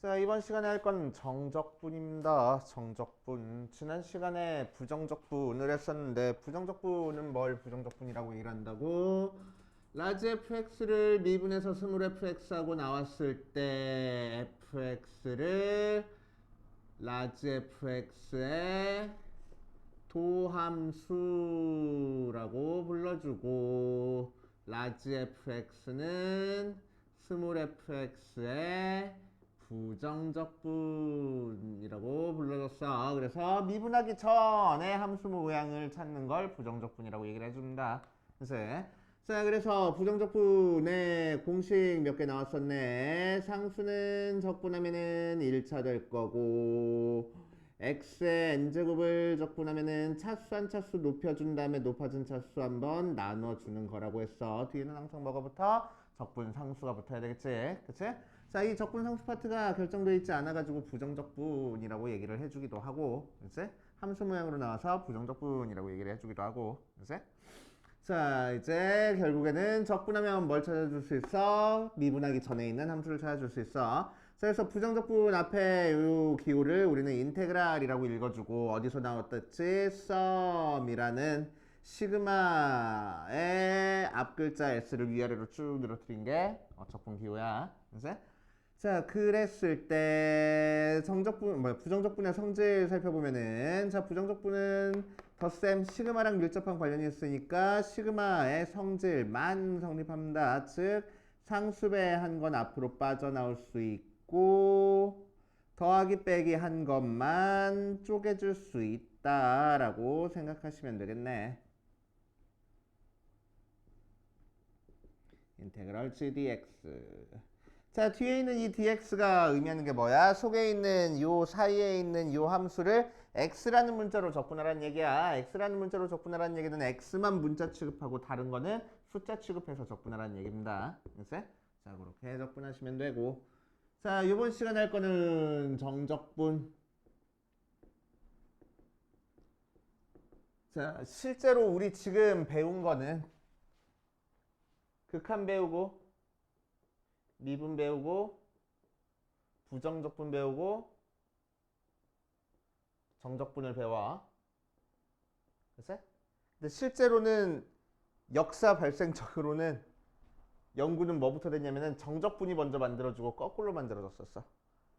자, 이번 시간에 할 건 정적분입니다. 정적분. 지난 시간에 부정적분을 했었는데, 부정적분은 뭘 부정적분이라고 얘기를 한다고? 라지 fx를 미분해서 스몰 fx하고 나왔을 때 fx를 라지 fx의 도함수라고 불러주고, 라지 fx는 스몰 fx의 부정적분이라고 불러줬어. 그래서 미분하기 전에 함수 모양을 찾는 걸 부정적분이라고 얘기를 해준다. 그래서 부정적분의 공식 몇 개 나왔었네. 상수는 적분하면은 1차 될 거고, x의 n제곱을 적분하면은 차수 한 차수 높여준 다음에 높아진 차수 한번 나눠주는 거라고 했어. 뒤에는 항상 뭐가 붙어? 적분 상수가 붙어야 되겠지? 그치? 자, 이 적분 상수 파트가 결정되어 있지 않아가지고 부정적분이라고 얘기를 해주기도 하고, 그치? 함수 모양으로 나와서 부정적분이라고 얘기를 해주기도 하고, 그치? 자, 이제 결국에는 적분하면 뭘 찾아줄 수 있어? 미분하기 전에 있는 함수를 찾아줄 수 있어. 자, 그래서 부정적분 앞에 이 기호를 우리는 인테그랄이라고 읽어주고, 어디서 나왔댔지? 썸이라는 시그마의 앞글자 s를 위아래로 쭉 늘어뜨린 게 적분 기호야. 그치? 자, 그랬을 때 부정적분의 성질 살펴보면은, 자, 부정적분은 덧셈 시그마랑 밀접한 관련이 있으니까 시그마의 성질만 성립합니다. 즉 상수배한 건 앞으로 빠져나올 수 있고 더하기 빼기 한 것만 쪼개줄 수 있다라고 생각하시면 되겠네. 인테그럴 gdx. 자, 뒤에 있는 이 dx가 의미하는 게 뭐야? 속에 있는 요 사이에 있는 요 함수를 x라는 문자로 적분하라는 얘기야. x라는 문자로 적분하라는 얘기는 x만 문자 취급하고 다른 거는 숫자 취급해서 적분하라는 얘기입니다. 그치? 자, 그렇게 적분하시면 되고. 자, 이번 시간에 할 거는 정적분. 자, 실제로 우리 지금 배운 거는 극한 배우고 미분 배우고 부정적분 배우고 정적분을 배워. 그치? 근데 실제로는 역사 발생적으로는 연구는 뭐부터 됐냐면은 정적분이 먼저 만들어주고 거꾸로 만들어졌었어.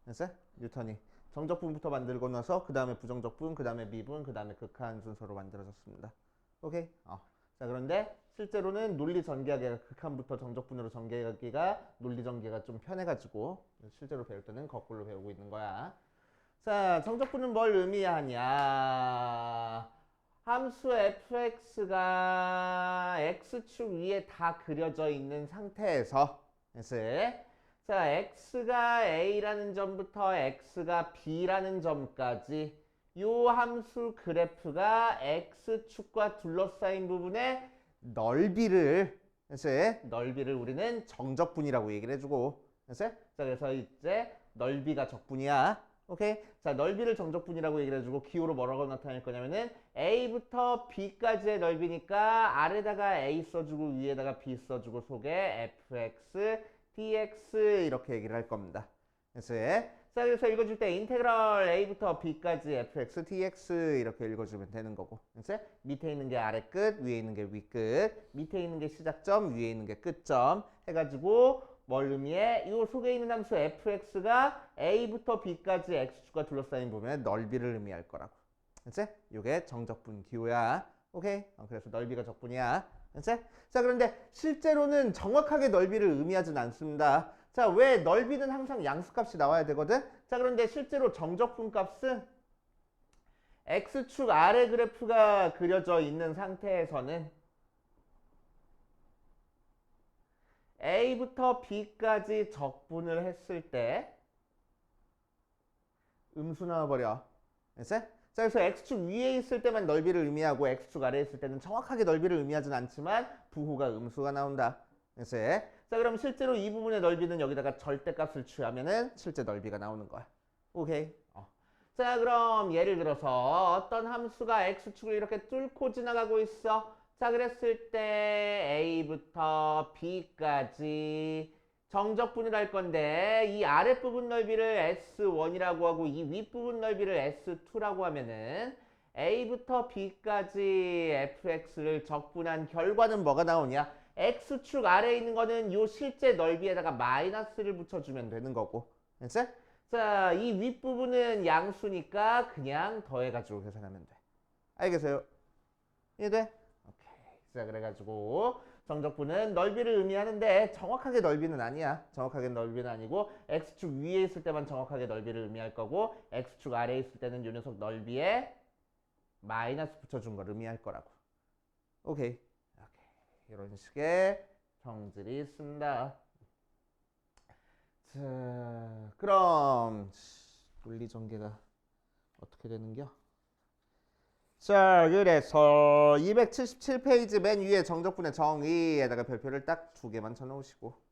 그치? 뉴턴이 정적분부터 만들고 나서 그 다음에 부정적분, 그 다음에 미분, 그 다음에 극한 순서로 만들어졌습니다. 오케이? 자, 그런데 실제로는 논리 전개하기가 극한부터 정적분으로 전개하기가 논리 전개가 좀 편해가지고 실제로 배울 때는 거꾸로 배우고 있는 거야. 자, 정적분은 뭘 의미하냐? 함수 fx가 x축 위에 다 그려져 있는 상태에서 자, x가 a라는 점부터 x가 b라는 점까지 요 함수 그래프가 x축과 둘러싸인 부분의 넓이를 넓이를 우리는 정적분이라고 얘기를 해주고 자, 그래서 이제 넓이가 적분이야. 오케이? 자, 넓이를 정적분이라고 얘기를 해주고 기호로 뭐라고 나타낼 거냐면은 a부터 b까지의 넓이니까 아래다가 a 써주고 위에다가 b 써주고 속에 fx, dx 이렇게 얘기를 할 겁니다. 자, 그래서 읽어줄 때 인테그럴 a부터 b까지 fx, dx 이렇게 읽어주면 되는 거고. 밑에 있는 게 아래 끝, 위에 있는 게 위 끝, 밑에 있는 게 시작점, 위에 있는 게 끝점 해가지고 뭘 의미해? 이 속에 있는 함수 fx가 a부터 b까지 x축과 둘러싸인 부분의 넓이를 의미할 거라고. 그치? 이게 정적분 기호야. 오케이? 그래서 넓이가 적분이야. 그치? 자, 그런데 실제로는 정확하게 넓이를 의미하진 않습니다. 자, 왜 넓이는 항상 양수값이 나와야 되거든? 자, 그런데 실제로 정적분 값은 x축 아래 그래프가 그려져 있는 상태에서는 a부터 b까지 적분을 했을 때 음수 나와버려. 자, 그래서 x축 위에 있을 때만 넓이를 의미하고 x축 아래에 있을 때는 정확하게 넓이를 의미하진 않지만 부호가 음수가 나온다. 자, 그럼 실제로 이 부분의 넓이는 여기다가 절대값을 취하면은 실제 넓이가 나오는 거야. 오케이. 자, 그럼 예를 들어서 어떤 함수가 x축을 이렇게 뚫고 지나가고 있어. 자, 그랬을 때 a부터 b까지 정적분을 할 건데 이 아랫부분 넓이를 S1이라고 하고 이 윗부분 넓이를 S2라고 하면은 A부터 B까지 fx를 적분한 결과는 뭐가 나오냐? x축 아래에 있는 거는 요 실제 넓이에다가 마이너스를 붙여주면 되는 거고. 됐지? 자, 이 윗부분은 양수니까 그냥 더해가지고 계산하면 돼. 알겠어요? 이해돼? 오케이. 자, 그래가지고 정적분은 넓이를 의미하는데 정확하게 넓이는 아니야. 정확하게 넓이는 아니고 x축 위에 있을 때만 정확하게 넓이를 의미할 거고 x축 아래에 있을 때는 요 녀석 넓이에 마이너스 붙여준 걸 의미할 거라고. 오케이. 이런 식의 형질이 있습니다. 자, 그럼 물리전개가 어떻게 되는겨? 자, 그래서 277페이지 맨 위에 정적분의 정의에다가 별표를 딱 2개만 쳐놓으시고.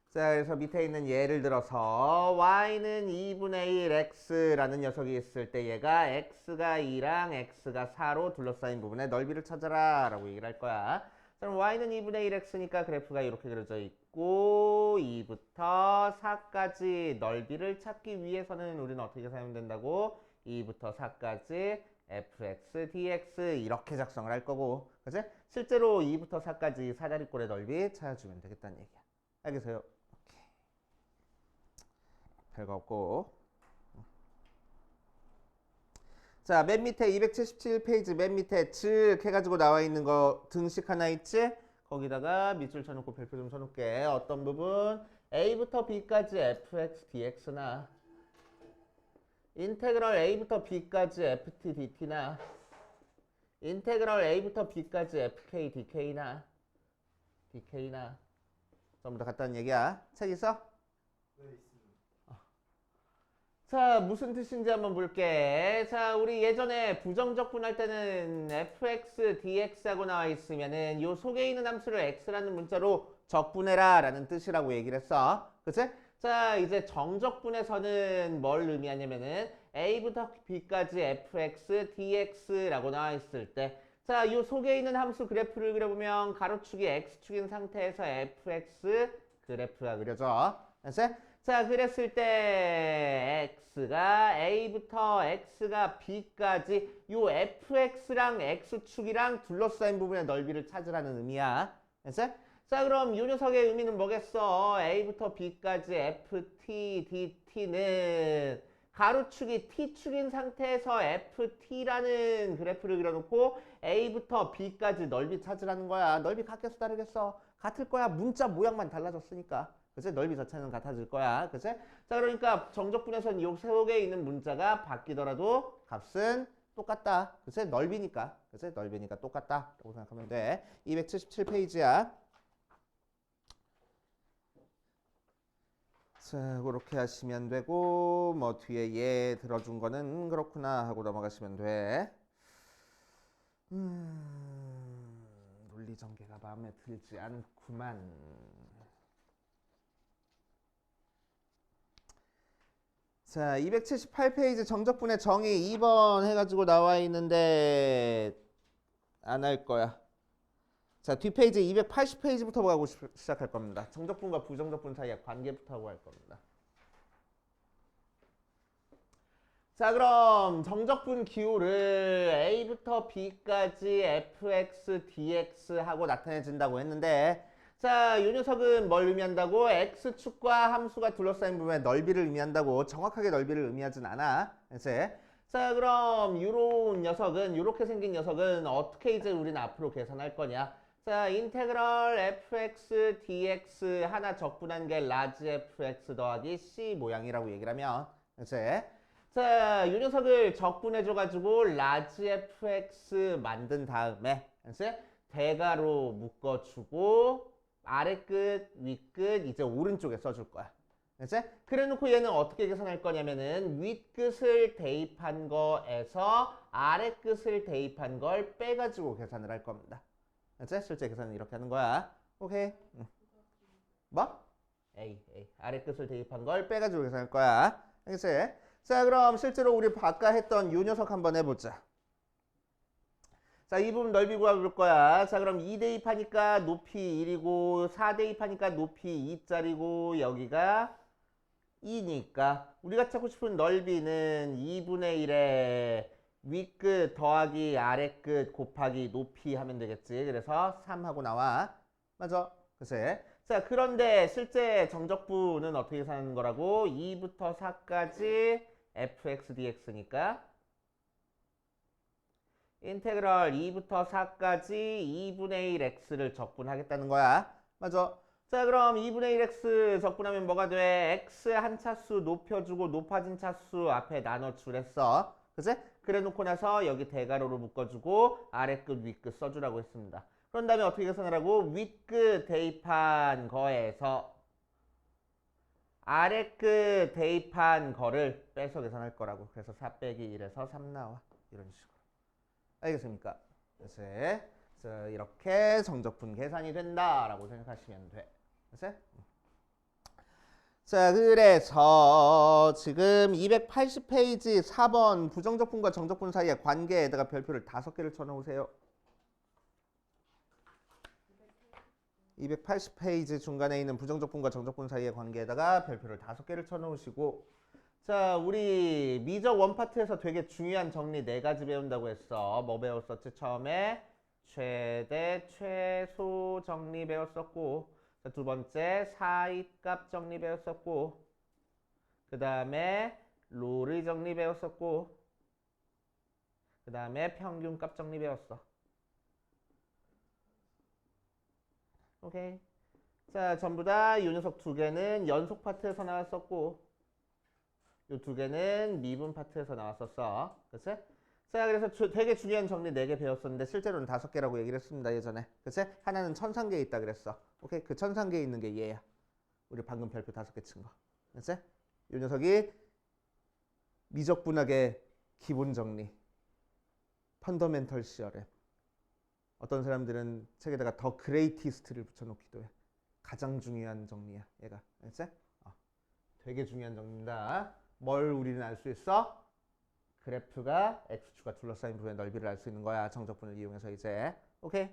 자, 그래서 밑에 있는 예를 들어서 y는 2분의 1 x라는 녀석이 있을 때 얘가 x가 2랑 x가 4로 둘러싸인 부분의 넓이를 찾아라 라고 얘기를 할 거야. 그럼 y는 2분의 1 x니까 그래프가 이렇게 그려져 있고 2부터 4까지 넓이를 찾기 위해서는 우리는 어떻게 사용하면 된다고? 2부터 4까지 fx, dx 이렇게 작성을 할 거고, 그치? 실제로 2부터 4까지 사다리꼴의 넓이 찾아주면 되겠다는 얘기야. 알겠어요? 별거 없고. 자, 맨 밑에 277페이지 맨 밑에 즉 해가지고 나와 있는 거 등식 하나 있지? 거기다가 밑줄 쳐놓고 별표 좀 쳐놓을게. 어떤 부분? A부터 B까지 fx dx나 인테그럴 A부터 B까지 ft dt나 인테그럴 A부터 B까지 fk dk나 전부 다 같다는 얘기야. 책 있어? 네, 있습니다. 자, 무슨 뜻인지 한번 볼게. 자, 우리 예전에 부정적분 할 때는 fx, dx하고 나와 있으면은 요 속에 있는 함수를 x라는 문자로 적분해라 라는 뜻이라고 얘기를 했어. 그치? 자, 이제 정적분에서는 뭘 의미하냐면은 a부터 b까지 fx, dx라고 나와 있을 때 자, 요 속에 있는 함수 그래프를 그려보면 가로축이 x축인 상태에서 fx 그래프가 그려져. 알았지? 자, 그랬을 때 x가 a부터 x가 b까지 요 fx랑 x축이랑 둘러싸인 부분의 넓이를 찾으라는 의미야. 알았지? 자, 그럼 요 녀석의 의미는 뭐겠어? a부터 b까지 ft, dt는 가로축이 t축인 상태에서 ft라는 그래프를 그려놓고 a부터 b까지 넓이 찾으라는 거야. 넓이 같겠어, 다르겠어? 같을 거야. 문자 모양만 달라졌으니까. 그치? 넓이 자체는 같아질 거야. 그치? 자, 그러니까 정적분에서는 요 속에 있는 문자가 바뀌더라도 값은 똑같다. 그치? 넓이니까. 그치? 넓이니까 똑같다. 라고 생각하면 돼. 277페이지야. 자, 그렇게 하시면 되고, 뭐, 뒤에 얘 들어준 거는 그렇구나 하고 넘어가시면 돼. 논리전개가 마음에 들지 않구만. 자, 278페이지 정적분의 정의 2번 해가지고 나와 있는데 안 할 거야. 자, 뒷페이지 280페이지부터 가고 시작할 겁니다. 정적분과 부정적분 사이의 관계부터 하고 할 겁니다. 자, 그럼 정적분 기호를 a부터 b까지 fx, dx 하고 나타내진다고 했는데 자, 이 녀석은 뭘 의미한다고? x축과 함수가 둘러싸인 부분의 넓이를 의미한다고. 정확하게 넓이를 의미하진 않아. 이제 자, 그럼 요런 녀석은 요렇게 생긴 녀석은 어떻게 이제 우리는 앞으로 계산할 거냐? 자, 인테그럴 fx, dx 하나 적분한 게 라지 fx 더하기 c 모양이라고 얘기를 하면 이제 자, 요 녀석을 적분해줘가지고 라지 fx 만든 다음에 이제 대괄호 묶어주고 아래 끝, 위 끝 이제 오른쪽에 써줄 거야. 이제 그래 놓고 얘는 어떻게 계산할 거냐면은 윗 끝을 대입한 거에서 아래 끝을 대입한 걸 빼가지고 계산을 할 겁니다. 이제 실제 계산은 이렇게 하는 거야. 오케이. 뭐? A. 아래 끝을 대입한 걸 빼가지고 계산할 거야. 알겠지? 자, 그럼 실제로 우리 아까 했던 요 녀석 한번 해보자. 자, 이 부분 넓이 구해볼 거야. 자, 그럼 2 대입하니까 높이 1이고 4 대입하니까 높이 2짜리고 여기가 2니까 우리가 찾고 싶은 넓이는 2분의 1에 윗끝 더하기 아래끝 곱하기 높이 하면 되겠지. 그래서 3하고 나와. 맞아. 그치? 자, 그런데 실제 정적분은 어떻게 사는 거라고? 2부터 4까지 fx dx니까 인테그럴 2부터 4까지 2분의 1 x를 적분하겠다는 거야. 맞아. 자, 그럼 2분의 1 x 적분하면 뭐가 돼? x 한 차수 높여주고 높아진 차수 앞에 나눠주랬어. 그치? 그래 놓고 나서 여기 대괄호로 묶어주고 아래끝 윗끝 써주라고 했습니다. 그런 다음에 어떻게 계산하라고? 윗끝 대입한 거에서 아래끝 대입한 거를 빼서 계산할 거라고. 그래서 4 빼기 1에서 3 나와. 이런 식으로. 알겠습니까? 그래서 이렇게 정적분 계산이 된다라고 생각하시면 돼. 그래서 자, 그래서 지금 280페이지 4번 부정적분과 정적분 사이의 관계에다가 별표를 5개를 쳐놓으세요. 280페이지 중간에 있는 부정적분과 정적분 사이의 관계에다가 별표를 5개를 쳐놓으시고 자, 우리 미적 원파트에서 되게 중요한 정리 4가지 배운다고 했어. 뭐 배웠었지? 처음에 최대, 최소 정리 배웠었고 자, 두 번째 사이값 정리 배웠었고 그 다음에 롤의 정리 배웠었고 그 다음에 평균값 정리 배웠어. 오케이. 자, 전부 다 이 녀석 2개는 연속 파트에서 나왔었고 이 2개는 미분 파트에서 나왔었어. 그치? 자, 그래서 되게 중요한 정리 4개 배웠었는데 실제로는 5개라고 얘기를 했습니다. 예전에. 그치? 하나는 천상계에 있다 그랬어. 오케이? 그 천상계에 있는 게 얘야. 우리 방금 별표 5개 친 거. 그치? 이 녀석이 미적분학의 기본 정리. 펀더멘털 시어랩. 어떤 사람들은 책에다가 더 그레이티스트를 붙여놓기도 해. 가장 중요한 정리야. 얘가. 그치? 되게 중요한 정리입니다. 뭘 우리는 알 수 있어? 그래프가 x축과 둘러싸인 부분의 넓이를 알 수 있는 거야. 정적분을 이용해서 이제. 오케이?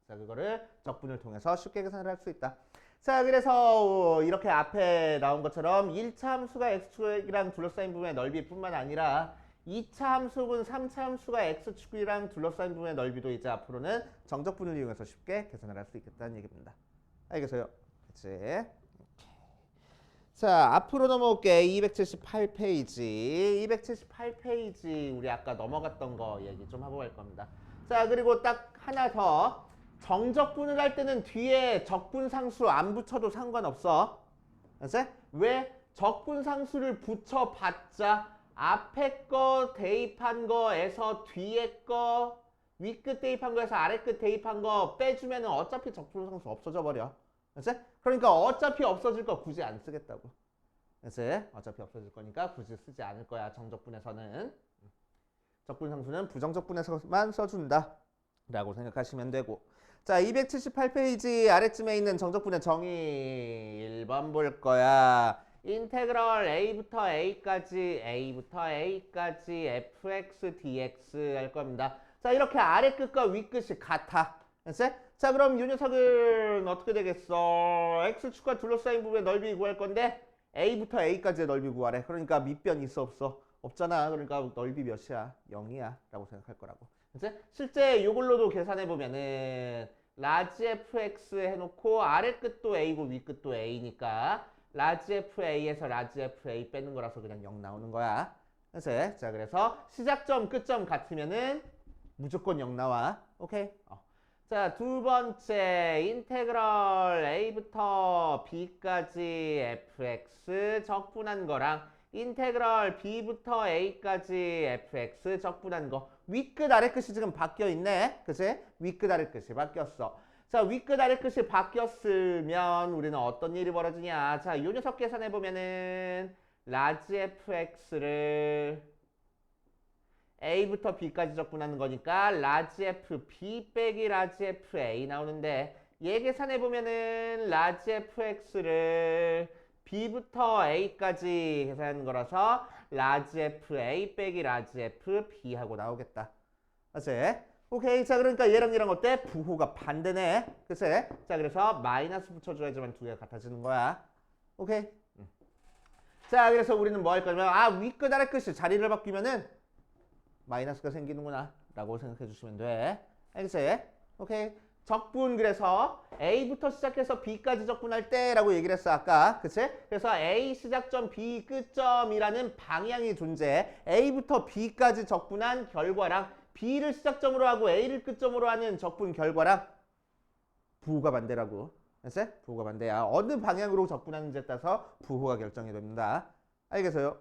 자, 그거를 적분을 통해서 쉽게 계산을 할 수 있다. 자, 그래서 이렇게 앞에 나온 것처럼 1차 함수가 x축이랑 둘러싸인 부분의 넓이뿐만 아니라 2차 함수군 3차 함수가 x축이랑 둘러싸인 부분의 넓이도 이제 앞으로는 정적분을 이용해서 쉽게 계산을 할 수 있겠다는 얘기입니다. 알겠어요? 그치? 자, 앞으로 넘어올게. 278페이지. 278페이지 우리 아까 넘어갔던 거 얘기 좀 하고 갈 겁니다. 자, 그리고 딱 하나 더. 정적분을 할 때는 뒤에 적분상수 안 붙여도 상관없어. 알았지? 왜? 적분상수를 붙여봤자 앞에 거 대입한 거에서 뒤에 거 윗끝 대입한 거에서 아래끝 대입한 거 빼주면 어차피 적분상수 없어져 버려. 알았지? 그러니까 어차피 없어질 거 굳이 안 쓰겠다고. 그치? 어차피 없어질 거니까 굳이 쓰지 않을 거야. 정적분에서는. 적분상수는 부정적분에서만 써준다 라고 생각하시면 되고. 자, 278페이지 아래쯤에 있는 정적분의 정의 1번 볼 거야. 인테그럴 a부터 a까지 fx dx 할 겁니다. 자, 이렇게 아래 끝과 윗 끝이 같아. 알았지? 자, 그럼 이 녀석은 어떻게 되겠어? x축과 둘러싸인 부분의 넓이 구할 건데 a부터 a까지의 넓이 구하래. 그러니까 밑변 있어 없어? 없잖아. 그러니까 넓이 몇이야? 0이야 라고 생각할 거라고. 그치? 실제 이걸로도 계산해 보면은 라지 fx 해놓고 아래 끝도 a고 윗 끝도 a니까 라지 fa에서 라지 fa 빼는 거라서 그냥 0 나오는 거야. 그치? 자, 그래서 시작점 끝점 같으면은 무조건 0 나와. 오케이? 자, 두 번째 인테그럴 a부터 b까지 fx 적분한 거랑 인테그럴 b부터 a까지 fx 적분한 거 윗끝 아래끝이 지금 바뀌어 있네. 그치? 윗끝 아래끝이 바뀌었어. 자, 윗끝 아래끝이 바뀌었으면 우리는 어떤 일이 벌어지냐. 자, 요 녀석 계산해 보면은 라지 fx를 a부터 b까지 적분하는 거니까 라지 fb 빼기 라지 fa 나오는데 얘 계산해 보면은 라지 fx를 b부터 a까지 계산하는 거라서 라지 fa 빼기 라지 fb 하고 나오겠다. 맞지? 오케이. 자, 그러니까 얘랑 얘랑 어때? 부호가 반대네. 그치? 자, 그래서 마이너스 붙여줘야지만 두 개가 같아지는 거야. 오케이. 자, 그래서 우리는 뭐 할 거냐면 윗끝 아래끝이 자리를 바뀌면은 마이너스가 생기는구나 라고 생각해 주시면 돼. 알겠지? 오케이. 적분, 그래서 A부터 시작해서 B까지 적분할 때라고 얘기를 했어 아까. 그치? 그래서 A 시작점 B 끝점이라는 방향이 존재해. A부터 B까지 적분한 결과랑 B를 시작점으로 하고 A를 끝점으로 하는 적분 결과랑 부호가 반대라고. 알겠지? 부호가 반대야. 어느 방향으로 적분하는지에 따라서 부호가 결정이 됩니다. 알겠어요?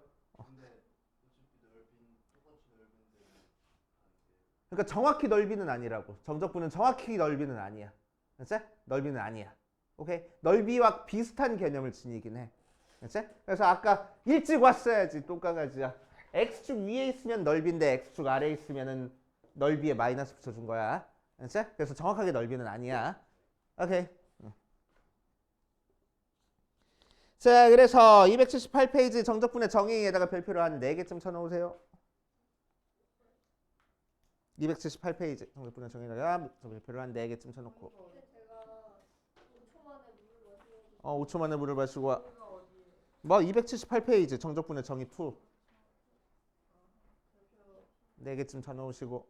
그러니까 정확히 넓이는 아니라고. 정적분은 정확히 넓이는 아니야. 알았지? 넓이는 아니야. 오케이? 넓이와 비슷한 개념을 지니긴 해. 알았지? 그래서 아까 일찍 왔어야지 똥강아지야. X축 위에 있으면 넓이인데 X축 아래에 있으면은 넓이에 마이너스 붙여준 거야. 알았지? 그래서 정확하게 넓이는 아니야. 오케이. 자, 그래서 278페이지 정적분의 정의에다가 별표를 한 4개쯤 쳐놓으세요. 278페이지 정적분의 정의에다가 별표를 한 4개쯤 쳐놓고 5초 만에 물을 마시고 와. 뭐 278페이지 정적분의 정의 풀 4개쯤 쳐놓으시고.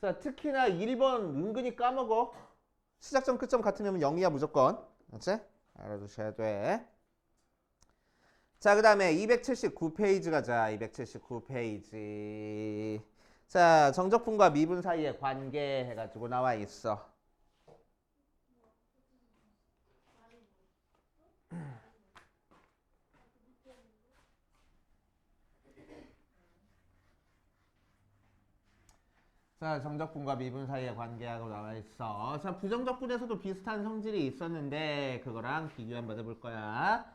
자, 특히나 1번 은근히 까먹어. 시작점 끝점 같으면 0이야 무조건. 그렇지? 알아두셔야 돼. 자, 그 다음에 279페이지 가자. 279페이지. 자, 정적분과 미분 사이의 관계 해가지고 나와 있어. 자, 정적분과 미분 사이의 관계하고 나와 있어. 자, 부정적분에서도 비슷한 성질이 있었는데 그거랑 비교 한번 해볼 거야.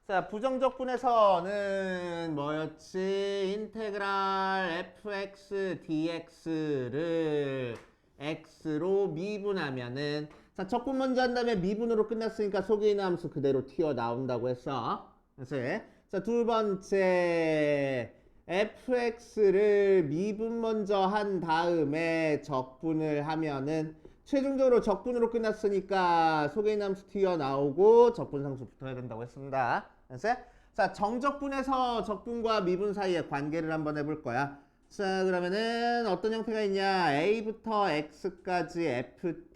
자, 부정적분에서는 뭐였지? 인테그랄 fx dx를 x로 미분하면은, 자, 적분 먼저 한 다음에 미분으로 끝났으니까 속에 있는 함수 그대로 튀어나온다고 했어. 그치? 자, 두 번째 fx를 미분 먼저 한 다음에 적분을 하면은 최종적으로 적분으로 끝났으니까 속에 있는 함수 튀어나오고 적분상수 붙어야 된다고 했습니다. 알았어요? 자, 정적분에서 적분과 미분 사이의 관계를 한번 해볼 거야. 자, 그러면은 어떤 형태가 있냐? A부터 X까지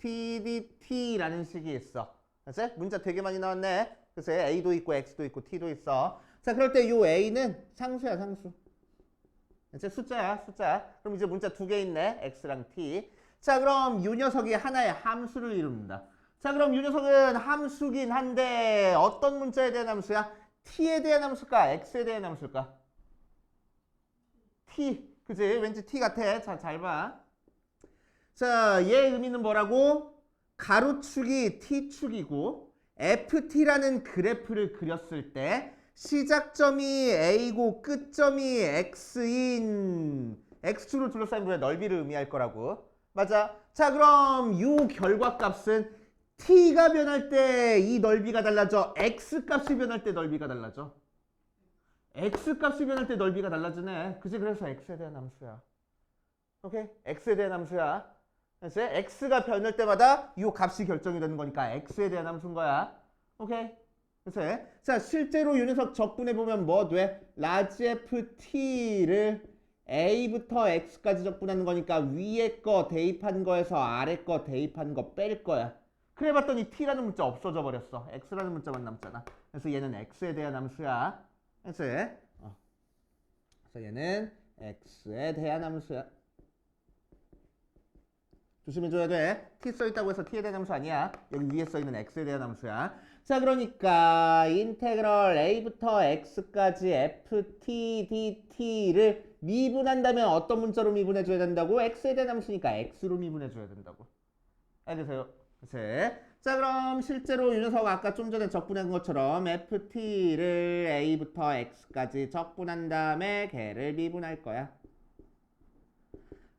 FTDT라는 식이 있어. 알았어요? 문자 되게 많이 나왔네. 그래서 A도 있고 X도 있고 T도 있어. 자, 그럴 때 이 A는 상수야, 상수. 이제 숫자야, 숫자. 그럼 이제 문자 두 개 있네. X랑 T. 자, 그럼 이 녀석이 하나의 함수를 이룹니다. 자, 그럼 이 녀석은 함수긴 한데 어떤 문자에 대한 함수야? T에 대한 함수일까? X에 대한 함수일까? T. 그지? 왠지 T 같아. 자, 잘 봐. 자, 얘 의미는 뭐라고? 가로축이 T축이고 FT라는 그래프를 그렸을 때 시작점이 A고 끝점이 X인 X축으로 둘러싸인 부분의 넓이를 의미할 거라고. 맞아. 자, 그럼 이 결과값은 T가 변할 때 이 넓이가 달라져. X값이 변할 때 넓이가 달라져. X값이 변할 때 넓이가 달라지네. 그치? 그래서 X에 대한 함수야. 오케이? X에 대한 함수야. 그치? X가 변할 때마다 이 값이 결정이 되는 거니까 X에 대한 함수인 거야. 오케이? 그치? 자, 실제로 이 녀석 적분해보면 뭐 돼? 라지 FT를 A부터 X까지 적분하는 거니까 위에 거 대입한 거에서 아래 거 대입한 거 뺄 거야. 그래 봤더니 T라는 문자 없어져 버렸어. X라는 문자만 남잖아. 그래서 얘는 X에 대한 함수야. 그치? 그래서 얘는 X에 대한 함수야. 조심해줘야 돼. T 써있다고 해서 T에 대한 함수 아니야. 여기 위에 써있는 X에 대한 함수야. 자, 그러니까 인테그럴 A부터 X까지 FTDT를 미분한다면 어떤 문자로 미분해줘야 된다고? X에 대한 함수니까 X로 미분해줘야 된다고. 알겠어요? 그치? 자, 그럼 실제로 이 녀석 아까 좀 전에 적분한 것처럼 FT를 A부터 X까지 적분한 다음에 걔를 미분할 거야.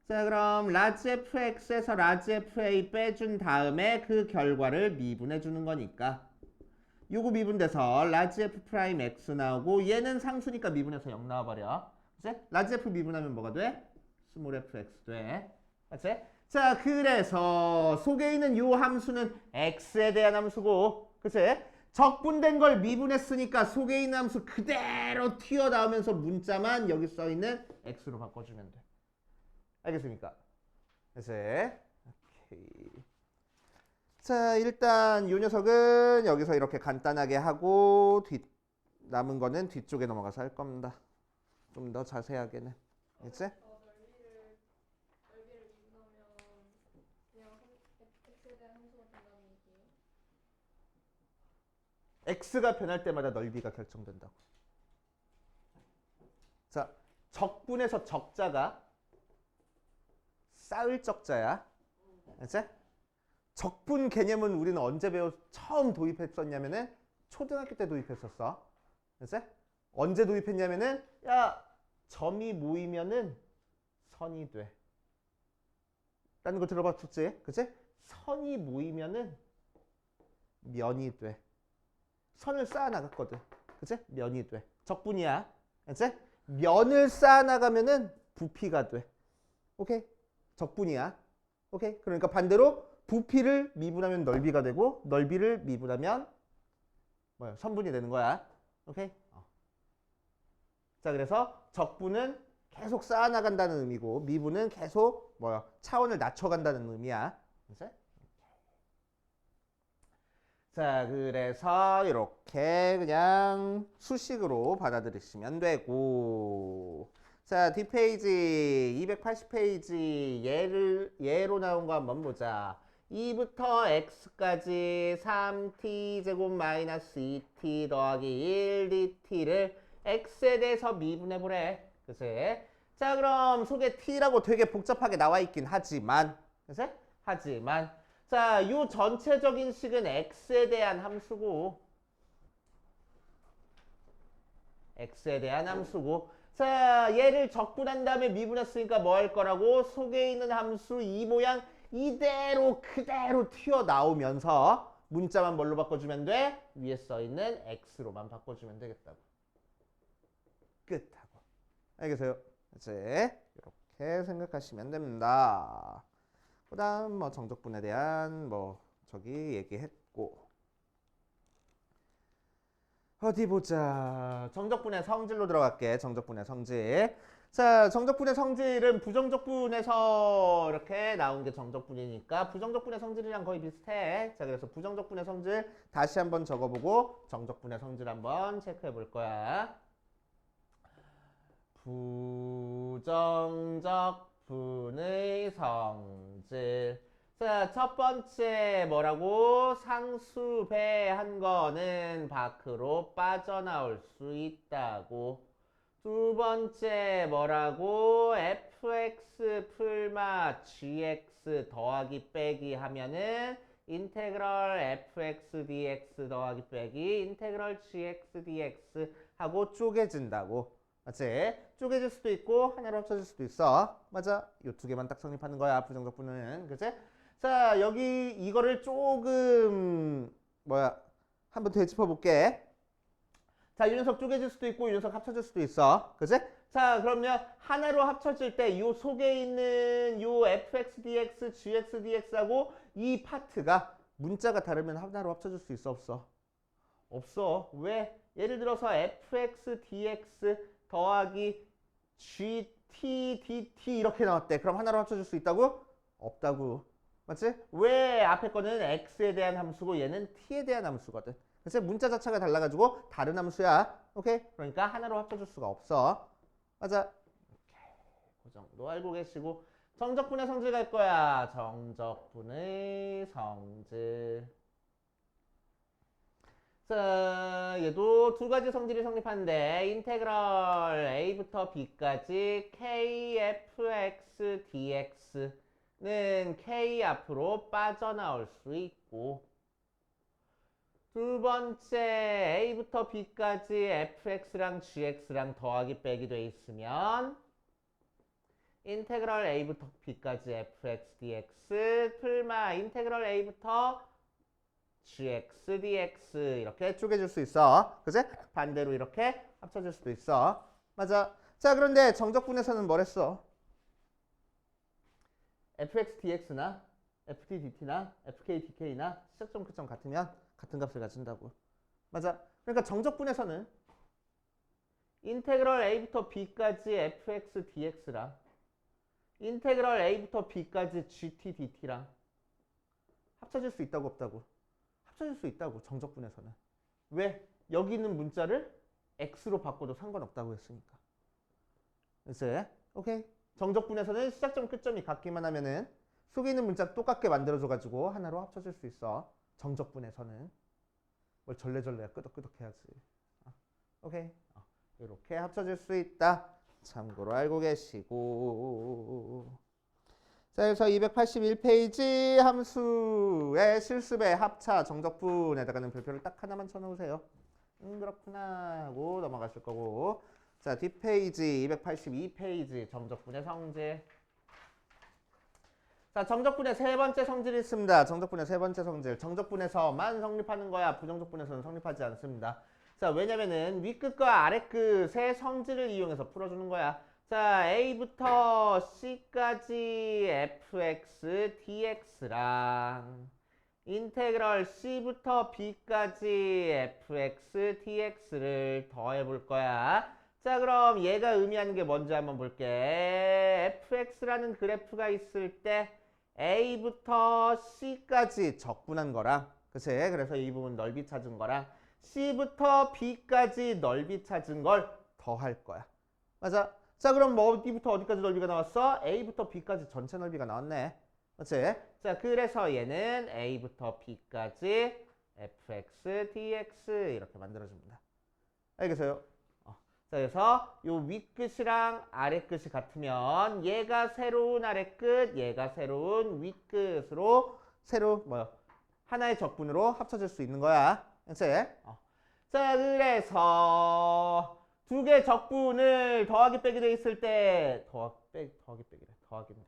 자, 그럼 라지 fx에서 라지 fa 빼준 다음에 그 결과를 미분해 주는 거니까 요거 미분돼서 라지 f 프라임 x 나오고 얘는 상수니까 미분해서 0 나와버려. 그치? 라지 f 미분하면 뭐가 돼? 스몰 fx 돼. 맞지? 자, 그래서 속에 있는 요 함수는 x에 대한 함수고, 그치? 적분된 걸 미분했으니까 속에 있는 함수 그대로 튀어나오면서 문자만 여기 써있는 x로 바꿔주면 돼. 알겠습니까? 그치? 오케이. 자, 일단 이 녀석은 여기서 이렇게 간단하게 하고 남은 거는 뒤쪽에 넘어가서 할 겁니다. 좀 더 자세하게는. 알겠지? 넓이를 미분하면 그냥 x에 대한 함수가 된다는 얘기예요? x가 변할 때마다 넓이가 결정된다고. 자, 적분에서 적자가 쌓을 적자야. 알지? 적분 개념은 우리는 언제 처음 도입했었냐면은 초등학교 때 도입했었어. 알지? 언제 도입했냐면은 야, 점이 모이면은 선이 돼. 라는 거 들어봤었지? 그치? 선이 모이면은 면이 돼. 선을 쌓아 나갔거든. 그치? 면이 돼. 적분이야. 그치? 면을 쌓아 나가면은 부피가 돼. 오케이? 적분이야. 오케이? 그러니까 반대로 부피를 미분하면 넓이가 되고 넓이를 미분하면 뭐야? 선분이 되는 거야. 오케이? 자, 그래서 적분은 계속 쌓아 나간다는 의미고 미분은 계속 뭐야? 차원을 낮춰간다는 의미야. 그치? 자, 그래서 이렇게 그냥 수식으로 받아들이시면 되고. 자, 뒷페이지 280페이지 예로 나온 거 한번 보자. 2부터 x까지 3t제곱 마이너스 2t 더하기 1dt를 x에 대해서 미분해보래. 그치? 자, 그럼 속에 t라고 되게 복잡하게 나와 있긴 하지만, 그치? 하지만 자, 요 전체적인 식은 x에 대한 함수고 x에 대한 함수고 자, 얘를 적분한 다음에 미분했으니까 뭐 할 거라고? 속에 있는 함수 이 모양 이대로 그대로 튀어나오면서 문자만 뭘로 바꿔주면 돼? 위에 써있는 x로만 바꿔주면 되겠다고. 끝하고. 알겠어요? 이제 이렇게 생각하시면 됩니다. 그 다음 뭐 정적분에 대한 저기 얘기했고 어디 보자. 정적분의 성질로 들어갈게. 정적분의 성질. 자, 정적분의 성질은 부정적분에서 이렇게 나온 게 정적분이니까 부정적분의 성질이랑 거의 비슷해. 자, 그래서 부정적분의 성질 다시 한번 적어보고 정적분의 성질 한번 체크해 볼 거야. 부정적분의 성질. 자, 첫 번째 뭐라고? 상수배한 거는 밖으로 빠져나올 수 있다고. 두 번째 뭐라고? fx 풀마 gx 더하기 빼기 하면은 인테그럴 fx dx 더하기 빼기 인테그럴 gx dx 하고 쪼개진다고. 맞지? 쪼개질 수도 있고 하나로 합쳐질 수도 있어. 맞아. 이 두 개만 딱 성립하는 거야. 부정적분은. 그치? 자, 여기 이거를 조금 한번 되짚어 볼게. 자, 이 녀석 쪼개질 수도 있고 이 녀석 합쳐질 수도 있어. 그치? 자, 그러면 하나로 합쳐질 때 이 속에 있는 요 fx dx, gx dx하고 이 파트가 문자가 다르면 하나로 합쳐질 수 있어, 없어? 없어. 왜? 예를 들어서 fx dx 더하기 gt dt 이렇게 나왔대. 그럼 하나로 합쳐질 수 있다고? 없다고. 맞지? 왜 앞에 거는 x에 대한 함수고 얘는 t에 대한 함수거든. 그래서 문자 자체가 달라가지고 다른 함수야. 오케이? 그러니까 하나로 합쳐줄 수가 없어. 맞아? 오케이. 그 정도 알고 계시고 정적분의 성질 갈 거야. 정적분의 성질. 자, 얘도 두 가지 성질이 성립하는데 인테그럴 a부터 b까지 kfx dx는 k 앞으로 빠져나올 수 있고 두 번째 a부터 b까지 fx랑 gx랑 더하기 빼기 돼 있으면 인테그럴 a부터 b까지 fx dx 풀마 인테그럴 a부터 gx dx 이렇게 쪼개질 수 있어. 그치? 반대로 이렇게 합쳐질 수도 있어. 맞아. 자, 그런데 정적분에서는 뭘 했어? fx dx나 ft dt나 fk dk나 시작점 끝점 같으면 같은 값을 가진다고. 맞아. 그러니까 정적분에서는 인테그럴 a부터 b까지 fx dx랑 인테그럴 a부터 b까지 gt dt랑 합쳐질 수 있다고 없다고? 합쳐질 수 있다고 정적분에서는. 왜? 여기 있는 문자를 x로 바꿔도 상관없다고 했으니까. 그래서 오케이. 정적분에서는 시작점 끝점이 같기만 하면은 속에 있는 문자 똑같게 만들어줘가지고 하나로 합쳐질 수 있어. 정적분에서는. 뭘 절레절레야 끄덕끄덕 해야지. 오케이. 이렇게 합쳐질 수 있다. 참고로 알고 계시고. 자, 그래서 281페이지 함수의 실습의 합차 정적분에다가는 별표를 딱 하나만 쳐놓으세요. 그렇구나 하고 넘어가실 거고. 자, 뒷페이지 282페이지 정적분의 성질. 자, 정적분의 세 번째 성질이 있습니다. 정적분의 세 번째 성질. 정적분에서만 성립하는 거야. 부정적분에서는 성립하지 않습니다. 자, 왜냐면은 윗끝과 아래끝의 성질을 이용해서 풀어주는 거야. 자, A부터 C까지 fx dx랑 인테그럴 C부터 B까지 fx dx를 더해볼 거야. 자, 그럼 얘가 의미하는 게 뭔지 한번 볼게. fx라는 그래프가 있을 때 A부터 C까지 적분한 거랑, 그치? 그래서 이 부분 넓이 찾은 거랑 C부터 B까지 넓이 찾은 걸 더할 거야. 맞아? 자, 그럼 뭐 어디부터 어디까지 넓이가 나왔어? A부터 B까지 전체 넓이가 나왔네. 그치? 자, 그래서 얘는 A부터 B까지 fx dx 이렇게 만들어줍니다. 알겠어요? 자, 그래서 요 윗끝이랑 아래끝이 같으면 얘가 새로운 아래끝, 얘가 새로운 윗끝으로 새로 하나의 적분으로 합쳐질 수 있는 거야. 그치? 자, 그래서 두 개 적분을 더하기 빼기 돼 있을 때 더하기 빼기래. 더하기인데.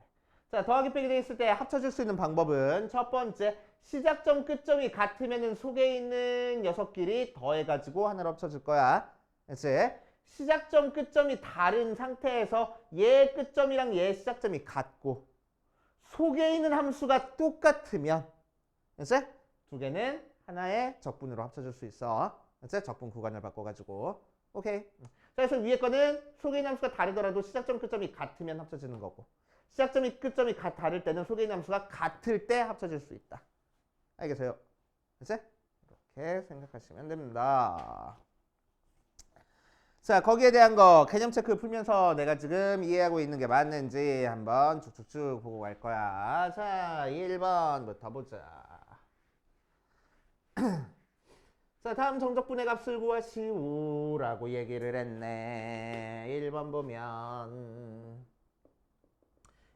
자, 더하기 빼기 돼 있을 때 합쳐질 수 있는 방법은 첫 번째, 시작점 끝점이 같으면은 속에 있는 녀석끼리 더해가지고 하나로 합쳐질 거야. 그치? 시작점 끝점이 다른 상태에서 얘 끝점이랑 얘 시작점이 같고 속에 있는 함수가 똑같으면, 그치? 두 개는 하나의 적분으로 합쳐질 수 있어. 그치? 적분 구간을 바꿔가지고. 오케이. 자, 그래서 위에 거는 속에 있는 함수가 다르더라도 시작점 끝점이 같으면 합쳐지는 거고, 시작점이 끝점이 다를 때는 속에 있는 함수가 같을 때 합쳐질 수 있다. 알겠어요? 그치? 이렇게 생각하시면 됩니다. 자, 거기에 대한 거 개념 체크 풀면서 내가 지금 이해하고 있는 게 맞는지 한번 쭉쭉쭉 보고 갈 거야. 자, 1번부터 보자. 자, 다음 정적분의 값을 구하시오라고 얘기를 했네. 1번 보면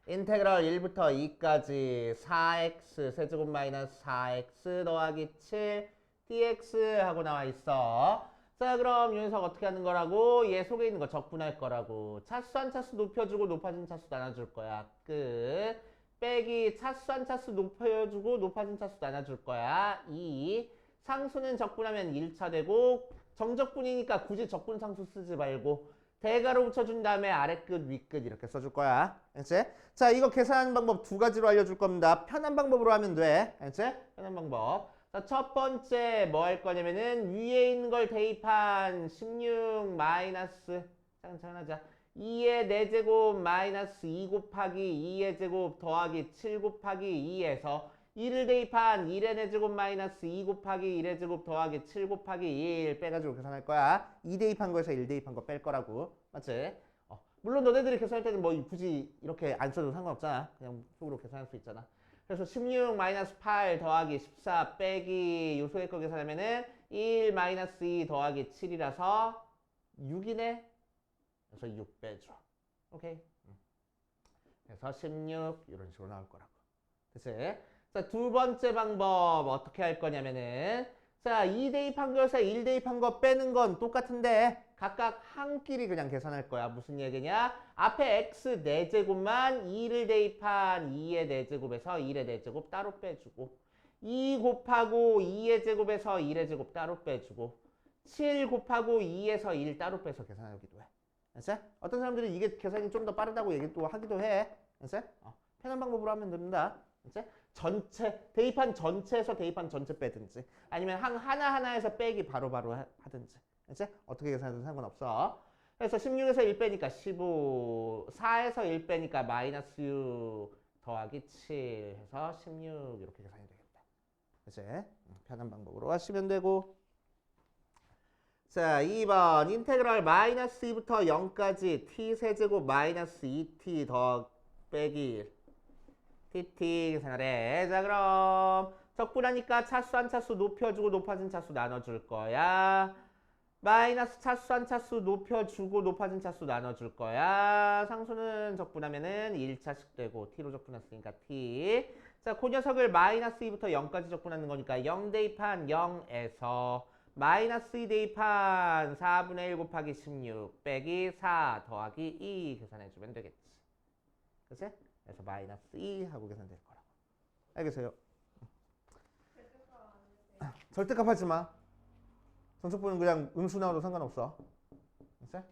인테그럴 1부터 2까지 4x 세제곱 마이너스 4x 더하기 7 dx 하고 나와 있어. 자, 그럼 이 녀석 어떻게 하는 거라고? 얘 속에 있는 거 적분할 거라고. 차수 한 차수 높여주고 높아진 차수 나눠줄 거야. 끝. 빼기 차수 한 차수 높여주고 높아진 차수 나눠줄 거야. 2. 상수는 적분하면 1차 되고 정적분이니까 굳이 적분 상수 쓰지 말고 대괄호 붙여준 다음에 아래끝 윗끝 이렇게 써줄 거야. 알겠지? 자, 이거 계산하는 방법 두 가지로 알려줄 겁니다. 편한 방법으로 하면 돼. 알겠지? 편한 방법. 자, 첫 번째 뭐 할 거냐면은 위에 있는 걸 대입한 16 마이너스 잠깐 하자. 2의 4제곱 마이너스 2 곱하기 2의 제곱 더하기 7 곱하기 2에서 2를 대입한 1의 4제곱 마이너스 2 곱하기 1의 제곱 더하기 7 곱하기 1 빼가지고 계산할 거야. 2 대입한 거에서 1 대입한 거 뺄 거라고. 맞지? 물론 너네들이 계산할 때는 뭐 굳이 이렇게 안 써도 상관없잖아. 그냥 속으로 계산할 수 있잖아. 그래서 16 마이너스 8 더하기 14 빼기 요 속의 거 계산하면은 1 마이너스 2 더하기 7이라서 6이네. 그래서 6 빼줘. 오케이. 그래서 16 이런 식으로 나올 거라고. 됐지? 자, 두 번째 방법 어떻게 할 거냐면은 자, 2 대입한 거에서 1 대입한 거 빼는 건 똑같은데 각각 한 끼리 그냥 계산할 거야. 무슨 얘기냐? 앞에 x 4제곱만 2를 대입한 2의 4제곱에서 1의 4제곱 따로 빼주고 2 곱하고 2의 제곱에서 1의 제곱 따로 빼주고 7 곱하고 2에서 1 따로 빼서 계산하기도 해. 알았어? 어떤 사람들은 이게 계산이 좀 더 빠르다고 얘기 또 하기도 해. 알았어? 편한 방법으로 하면 됩니다. 이제 전체 대입한 전체에서 대입한 전체 빼든지 아니면 하나하나에서 빼기 바로바로 하든지 이제 어떻게 계산해도 상관없어. 그래서 16에서 1 빼니까 15, 4에서 1 빼니까 마이너스 6 더하기 7 해서 16 이렇게 계산이 되겠다. 이제 편한 방법으로 하시면 되고. 자, 2번 인테그랄 마이너스 2부터 0까지 t 세제곱 마이너스 2t 더 빼기 1 tt 계산하래. 자, 그럼 적분하니까 차수 한 차수 높여주고 높아진 차수 나눠줄 거야. 마이너스 차수 한 차수 높여주고 높아진 차수 나눠줄 거야. 상수는 적분하면은 1차씩 되고 t로 적분했으니까 t. 자, 그 녀석을 마이너스 2부터 0까지 적분하는 거니까 0 대입한 0에서 마이너스 2 대입한 4분의 1 곱하기 16 빼기 4 더하기 2 계산해주면 되겠지. 그치? 그래서 마이너스 2 하고 계산될 거라고. 알겠어요? 절대값 하지 마. 정석분은 그냥 음수 나와도 상관없어. 알았어?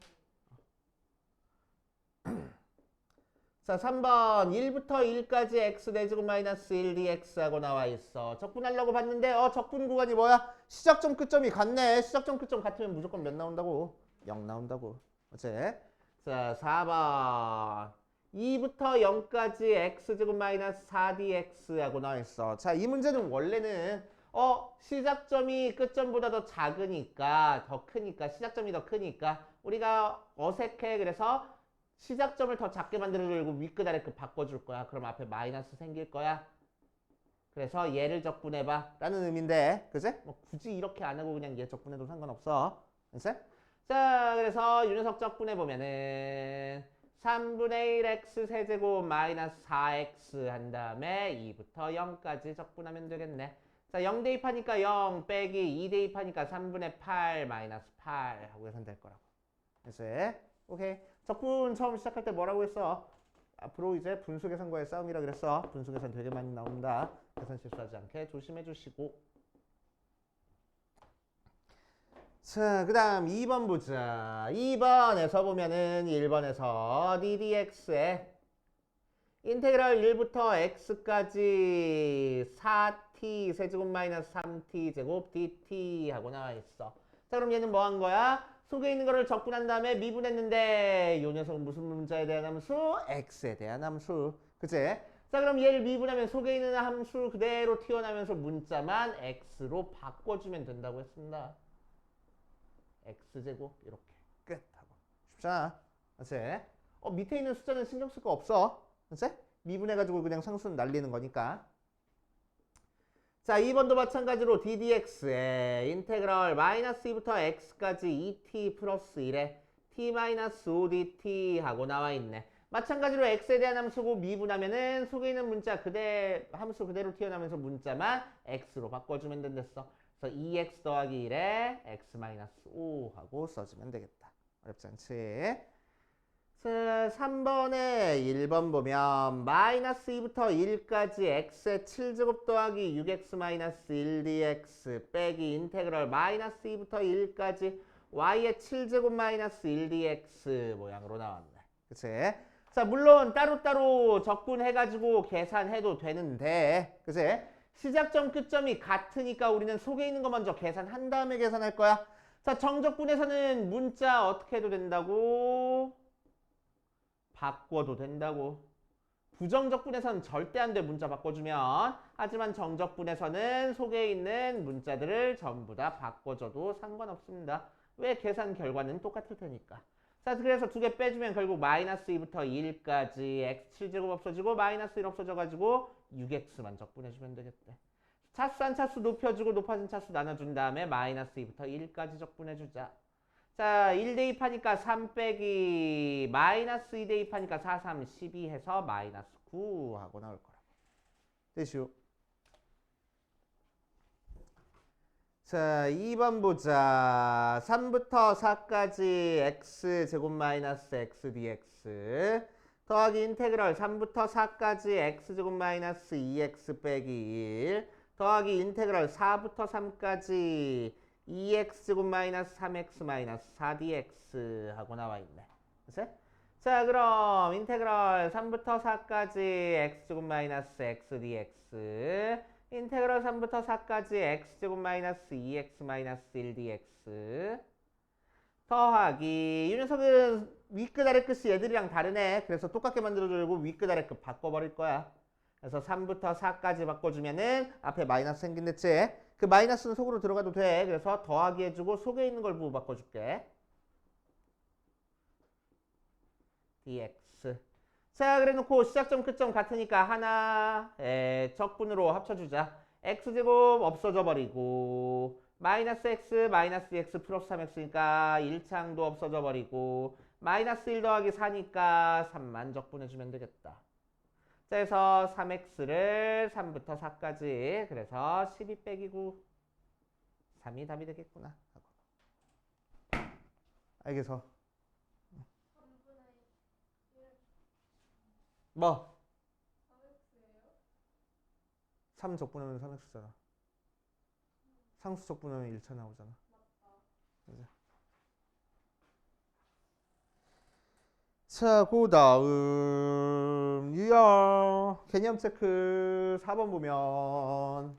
자, 3번 1부터 1까지 x 내제곱 마이너스 1 dx 하고 나와 있어. 적분하려고 봤는데 적분 구간이 뭐야? 시작점 끝점이 같네. 시작점 끝점 같으면 무조건 몇 나온다고? 0 나온다고. 어째? 자, 4번 2부터 0까지 x제곱 마이너스 4dx 하고 나와 있어. 자, 이 문제는 원래는 시작점이 끝점보다 더 작으니까 더 크니까 시작점이 더 크니까 우리가 어색해. 그래서 시작점을 더 작게 만들어주고 윗끝 아래끝 바꿔줄 거야. 그럼 앞에 마이너스 생길 거야. 그래서 얘를 적분해봐 라는 의미인데 그지? 뭐 굳이 이렇게 안 하고 그냥 얘 적분해도 상관없어. 그치? 자, 그래서 이 녀석 적분해보면은 3분의 1x 세제곱 마이너스 4x 한 다음에 2부터 0까지 적분하면 되겠네. 자, 0 대입하니까 0 빼기 2 대입하니까 3분의 8 마이너스 8 하고 계산될 거라고. 그치? 오케이. 적분 처음 시작할 때 뭐라고 했어? 앞으로 이제 분수 계산과의 싸움이라 그랬어. 분수 계산 되게 많이 나온다. 계산 실수하지 않게 조심해 주시고. 자, 그 다음 2번 보자. 2번에서 보면은 1번에서 ddx에 인테그랄 1부터 x까지 4t 세제곱 마이너스 3t 제곱 dt 하고 나와 있어. 자, 그럼 얘는 뭐 한 거야? 속에 있는 거를 적분한 다음에 미분했는데 이 녀석은 무슨 문자에 대한 함수? x에 대한 함수. 그치? 자, 그럼 얘를 미분하면 속에 있는 함수 그대로 튀어나오면서 문자만 x로 바꿔주면 된다고 했습니다. x제곱 이렇게 끝 하고. 쉽잖아. 그치? 밑에 있는 숫자는 신경 쓸 거 없어. 그치? 미분해가지고 그냥 상수는 날리는 거니까. 자, 2번도 마찬가지로 ddx에 인테그럴 마이너스 2부터 x까지 2t 플러스 1에 t 마이너스 5dt 하고 나와 있네. 마찬가지로 x에 대한 함수고 미분하면은 속에 있는 문자 함수 그대로 튀어나오면서 문자만 x로 바꿔주면 된댔어. 그래서 2x 더하기 1에 x 마이너스 5 하고 써주면 되겠다. 어렵지 않지? 자, 3번에 1번 보면 마이너스 2부터 1까지 x의 7제곱 더하기 6x 마이너스 1 dx 빼기 인테그럴 마이너스 2부터 1까지 y의 7제곱 마이너스 1 dx 모양으로 나왔네. 그치? 자, 물론 따로따로 적분해가지고 계산해도 되는데 그치? 시작점 끝점이 같으니까 우리는 속에 있는 거 먼저 계산한 다음에 계산할 거야. 자, 정적분에서는 문자 어떻게 해도 된다고? 바꿔도 된다고. 부정적분에서는 절대 안 돼, 문자 바꿔주면. 하지만 정적분에서는 속에 있는 문자들을 전부 다 바꿔줘도 상관없습니다. 왜? 계산 결과는 똑같을 테니까. 자, 그래서 두 개 빼주면 결국 마이너스 2부터 1까지 x7제곱 없어지고 마이너스 1 없어져가지고 6x만 적분해주면 되겠대. 차수 한 차수 높여주고 높아진 차수 나눠준 다음에 마이너스 2부터 1까지 적분해주자. 자, 1 대입하니까 3 빼기 마이너스 2 대입하니까 4, 3, 12 해서 마이너스 9 하고 나올 거라고. 됐슈. 자, 2번 보자. 3부터 4까지 x 제곱 마이너스 x dx 더하기 인테그럴 3부터 4까지 x 제곱 마이너스 2x 빼기 1 더하기 인테그럴 4부터 3까지 2x 제곱 마이너스 3x 마이너스 4dx 하고 나와 있네. 그치? 자, 그럼 인테그럴 3부터 4까지 x제곱 마이너스 x dx 인테그럴 3부터 4까지 x제곱 마이너스 2x 마이너스 1 dx 더하기 이 녀석은 윗끝 아래끝이 얘들이랑 다르네. 그래서 똑같게 만들어주려고 윗끝 아래끝 바꿔버릴 거야. 그래서 3부터 4까지 바꿔주면은 앞에 마이너스 생긴댔지? 그 마이너스는 속으로 들어가도 돼. 그래서 더하기 해주고 속에 있는 걸 부호 바꿔줄게. dx. 자, 그래 놓고 시작점 끝점 같으니까 하나의 적분으로 합쳐주자. x제곱 없어져 버리고 마이너스 x 마이너스 2x 플러스 3x니까 1창도 없어져 버리고 마이너스 1 더하기 4니까 3만 적분해주면 되겠다. 자, 그래서 3x를 3부터 4까지 그래서 12 빼기 9 3이 답이 되겠구나 하고. 알겠어. 3분의 1 뭐? 3x예요? 3 적분하면 3x잖아. 상수 적분하면 1차 나오잖아. 맞아. 자, 그 다음 유형 개념 체크 4번 보면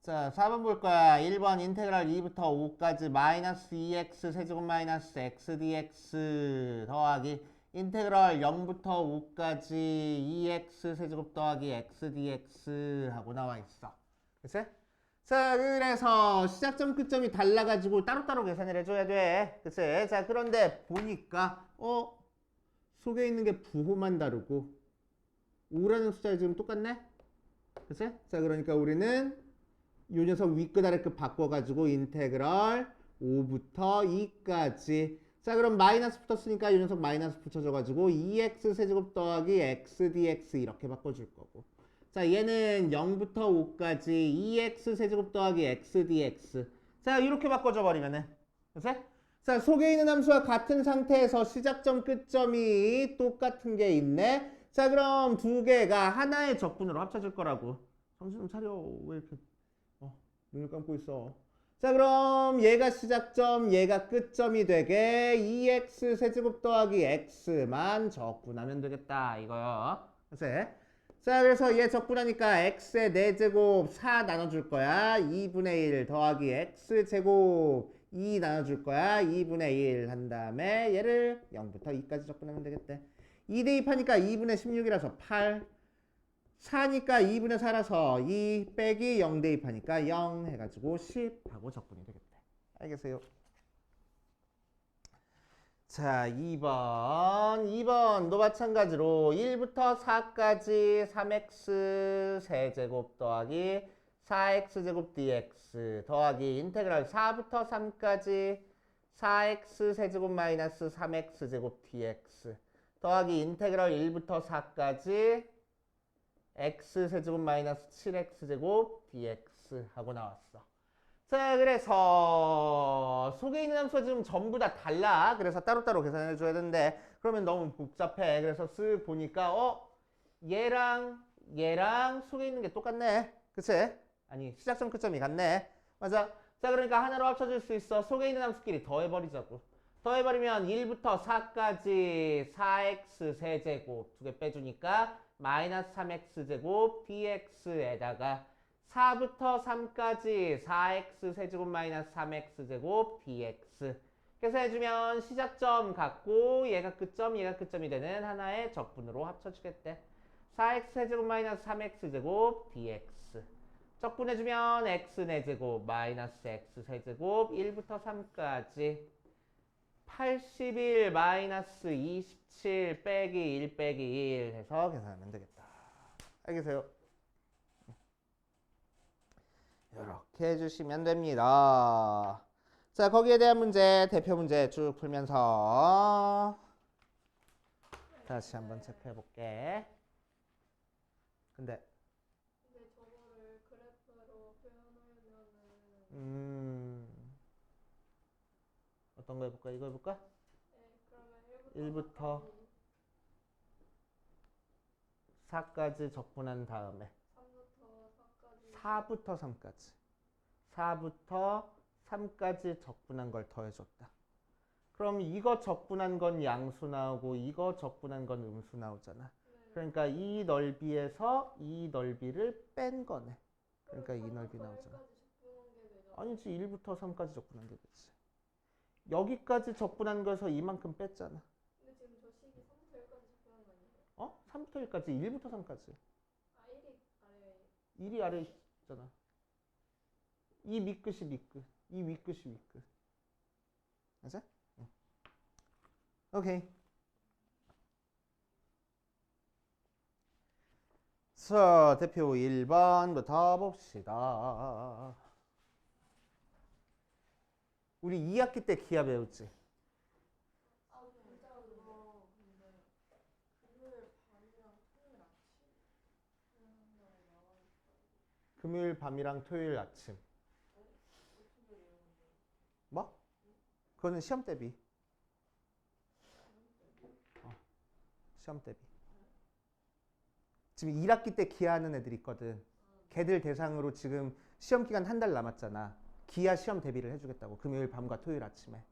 자, 4번 볼 거야. 1번 인테그랄 2부터 5까지 마이너스 2x 세제곱 마이너스 x dx 더하기 인테그랄 0부터 5까지 2x 세제곱 더하기 x dx 하고 나와 있어. 그치? 자, 그래서 시작점 끝점이 달라가지고 따로따로 계산을 해줘야 돼. 그치? 자, 그런데 보니까 속에 있는 게 부호만 다르고 5라는 숫자가 지금 똑같네? 그치? 자, 그러니까 우리는 요 녀석 윗끝 아래끝 바꿔가지고 인테그럴 5부터 2까지. 자, 그럼 마이너스 붙었으니까 요 녀석 마이너스 붙여줘가지고 2x 세제곱 더하기 x dx 이렇게 바꿔줄 거고. 자, 얘는 0부터 5까지 2x 세제곱 더하기 x dx. 자, 이렇게 바꿔줘 버리면은. 그치? 자, 속에 있는 함수와 같은 상태에서 시작점 끝점이 똑같은 게 있네. 자, 그럼 두 개가 하나의 적분으로 합쳐질 거라고. 정신 좀 차려. 왜 이렇게 눈을 감고 있어. 자, 그럼 얘가 시작점, 얘가 끝점이 되게 2x 세제곱 더하기 x만 적분하면 되겠다. 이거요. 그치? 자, 그래서 얘 적분하니까 x의 4제곱 4 나눠줄 거야. 2분의 1 더하기 x제곱 2 나눠줄 거야. 2분의 1 한 다음에 얘를 0부터 2까지 적분하면 되겠대. 2 대입하니까 2분의 16이라서 8. 4니까 2분의 4라서 2 빼기 0 대입하니까 0 해가지고 10 하고 적분이 되겠대. 알겠어요? 자, 2번도 마찬가지로 1부터 4까지 3x 세제곱 더하기 4x제곱 dx 더하기 인테그랄 4부터 3까지 4x 세제곱 마이너스 3x제곱 dx 더하기 인테그랄 1부터 4까지 x 세제곱 마이너스 7x제곱 dx 하고 나왔어. 자, 그래서 속에 있는 함수가 지금 전부 다 달라. 그래서 따로따로 계산해 줘야 되는데 그러면 너무 복잡해. 그래서 쓱 보니까 얘랑 속에 있는 게 똑같네. 그치? 아니, 시작점 끝점이 같네. 맞아. 자, 그러니까 하나로 합쳐줄 수 있어. 속에 있는 함수끼리 더해버리자고. 더해버리면 1부터 4까지 4x 세제곱 두 개 빼주니까 마이너스 3x제곱 dx에다가 4부터 3까지 4x 세제곱 마이너스 3x제곱 dx 그래서 해주면 시작점 같고 얘가 끝점이 되는 하나의 적분으로 합쳐주겠대. 4x 세제곱 마이너스 3x제곱 dx 적분해주면 x 4제곱 마이너스 x 세제곱 1부터 3까지 81 마이너스 27 빼기 1 빼기 1 해서 계산하면 되겠다. 알겠어요? 이렇게 해주시면 됩니다. 자, 거기에 대한 문제, 대표 문제 쭉 풀면서 다시 한번 체크해 볼게. 근데 저거를 그래프로 표현하려면은 어떤 거 해볼까? 이거 해볼까? 네, 그러면 1부터 4까지 적분한 다음에 4부터 3까지 4부터 3까지 적분한 걸 더해줬다. 그럼 이거 적분한 건 양수 나오고 이거 적분한 건 음수 나오잖아. 그러니까 이 넓이에서 이 넓이를 뺀 거네. 그러니까 이 넓이 나오잖아. 아니지, 1부터 3까지 적분한 게 되지. 여기까지 적분한 거에서 이만큼 뺐잖아. 근데 지금 저 식이 3부터 1까지 적분한 거 아니에요? 어? 3부터 1까지, 1부터 3까지. 아 1이 아래에 1이 아래에 있잖아. 이 밑끝이 밑끝, 이 윗끝이 윗끝. 맞아? 응. 오케이. 자, 대표 1번부터 봅시다. 우리 2학기 때 기하 배웠지? 아 진짜 그거 근데 금요일 밤이랑 토요일 아침 그런 날 나와 있다고. 금요일 밤이랑 토요일 아침. 뭐? 그거는 시험 대비. 시험 대비. 지금 1학기 때 기하하는 애들 있거든. 걔들 대상으로 지금 시험 기간 한 달 남았잖아. 기하 시험 대비를 해주겠다고. 금요일 밤과 토요일 아침에.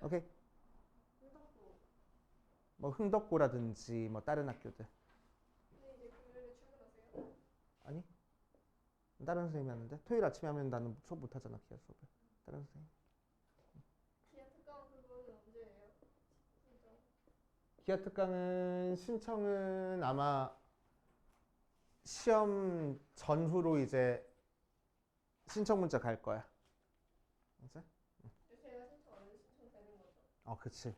오케이? 뭐 흥덕고라든지 뭐 다른 학교들. 근데 이제 금요일에 출근하세요? 아니? 다른 선생님이 하는데 토요일 아침에 하면 나는 수업 못하잖아. 기하 수업을. 다른 선생님. 기아 특강 그거는 언제예요? 진짜 기하 특강은 신청은 아마 시험 전후로 이제 신청 문자 갈 거야. 맞아? 제가 신청 안 해도 신청되는 거죠? 그치.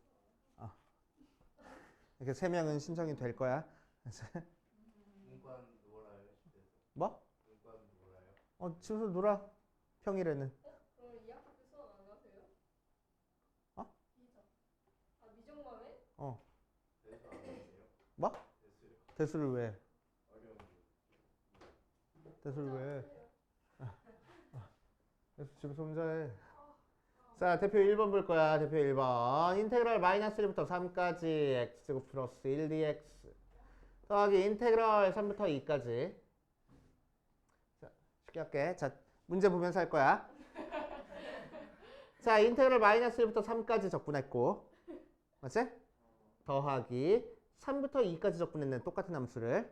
이렇게 3명은 신청이 될 거야. 문관 놀아요 집에서. 뭐? 문관 놀아요. 집에서 놀아. 평일에는. 그럼 2학기 때 수업 안 가세요? 어? 미적. 아 미적만에? 대수 안 하세요? 뭐? 대수요. 대수를 왜? 어려운 거. 대수를 왜? 대수 집에서 혼자 해. 자, 대표 1번 볼 거야. 대표 1번. 인테그랄 마이너스 1부터 3까지 x제곱 플러스 1dx 더하기 인테그랄 3부터 2까지. 자, 쉽게 할게. 자, 문제 보면서 할 거야. 자, 인테그랄 마이너스 1부터 3까지 적분했고, 맞지? 더하기 3부터 2까지 적분했네. 똑같은 함수를.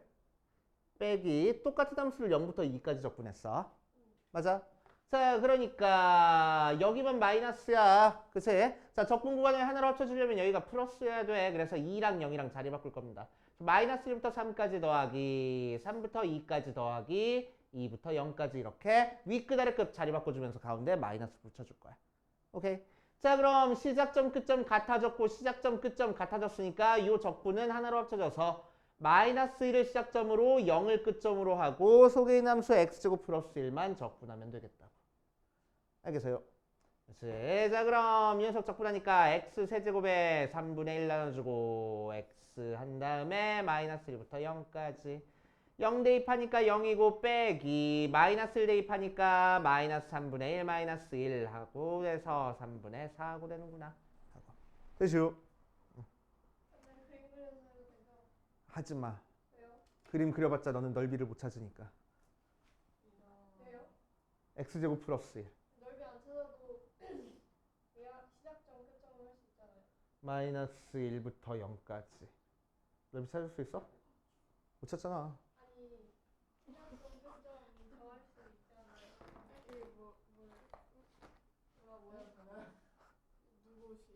빼기 똑같은 함수를 0부터 2까지 적분했어. 맞아? 자, 그러니까 여기만 마이너스야. 그치? 자, 적분 구간을 하나로 합쳐주려면 여기가 플러스여야 돼. 그래서 2랑 0이랑 자리 바꿀 겁니다. 마이너스 1부터 3까지 더하기 3부터 2까지 더하기 2부터 0까지 이렇게 윗끝 아래끝 자리 바꿔주면서 가운데 마이너스 붙여줄 거야. 오케이? 자, 그럼 시작점 끝점 같아졌고 시작점 끝점 같아졌으니까 이 적분은 하나로 합쳐져서 마이너스 1을 시작점으로 0을 끝점으로 하고 속에 있는 함수 x제곱 플러스 1만 적분하면 되겠다고. 알겠어요? 그렇지. 자, 그럼 이 녀석 적분하니까 x 세제곱에 3분의 1 나눠주고 x 한 다음에 마이너스 1부터 0까지 0 대입하니까 0이고 빼기 마이너스 1 대입하니까 마이너스 3분의 1 마이너스 1 하고 해서 3분의 4 하고 되는구나. 하고. 되시오. 그냥 그림 그려서 해도 되죠? 하지마. 왜요? 그림 그려봤자 너는 넓이를 못 찾으니까. 왜요? x제곱 플러스 1 넓이 안 찾아도 시작점 끝점을 할 수 있잖아요. 마이너스 1부터 0까지 넓이 찾을 수 있어? 못 찾잖아. 아니 시작점 끝점 정할 수 있잖아요. 이게 뭐야? 누구시?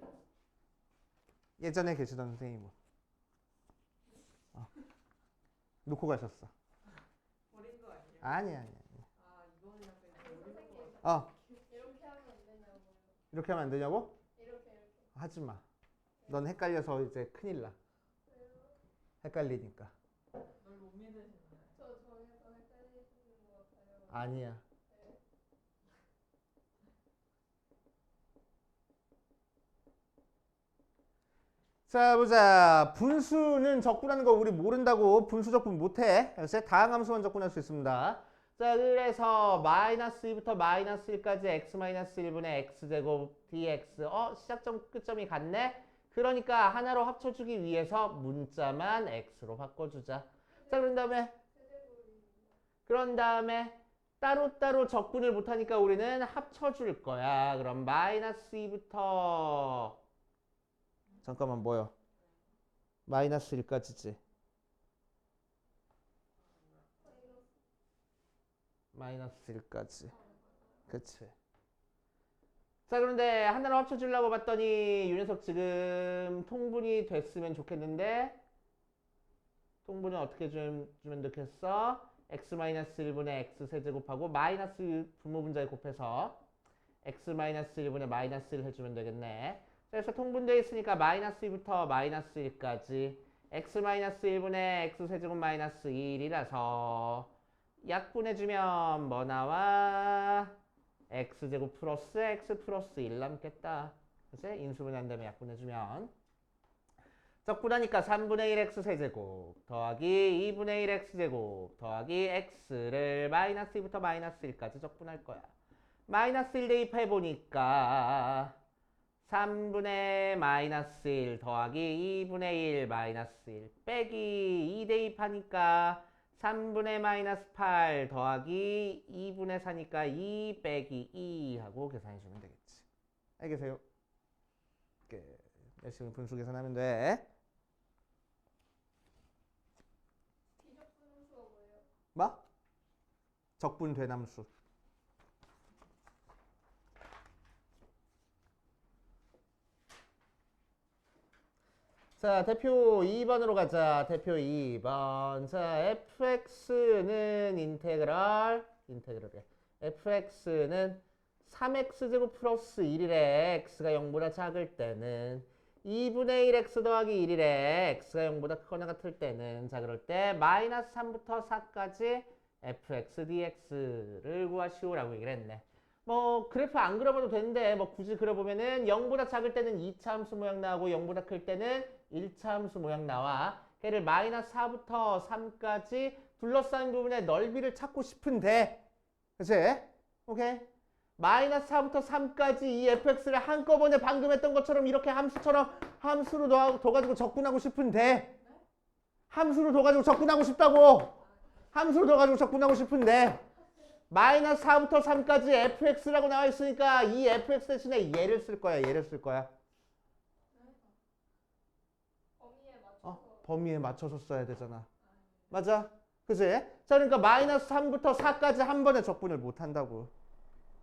예전에 계시던 선생님은 놓고 가셨어. 버린 거 아니에요? 아니야. 아 이거는 약간 선생님 이렇게 하면 안 되냐고요. 이렇게 하면 안 되냐고? 이렇게. 하지 마. 넌 헷갈려서 이제 큰일 나. 헷갈리니까. 널 못 믿으시나요? 저 저에서 헷갈리시는 것 같아요. 아니야. 자, 보자. 분수는 적분하는 거 우리 모른다고 분수 적분 못해. 그래서 다항함수만 적분할 수 있습니다. 자, 그래서 마이너스 2부터 마이너스 1까지 x 마이너스 1분의 x제곱 dx. 시작점 끝점이 같네? 그러니까 하나로 합쳐주기 위해서 문자만 x로 바꿔주자. 자, 그런 다음에 따로따로 적분을 못하니까 우리는 합쳐줄 거야. 그럼 마이너스 2부터 잠깐만 뭐요? 마이너스 1까지지. 마이너스 1까지. 그치. 자, 그런데 하나로 합쳐주려고 봤더니 윤현석 지금 통분이 됐으면 좋겠는데 통분은 어떻게 주면 좋겠어? x-1분의 x 세제곱하고 마이너스 분모분자에 곱해서 x-1분의 마이너스 1 해주면 되겠네. 그래서 통분되어 있으니까 마이너스 2부터 마이너스 1까지 x-1분의 x 세제곱 마이너스 1이라서 약분해주면 뭐 나와? x제곱 플러스 x 플러스 1 남겠다. 그치? 인수분해한 다음에 약분해주면 적분하니까 3분의 1 x 세제곱 더하기 2분의 1 x제곱 더하기 x를 마이너스 2부터 마이너스 1까지 적분할 거야. 마이너스 1 대입해보니까 3분의 마이너스 1 더하기 2분의 1 마이너스 1 빼기 2 대입하니까 3분의 마이너스 8 더하기 2분의 4니까 2 빼기 2 하고 계산해주면 되겠지. 알겠어요? 열심히 분수 계산하면 돼. 비적분 함수가 뭐예요? 뭐? 적분 되남수. 자, 대표 2번으로 가자. 대표 2번. 자, fx는 인테그랄이야. fx는 3x제곱 플러스 1이래. x가 0보다 작을 때는 2분의 1 x 더하기 1이래. x가 0보다 크거나 같을 때는 자, 그럴 때 마이너스 3부터 4까지 fx dx를 구하시오라고 얘기를 했네. 뭐 그래프 안 그려봐도 되는데 뭐 굳이 그려보면은 0보다 작을 때는 2차 함수 모양 나오고 0보다 클 때는 1차 함수 모양 나와. 걔를 마이너스 4부터 3까지 둘러싸인 부분의 넓이를 찾고 싶은데 그치? 오케이? 마이너스 4부터 3까지 이 fx를 한꺼번에 방금 했던 것처럼 이렇게 함수로 둬가지고 적분하고 싶은데 함수로 둬가지고 적분하고 싶다고. 함수로 둬가지고 적분하고 싶은데 마이너스 4부터 3까지 fx라고 나와 있으니까 이 fx 대신에 얘를 쓸 거야. 얘를 쓸 거야. 범위에 맞춰서 범위에 맞춰서 써야 되잖아. 맞아? 그치? 자, 그러니까 마이너스 3부터 4까지 한 번에 적분을 못 한다고.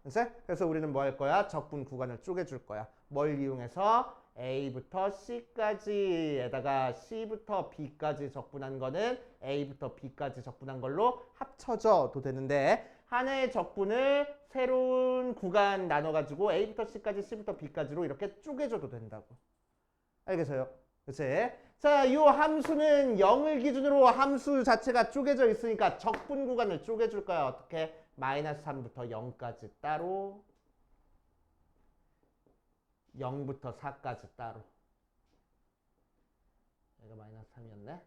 그치? 그래서 우리는 뭐 할 거야? 적분 구간을 쪼개줄 거야. 뭘 이용해서? A부터 C까지에다가 C부터 B까지 적분한 거는 A부터 B까지 적분한 걸로 합쳐져도 되는데 하나의 적분을 새로운 구간 나눠가지고 A부터 C까지 C부터 B까지로 이렇게 쪼개줘도 된다고. 알겠어요? 그치? 자, 이 함수는 0을 기준으로 함수 자체가 쪼개져 있으니까 적분 구간을 쪼개줄 거야. 어떻게? 마이너스 3부터 0까지 따로 0부터 4까지 따로. 얘가 마이너스 3이었네.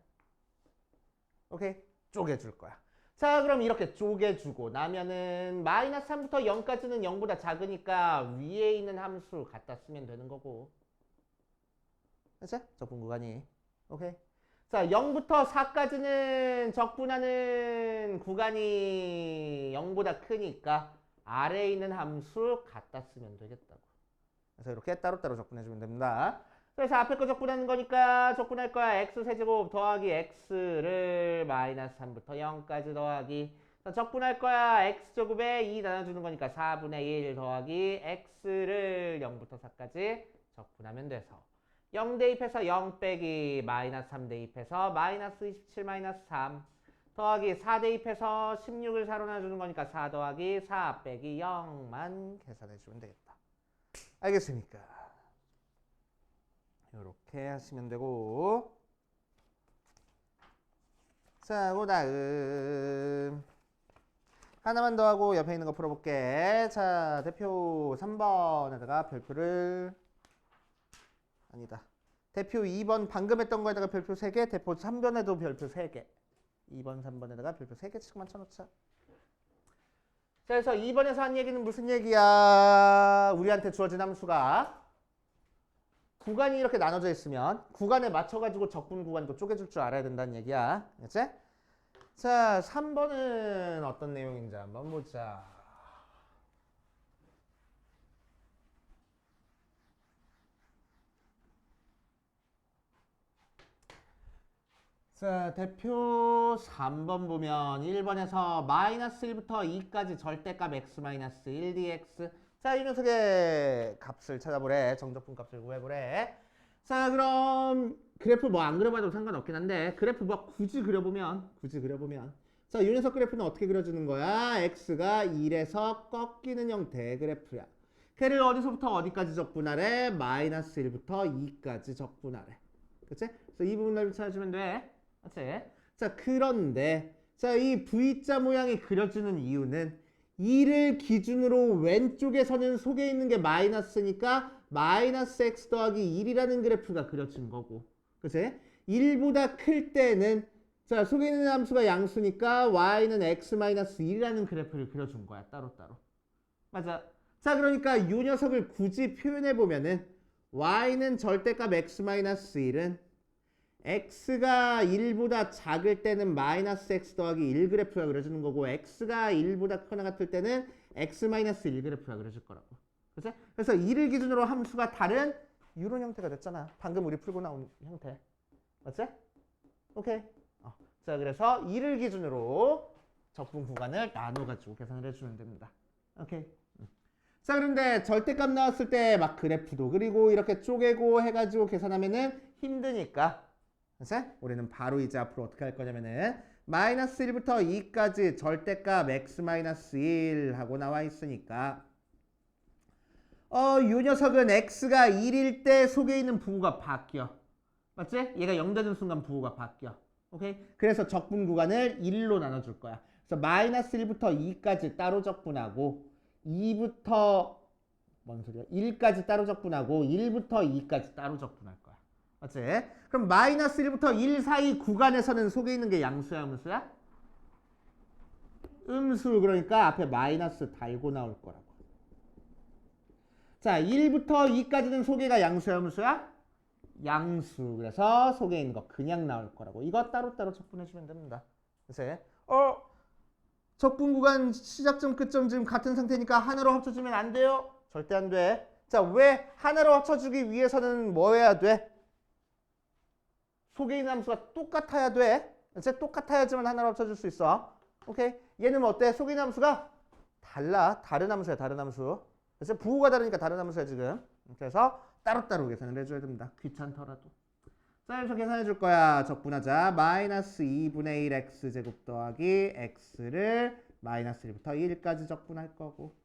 오케이. 쪼개줄 거야. 자, 그럼 이렇게 쪼개주고 나면은 마이너스 3부터 0까지는 0보다 작으니까 위에 있는 함수 갖다 쓰면 되는 거고. 그치? 적분 구간이. 오케이. 자, 0부터 4까지는 적분하는 구간이 0보다 크니까 아래에 있는 함수 갖다 쓰면 되겠다고. 그래서 이렇게 따로따로 적분해주면 됩니다. 그래서 앞에 거 적분하는 거니까 적분할 거야. x세제곱 더하기 x를 마이너스 3부터 0까지 더하기. 자, 적분할 거야. x제곱에 2 나눠주는 거니까 4분의 1 더하기 x를 0부터 4까지 적분하면 돼서 0 대입해서 0 빼기 마이너스 3 대입해서 마이너스 27 마이너스 3 더하기 4 대입해서 16을 4로 나눠주는 거니까 4 더하기 4 빼기 0만 계산해주면 되겠다. 알겠습니까? 이렇게 하시면 되고 자, 그 다음 하나만 더 하고 옆에 있는 거 풀어볼게. 자, 대표 3번에다가 별표를 아니다. 대표 2번 방금 했던 거에다가 별표 3개, 대표 3번에도 별표 3개. 2번, 3번에다가 별표 3개씩만 쳐놓자. 자, 그래서 2번에서 한 얘기는 무슨 얘기야? 우리한테 주어진 함수가 구간이 이렇게 나눠져 있으면 구간에 맞춰가지고 적분 구간도 쪼개줄 줄 알아야 된다는 얘기야. 그치? 자, 3번은 어떤 내용인지 한번 보자. 자, 대표 3번 보면 1번에서 마이너스 1부터 2까지 절대값 x 마이너스 1 dx. 자, 이 녀석의 값을 찾아보래. 정적분 값을 구해보래. 자, 그럼 그래프 뭐 안 그려봐도 상관없긴 한데 그래프 뭐 굳이 그려보면 자, 이 녀석 그래프는 어떻게 그려주는 거야? x가 1에서 꺾이는 형태의 그래프야. 걔를 어디서부터 어디까지 적분하래? 마이너스 1부터 2까지 적분하래. 그치? 그래서 이 부분을 찾아주면 돼. 그치? 자, 그런데 자, 이 V자 모양이 그려지는 이유는 2를 기준으로 왼쪽에서는 속에 있는 게 마이너스니까 마이너스 x 더하기 1이라는 그래프가 그려진 거고, 그치? 1보다 클 때는 자, 속에 있는 함수가 양수니까 y는 x 마이너스 1이라는 그래프를 그려준 거야, 따로따로. 맞아. 자, 그러니까 이 녀석을 굳이 표현해 보면은 y는 절대값 x 마이너스 1은 x가 1보다 작을 때는 마이너스 x 더하기 1 그래프가 그려지는 거고, x가 1보다 크거나 같을 때는 x 마이너스 1 그래프가 그려질 거라고. 그치? 그래서 2를 기준으로 함수가 다른 이런 형태가 됐잖아. 방금 우리 풀고 나온 형태. 맞지? 오케이. 자, 그래서 2를 기준으로 적분 구간을 나눠가지고 계산을 해주면 됩니다. 오케이. 자, 그런데 절대값 나왔을 때 막 그래프도 그리고 이렇게 쪼개고 해가지고 계산하면은 힘드니까, 그치? 우리는 바로 이제 앞으로 어떻게 할 거냐면은 마이너스 1부터 2까지 절대값 x 마이너스 1 하고 나와 있으니까 이 녀석은 x가 1일 때 속에 있는 부호가 바뀌어. 맞지? 얘가 0 되는 순간 부호가 바뀌어. 오케이? 그래서 적분 구간을 1로 나눠줄 거야. 그래서 마이너스 1부터 2까지 따로 적분하고 2부터 뭔 소리야? 1까지 따로 적분하고 1부터 2까지 따로 적분할 거야. 맞지? 그럼 마이너스 1부터 1 사이 구간에서는 속에 있는 게 양수야, 음수야? 음수. 그러니까 앞에 마이너스 달고 나올 거라고. 자, 1부터 2까지는 소개가 양수야, 음수야? 양수. 그래서 속에 있는 거 그냥 나올 거라고. 이거 따로따로 적분해주면 됩니다. 그래서 적분 구간 시작점, 끝점 지금 같은 상태니까 하나로 합쳐주면 안 돼요? 절대 안 돼. 자, 왜 하나로 합쳐주기 위해서는 뭐 해야 돼? 속에 있는 함수가 똑같아야 돼. 이제 똑같아야지만 하나로 합쳐줄 수 있어. 오케이? 얘는 어때? 속에 있는 함수가 달라. 다른 함수야, 다른 함수. 그래서 부호가 다르니까 다른 함수야, 지금. 그래서 따로따로 계산을 해줘야 됩니다. 귀찮더라도. 자, 그래서 계산해 줄 거야. 적분하자. 마이너스 2분의 1 x제곱 더하기 x를 마이너스 1부터 1까지 적분할 거고,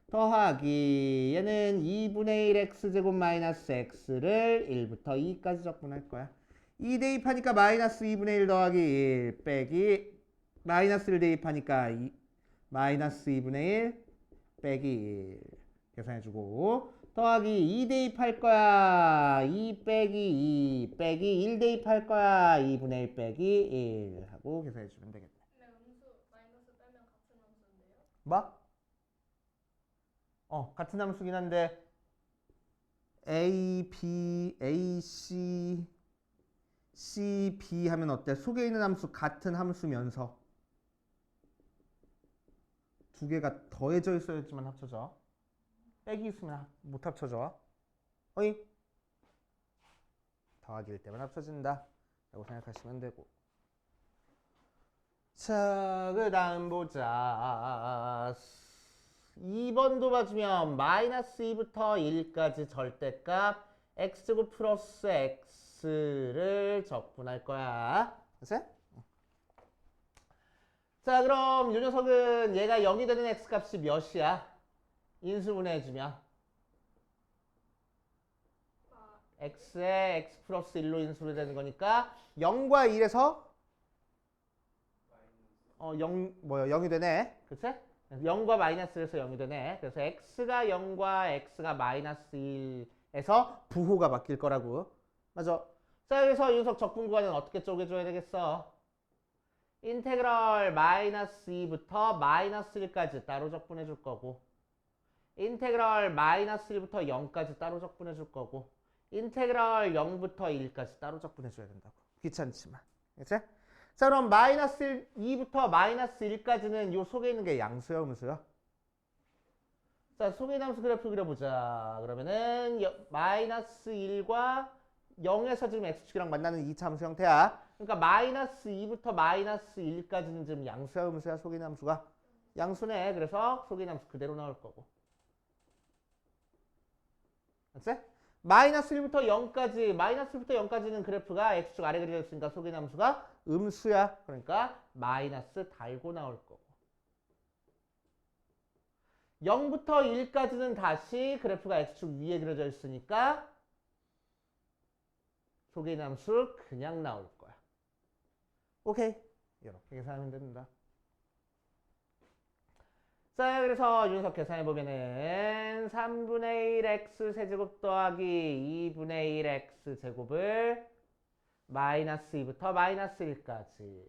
더하기 얘는 2분의 1 x제곱 마이너스 x를 1부터 2까지 적분할 거야. 2 대입하니까 마이너스 2분의 1 더하기 1 빼기 마이너스 1 대입하니까 마이너스 2분의 1 빼기 1 계산해주고, 더하기 2 대입할 거야. 2 빼기 2 빼기 1 대입할 거야. 2분의 1 빼기 1 하고 계산해주면 되겠네. 근데 음수 마이너스 빼면 같은 함수인데요? 뭐? 같은 함수긴 한데 A, B, A, C, C, B 하면 어때? 속에 있는 함수 같은 함수면서 두 개가 더해져 있어야지만 합쳐져. 빼기 있으면 못 합쳐져. 어이? 더하기일 때만 합쳐진다 라고 생각하시면 되고. 자, 그 다음 보자. 2번도 봐주면 마이너스 2부터 1까지 절대값 x제곱 플러스 x를 적분할 거야. 그치? 자, 그럼 이 녀석은 얘가 0이 되는 x값이 몇이야? 인수분해해주면 x에 x 플러스 1로 인수를 되는 거니까 0과 1에서 0이 되네. 그치? 0과 마이너스에서 0이 되네. 그래서 x가 0과 x가 마이너스 1에서 부호가 바뀔 거라고. 맞아. 자, 그래서 이 녀석 적분 구간은 어떻게 쪼개줘야 되겠어? 인테그럴 마이너스 2부터 마이너스 1까지 따로 적분해 줄 거고, 인테그럴 마이너스 1부터 0까지 따로 적분해 줄 거고, 인테그럴 0부터 1까지 따로 적분해줘야 된다고. 귀찮지만. 그치? 자, 그럼 마이너스 2부터 마이너스 1까지는 요 속에 있는 게 양수야, 음수야? 자, 속에 있는 함수 그래프 그려보자. 그러면은 마이너스 1과 0에서 지금 x축이랑 만나는 2차 함수 형태야. 그러니까 마이너스 2부터 마이너스 1까지는 지금 양수야, 음수야, 속에 있는 함수가? 양수네. 그래서 속에 있는 함수 그대로 나올 거고. 맞지? 마이너스 1부터 0까지, 마이너스 1부터 0까지는 그래프가 x축 아래 그려져 있으니까 속에 있는 함수가 음수야. 그러니까 마이너스 달고 나올 거고. 0부터 1까지는 다시 그래프가 x축 위에 그려져 있으니까 속에 있는 함수 그냥 나올 거야. 오케이. 이렇게 계산하면 됩니다. 자, 그래서 이 녀석 계산해보면은 3분의 1 x 세제곱 더하기 2분의 1 x 제곱을 마이너스 2부터 마이너스 1까지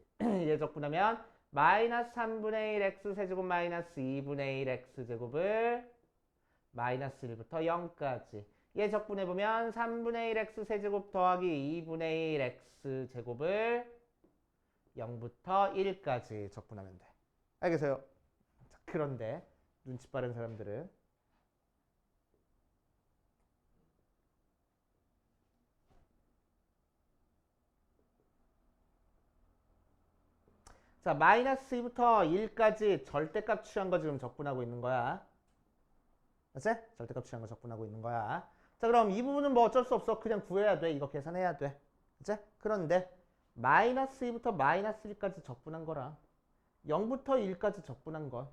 얘 적분하면 마이너스 3분의 1 x 세제곱 마이너스 2분의 1 x 제곱을 마이너스 1부터 0까지 얘 적분해보면 3분의 1 x 세제곱 더하기 2분의 1 x 제곱을 0부터 1까지 적분하면 돼. 알겠어요? 그런데 눈치 빠른 사람들은 자, 마이너스 2부터 1까지 절대값 취한 거 지금 적분하고 있는 거야. 맞지? 절대값 취한 거 적분하고 있는 거야. 자, 그럼 이 부분은 뭐 어쩔 수 없어. 그냥 구해야 돼. 이거 계산해야 돼. 그치? 그런데 마이너스 2부터 마이너스 1까지 적분한 거랑 0부터 1까지 적분한 거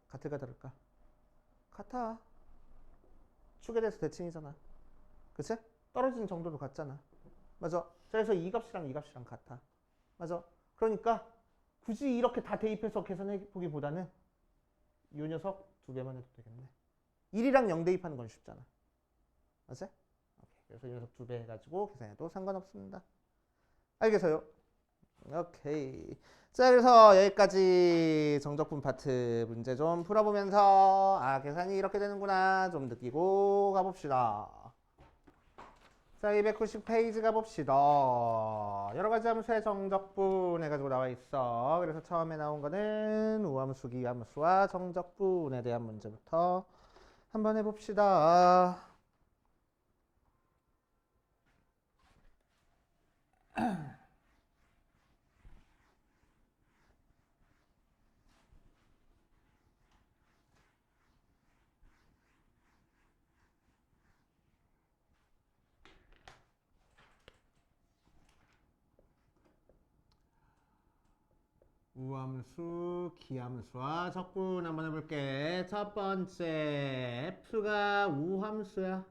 같을까 다를까? 같아. 축에 대해서 대칭이잖아. 그치? 떨어지는 정도도 같잖아. 맞아. 그래서 이 값이랑 이 값이랑 같아. 맞아. 그러니까 굳이 이렇게 다 대입해서 계산해보기보다는 이 녀석 2배만 해도 되겠네. 1이랑 0 대입하는 건 쉽잖아. 맞지? 오케이. 그래서 이 녀석 2배 해가지고 계산해도 상관없습니다. 알겠어요? 오케이. 자, 그래서 여기까지 정적분 파트 문제 좀 풀어보면서 계산이 이렇게 되는구나 좀 느끼고 가봅시다. 자, 290페이지 가봅시다. 여러가지 함수의 정적분 해가지고 나와 있어. 그래서 처음에 나온 거는 우함수, 기함수와 정적분에 대한 문제부터 한번 해봅시다. 우함수, 기함수와 적분 한번 해볼게. 첫 번째, f가 우함수야.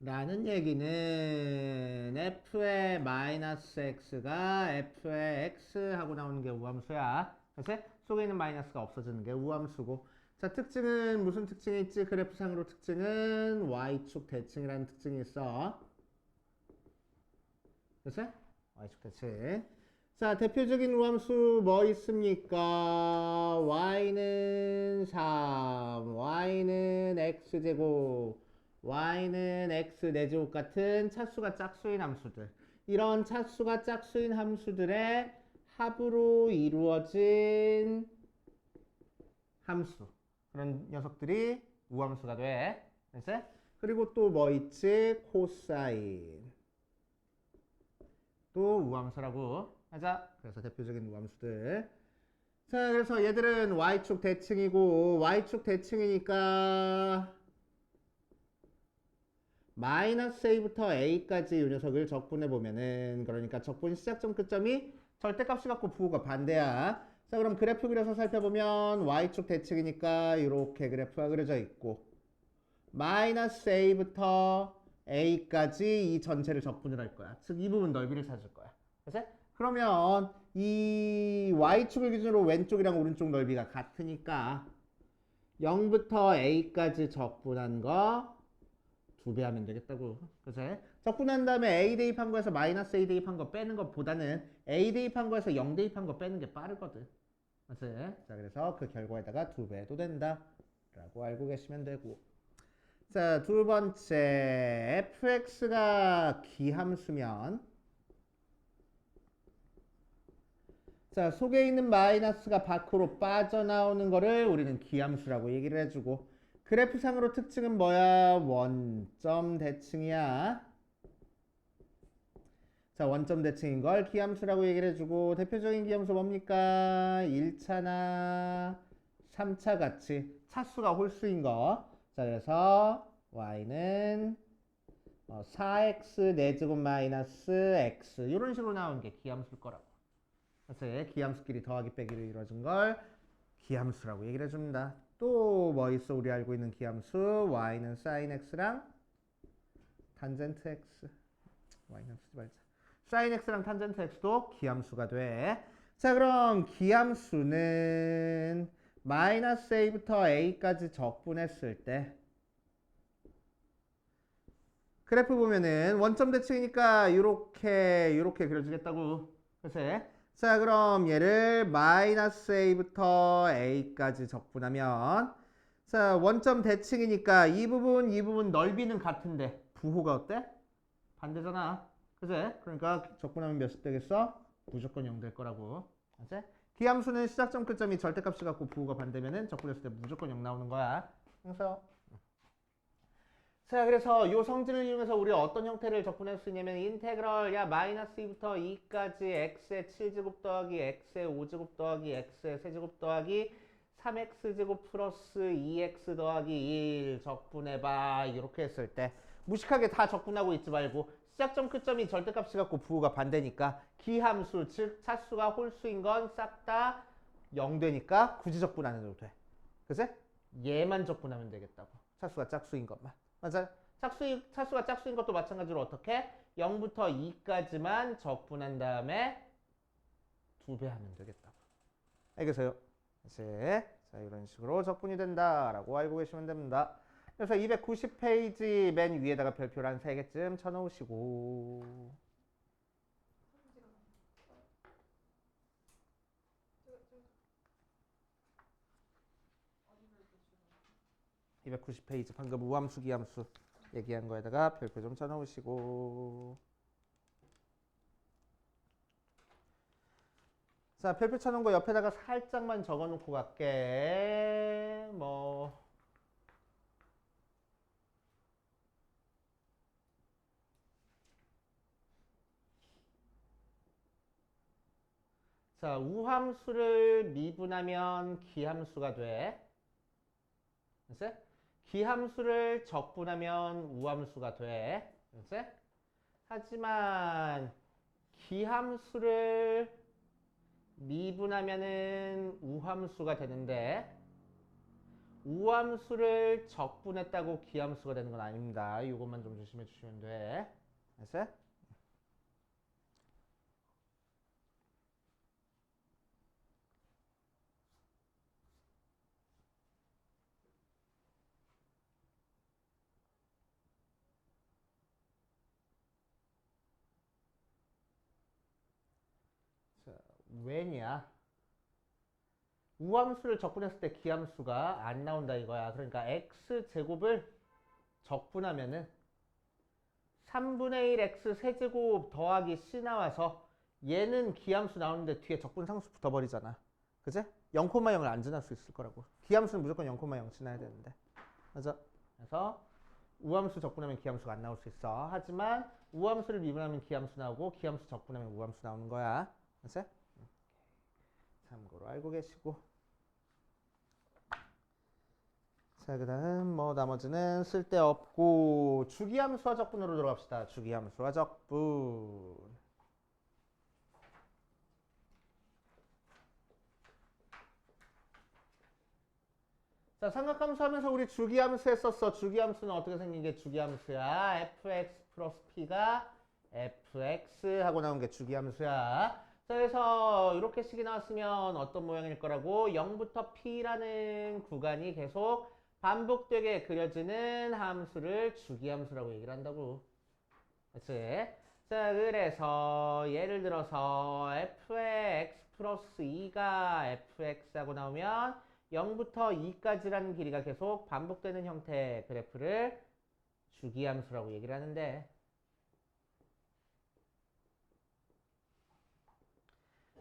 라는 얘기는 f의 마이너스 x가 f의 x 하고 나오는 게 우함수야. 그치? 속에 있는 마이너스가 없어지는 게 우함수고. 자, 특징은 무슨 특징이 있지? 그래프상으로 특징은 y축 대칭이라는 특징이 있어. 그치? y축 대칭. 자, 대표적인 우함수 뭐 있습니까? y는 3, y는 x제곱, y는 x 4제곱 같은 차수가 짝수인 함수들. 이런 차수가 짝수인 함수들의 합으로 이루어진 함수. 그런 녀석들이 우함수가 돼. 그치? 그리고 또 뭐 있지? 코사인. 또 우함수라고 하자. 그래서 대표적인 우함수들. 자, 그래서 얘들은 y축 대칭이고 y축 대칭이니까 마이너스 a부터 a까지 이 녀석을 적분해 보면은 그러니까 적분 시작점 끝점이 절대값이 갖고 부호가 반대야. 자, 그럼 그래프 그려서 살펴보면 y축 대칭이니까 이렇게 그래프가 그려져 있고 마이너스 a부터 a까지 이 전체를 적분을 할 거야. 즉 이 부분 넓이를 찾을 거야. 그치? 그러면 이 y축을 기준으로 왼쪽이랑 오른쪽 넓이가 같으니까 0부터 a까지 적분한 거 2배 하면 되겠다고. 그치? 적분한 다음에 a 대입한 거에서 마이너스 a 대입한 거 빼는 것보다는 a 대입한 거에서 0 대입한 거 빼는 게 빠르거든. 그치? 자, 그래서 그 결과에다가 2배 해도 된다 라고 알고 계시면 되고. 자, 두 번째 fx가 기함수면 자, 속에 있는 마이너스가 밖으로 빠져나오는 거를 우리는 기함수라고 얘기를 해주고 그래프상으로 특징은 뭐야? 원점 대칭이야. 자, 원점 대칭인 걸 기함수라고 얘기를 해주고 대표적인 기함수 뭡니까? 1차나 3차 같이 차수가 홀수인 거. 자, 그래서 y는 4x 4제곱 마이너스 x 이런 식으로 나온 게 기함수일 거라고. 그래서 기함수끼리 더하기 빼기로 이루어진 걸 기함수라고 얘기를 해줍니다. 또 뭐 있어? 우리 알고 있는 기함수 y는 sin x랑 탄젠트 x y는 쓰지 말자. sin x랑 탄젠트 x도 기함수가 돼. 자, 그럼 기함수는 마이너스 a부터 a까지 적분했을 때 그래프 보면은 원점 대칭이니까 이렇게 그려주겠다고. 그래서 자, 그럼 얘를 마이너스 a부터 a까지 적분하면 자, 원점 대칭이니까 이 부분 넓이는 같은데 부호가 어때? 반대잖아. 그치? 그러니까 적분하면 몇이 되겠어? 무조건 0 될 거라고. 그치? 기함수는 시작점 끝점이 절대값이 갖고 부호가 반대면은 적분했을 때 무조건 0 나오는 거야. 그래서 자, 그래서 이 성질을 이용해서 우리가 어떤 형태를 적분할 수 있냐면 인테그럴 마이너스 2부터 2까지 x의 7제곱 더하기 x의 5제곱 더하기 x의 세제곱 더하기 3x제곱 플러스 2x 더하기 1 적분해봐. 이렇게 했을 때 무식하게 다 적분하고 있지 말고 시작점 끝점이 절대값이 갖고 부호가 반대니까 기함수 즉 차수가 홀수인 건 싹 다 0 되니까 굳이 적분 안 해도 돼. 그치? 얘만 적분하면 되겠다고. 차수가 짝수인 것만. 맞아. 차수가 짝수인 것도 마찬가지로 어떻게? 0부터 2까지만 적분한 다음에 2배 하면 되겠다고. 알겠어요? 이제 자, 이런 식으로 적분이 된다라고 알고 계시면 됩니다. 그래서 290페이지 맨 위에다가 별표를 한 3개쯤 쳐놓으시고 290페이지 방금 우함수 기함수 얘기한 거에다가 별표 좀 쳐놓으시고 자, 별표 쳐놓은 거 옆에다가 살짝만 적어놓고 갈게. 자, 우함수를 미분하면 기함수가 돼. 그치? 기함수를 적분하면 우함수가 돼. 그치? 하지만 기함수를 미분하면은 우함수가 되는데 우함수를 적분했다고 기함수가 되는 건 아닙니다. 이것만 좀 조심해 주시면 돼. 그치? 왜냐? 우함수를 적분했을 때 기함수가 안 나온다 이거야. 그러니까 x제곱을 적분하면은 3분의 1 x 세제곱 더하기 c 나와서 얘는 기함수 나오는데 뒤에 적분 상수 붙어버리잖아. 그치? 0,0을 안 지날 수 있을 거라고. 기함수는 무조건 0,0 지나야 되는데. 맞아? 그래서 우함수 적분하면 기함수가 안 나올 수 있어. 하지만 우함수를 미분하면 기함수 나오고 기함수 적분하면 우함수 나오는 거야. 그치? 참고로 알고 계시고 자, 그 다음 나머지는 쓸데없고 주기함수와 적분으로 들어갑시다. 주기함수와 적분 자, 삼각함수 하면서 우리 주기함수 했었어. 주기함수는 어떻게 생긴 게 주기함수야? fx 플러스 p가 fx 하고 나온 게 주기함수야. 자, 그래서 이렇게 식이 나왔으면 어떤 모양일 거라고? 0부터 p라는 구간이 계속 반복되게 그려지는 함수를 주기함수라고 얘기를 한다고. 그치? 자, 그래서 예를 들어서 fx 플러스 2가 fx하고 나오면 0부터 2까지라는 길이가 계속 반복되는 형태의 그래프를 주기함수라고 얘기를 하는데,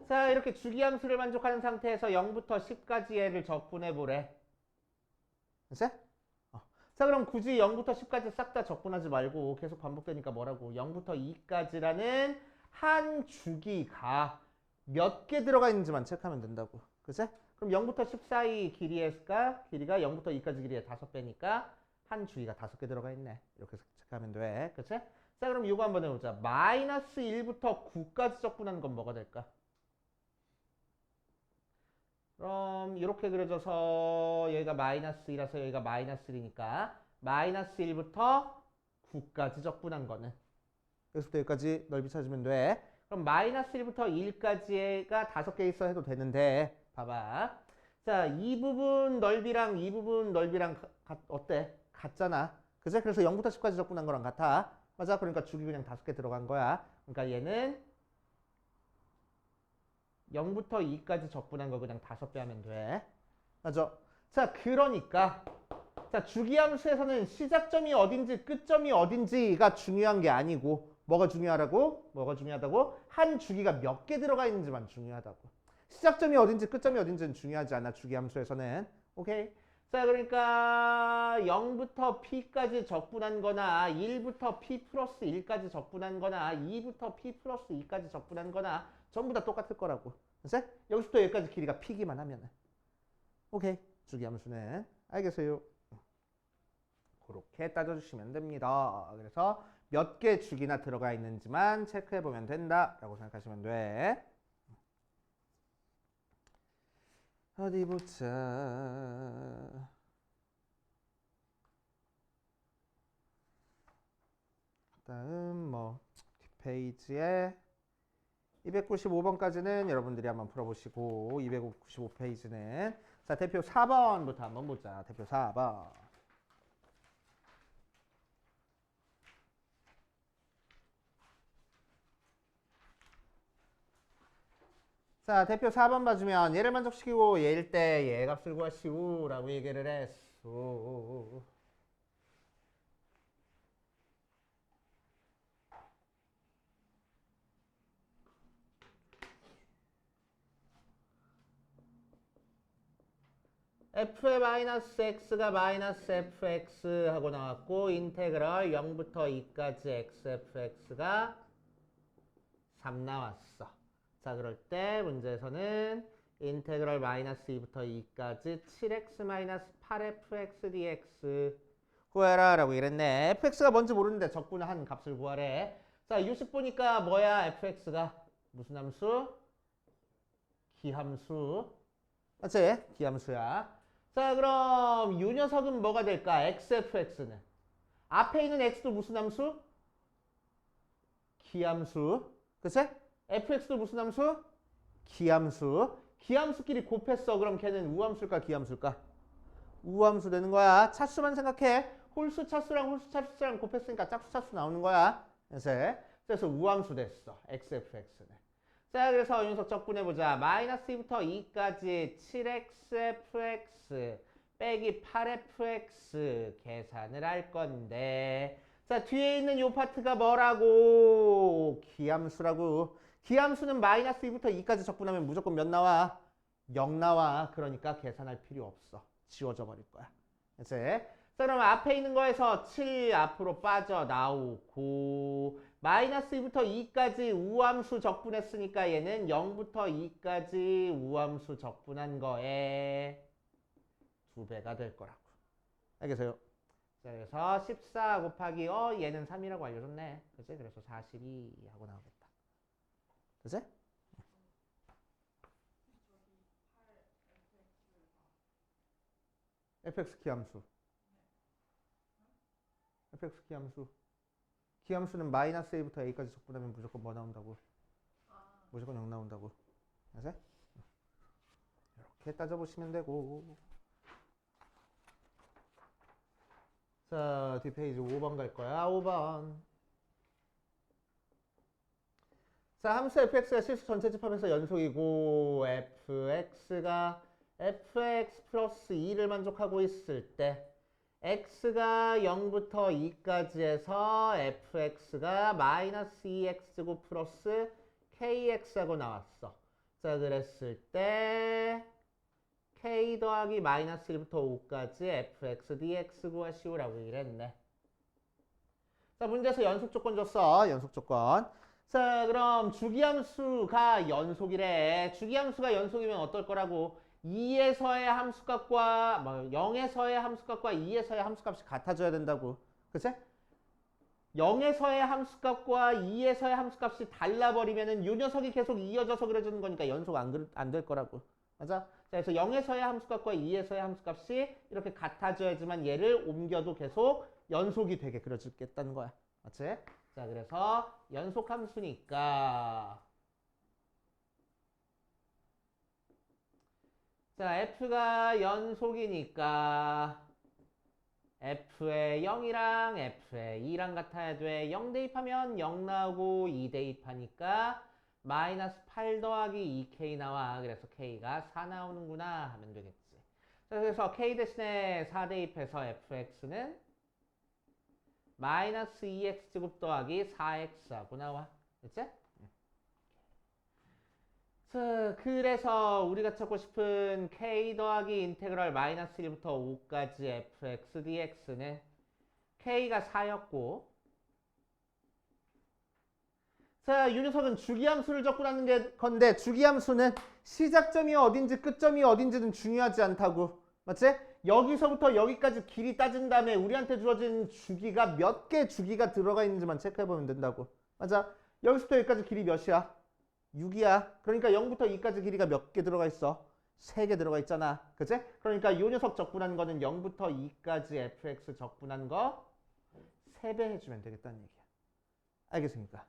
자, 이렇게 주기함수를 만족하는 상태에서 0부터 10까지의 적분해 보래. 됐어? 자, 그럼 굳이 0부터 10까지 싹 다 적분하지 말고 계속 반복되니까 뭐라고? 0부터 2까지라는 한 주기가 몇 개 들어가 있는지만 체크하면 된다고. 그치? 그럼 0부터 10 사이 길이가 0부터 2까지 길이의 5배니까 한 주기가 5개 들어가 있네. 이렇게 체크하면 돼. 그치? 자, 그럼 이거 한번 해보자. 마이너스 1부터 9까지 적분하는 건 뭐가 될까? 그럼 이렇게 그려져서 여기가 마이너스 2라서 여기가 마이너스 1이니까 마이너스 1부터 9까지 적분한 거는 여기서부터 여기까지 넓이 찾으면 돼. 그럼 마이너스 1부터 1까지가 5개 있어 해도 되는데 봐봐. 자, 이 부분 넓이랑 이 부분 넓이랑 어때? 같잖아. 그치? 그래서 0부터 10까지 적분한 거랑 같아. 맞아? 그러니까 주기 그냥 5개 들어간 거야. 그러니까 얘는 0부터 2까지 적분한 거 그냥 5배 하면 돼. 맞아? 자, 그러니까 자, 주기함수에서는 시작점이 어딘지 끝점이 어딘지가 중요한 게 아니고 뭐가 중요하다고? 뭐가 중요하다고? 한 주기가 몇 개 들어가 있는지만 중요하다고. 시작점이 어딘지 끝점이 어딘지는 중요하지 않아. 주기함수에서는. 오케이? 자, 그러니까 0부터 p까지 적분한 거나 1부터 p 플러스 1까지 적분한 거나 2부터 p 플러스 2까지 적분한 거나 전부 다 똑같을 거라고. 그치? 여기서부터 여기까지 길이가 p기만 하면은. 오케이. 주기함수는. 알겠어요? 그렇게 따져주시면 됩니다. 그래서 몇 개 주기나 들어가 있는지만 체크해보면 된다라고 생각하시면 돼. 어디 보자. 다음 뭐 뒷페이지에 295번까지는 여러분들이 한번 풀어보시고 295페이지는 자, 대표 4번부터 한번 보자. 대표 4번. 자, 대표 4번 봐주면 얘를 만족시키고 얘일 때 얘 값을 구하시오 라고 얘기를 했어. f의 마이너스 x가 마이너스 fx 하고 나왔고 인테그럴 0부터 2까지 xfx가 3 나왔어. 자, 그럴 때 문제에서는 인테그럴 마이너스 2부터 2까지 7x 마이너스 8fx dx 구해라 라고 이랬네. fx가 뭔지 모르는데 적분한 값을 구하래. 자, 60 보니까 뭐야? fx가 무슨 함수? 기함수. 맞지? 기함수야. 자, 그럼 이 녀석은 뭐가 될까? xfx는 앞에 있는 x도 무슨 함수? 기함수. 그치? fx도 무슨 함수? 기함수. 기함수끼리 곱했어. 그럼 걔는 우함수일까 기함수일까? 우함수 되는 거야. 차수만 생각해. 홀수 차수랑 홀수 차수랑 곱했으니까 짝수 차수 나오는 거야. 그래서 우함수 됐어. xfx는. 자, 그래서 이 녀석 적분해보자. 마이너스 2부터 2까지 7xfx 빼기 8fx 계산을 할 건데 자, 뒤에 있는 이 파트가 뭐라고? 기함수라고. 기함수는 마이너스 2부터 2까지 적분하면 무조건 몇 나와? 0 나와. 그러니까 계산할 필요 없어. 지워져 버릴 거야. 그치? 자, 그럼 앞에 있는 거에서 7 앞으로 빠져나오고 마이너스 2부터 2까지 우함수 적분했으니까 얘는 0부터 2까지 우함수 적분한 거에 2배가 될 거라고. 알겠어요? 자, 그래서 14 곱하기 얘는 3이라고 알려줬네. 그치? 그래서 42 하고 나오겠다. 그치? fx 기함수. fx 기함수. 기함수는 마이너스 a부터 a까지 적분하면 무조건 뭐 나온다고? 무조건 0 나온다고. 그치? 이렇게 따져보시면 되고. 자, 뒷페이지 5번 갈 거야. 5번. 자, 함수 fx가 실수 전체 집합에서 연속이고 fx가 fx 플러스 2를 만족하고 있을 때 x가 0부터 2까지 해서 fx가 마이너스 2x제곱 플러스 kx하고 나왔어. 자, 그랬을 때 k 더하기 마이너스 1부터 5까지 fx dx 구하시오라고 얘기를 했네. 자, 문제에서 연속 조건 줬어. 연속 조건. 자, 그럼 주기함수가 연속이래. 주기함수가 연속이면 어떨 거라고? 2에서의 함수값과 0에서의 함수값과 2에서의 함수값이 같아져야 된다고. 그치? 0에서의 함수값과 2에서의 함수값이 달라버리면은 요 녀석이 계속 이어져서 그려지는 거니까 연속 안 될 거라고. 맞아? 자, 그래서 0에서의 함수값과 2에서의 함수값이 이렇게 같아져야지만 얘를 옮겨도 계속 연속이 되게 그려지겠다는 거야. 맞지? 자, 그래서 연속 함수니까 자, f가 연속이니까 f의 0이랑 f의 2랑 같아야 돼. 0 대입하면 0 나오고 2 대입하니까 마이너스 8 더하기 2k 나와. 그래서 k가 4 나오는구나 하면 되겠지. 자, 그래서 k 대신에 4 대입해서 fx는 마이너스 2x제곱 더하기 4x하고 나와. 됐지? 자, 그래서 우리가 찾고 싶은 k 더하기 인테그럴 마이너스 1부터 5까지 fx dx는 k가 4였고, 자, 이 녀석은 주기함수를 접근하는 건데 주기함수는 시작점이 어딘지 끝점이 어딘지는 중요하지 않다고. 맞지? 여기서부터 여기까지 길이 따진 다음에 우리한테 주어진 주기가 몇 개 주기가 들어가 있는지만 체크해보면 된다고. 맞아? 여기서부터 여기까지 길이 몇이야? 6이야. 그러니까 0부터 2까지 길이가 몇 개 들어가 있어? 3개 들어가 있잖아. 그치? 그러니까 이 녀석 적분한 거는 0부터 2까지 fx 적분한 거 3배 해주면 되겠다는 얘기야. 알겠습니까?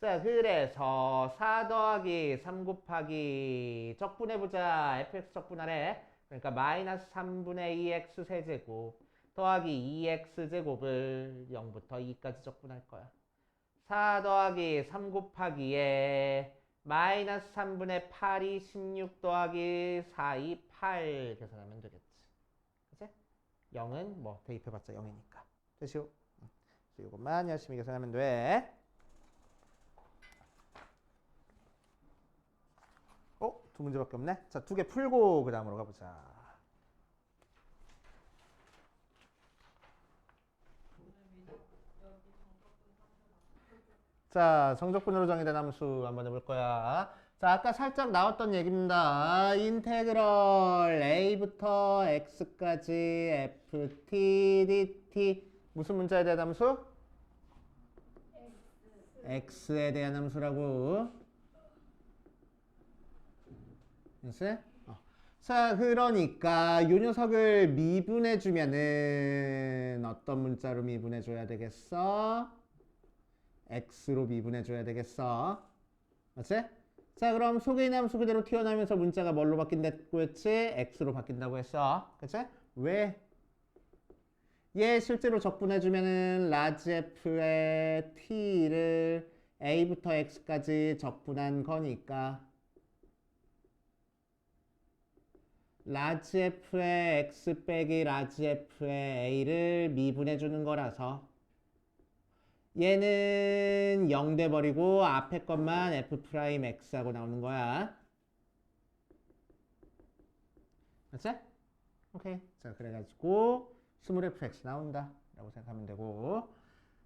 자, 그래서 4 더하기 3 곱하기 적분해보자. fx 적분하래. 그러니까 마이너스 3분의 2x 세제곱 더하기 2x제곱을 0부터 2까지 적분할 거야. 4 더하기 3 곱하기에 마이너스 3분의 8이 16 더하기 4이 8 계산하면 되겠지. 그치? 0은 뭐 대입해봤자 0이니까. 됐죠? 이것만 열심히 계산하면 돼. 두 문제밖에 없네. 자, 2개 풀고 그 다음으로 가보자. 자, 성적분으로 정의된 함수 한번 해볼 거야. 자, 아까 살짝 나왔던 얘기입니다. 인테그럴 a부터 x까지 ft dt 무슨 문자에 대한 함수? x에 대한 함수라고. 됐어요? 자, 그러니까 이 녀석을 미분해주면은 어떤 문자로 미분해줘야 되겠어? x로 미분해줘야 되겠어. 맞지? 자, 그럼 속에 있는 함수 그대로 튀어나오면서 문자가 뭘로 바뀐다고 했지? x로 바뀐다고 했어. 그치? 왜? 얘 실제로 적분해주면은 라지 f의 t를 a부터 x까지 적분한 거니까 라지 f의 x 빼기 라지 f의 a를 미분해주는 거라서 얘는 0 돼버리고 앞에 것만 f 프라임 x하고 나오는 거야. 맞지? 오케이. 자, 그래가지고 20fx 나온다 라고 생각하면 되고,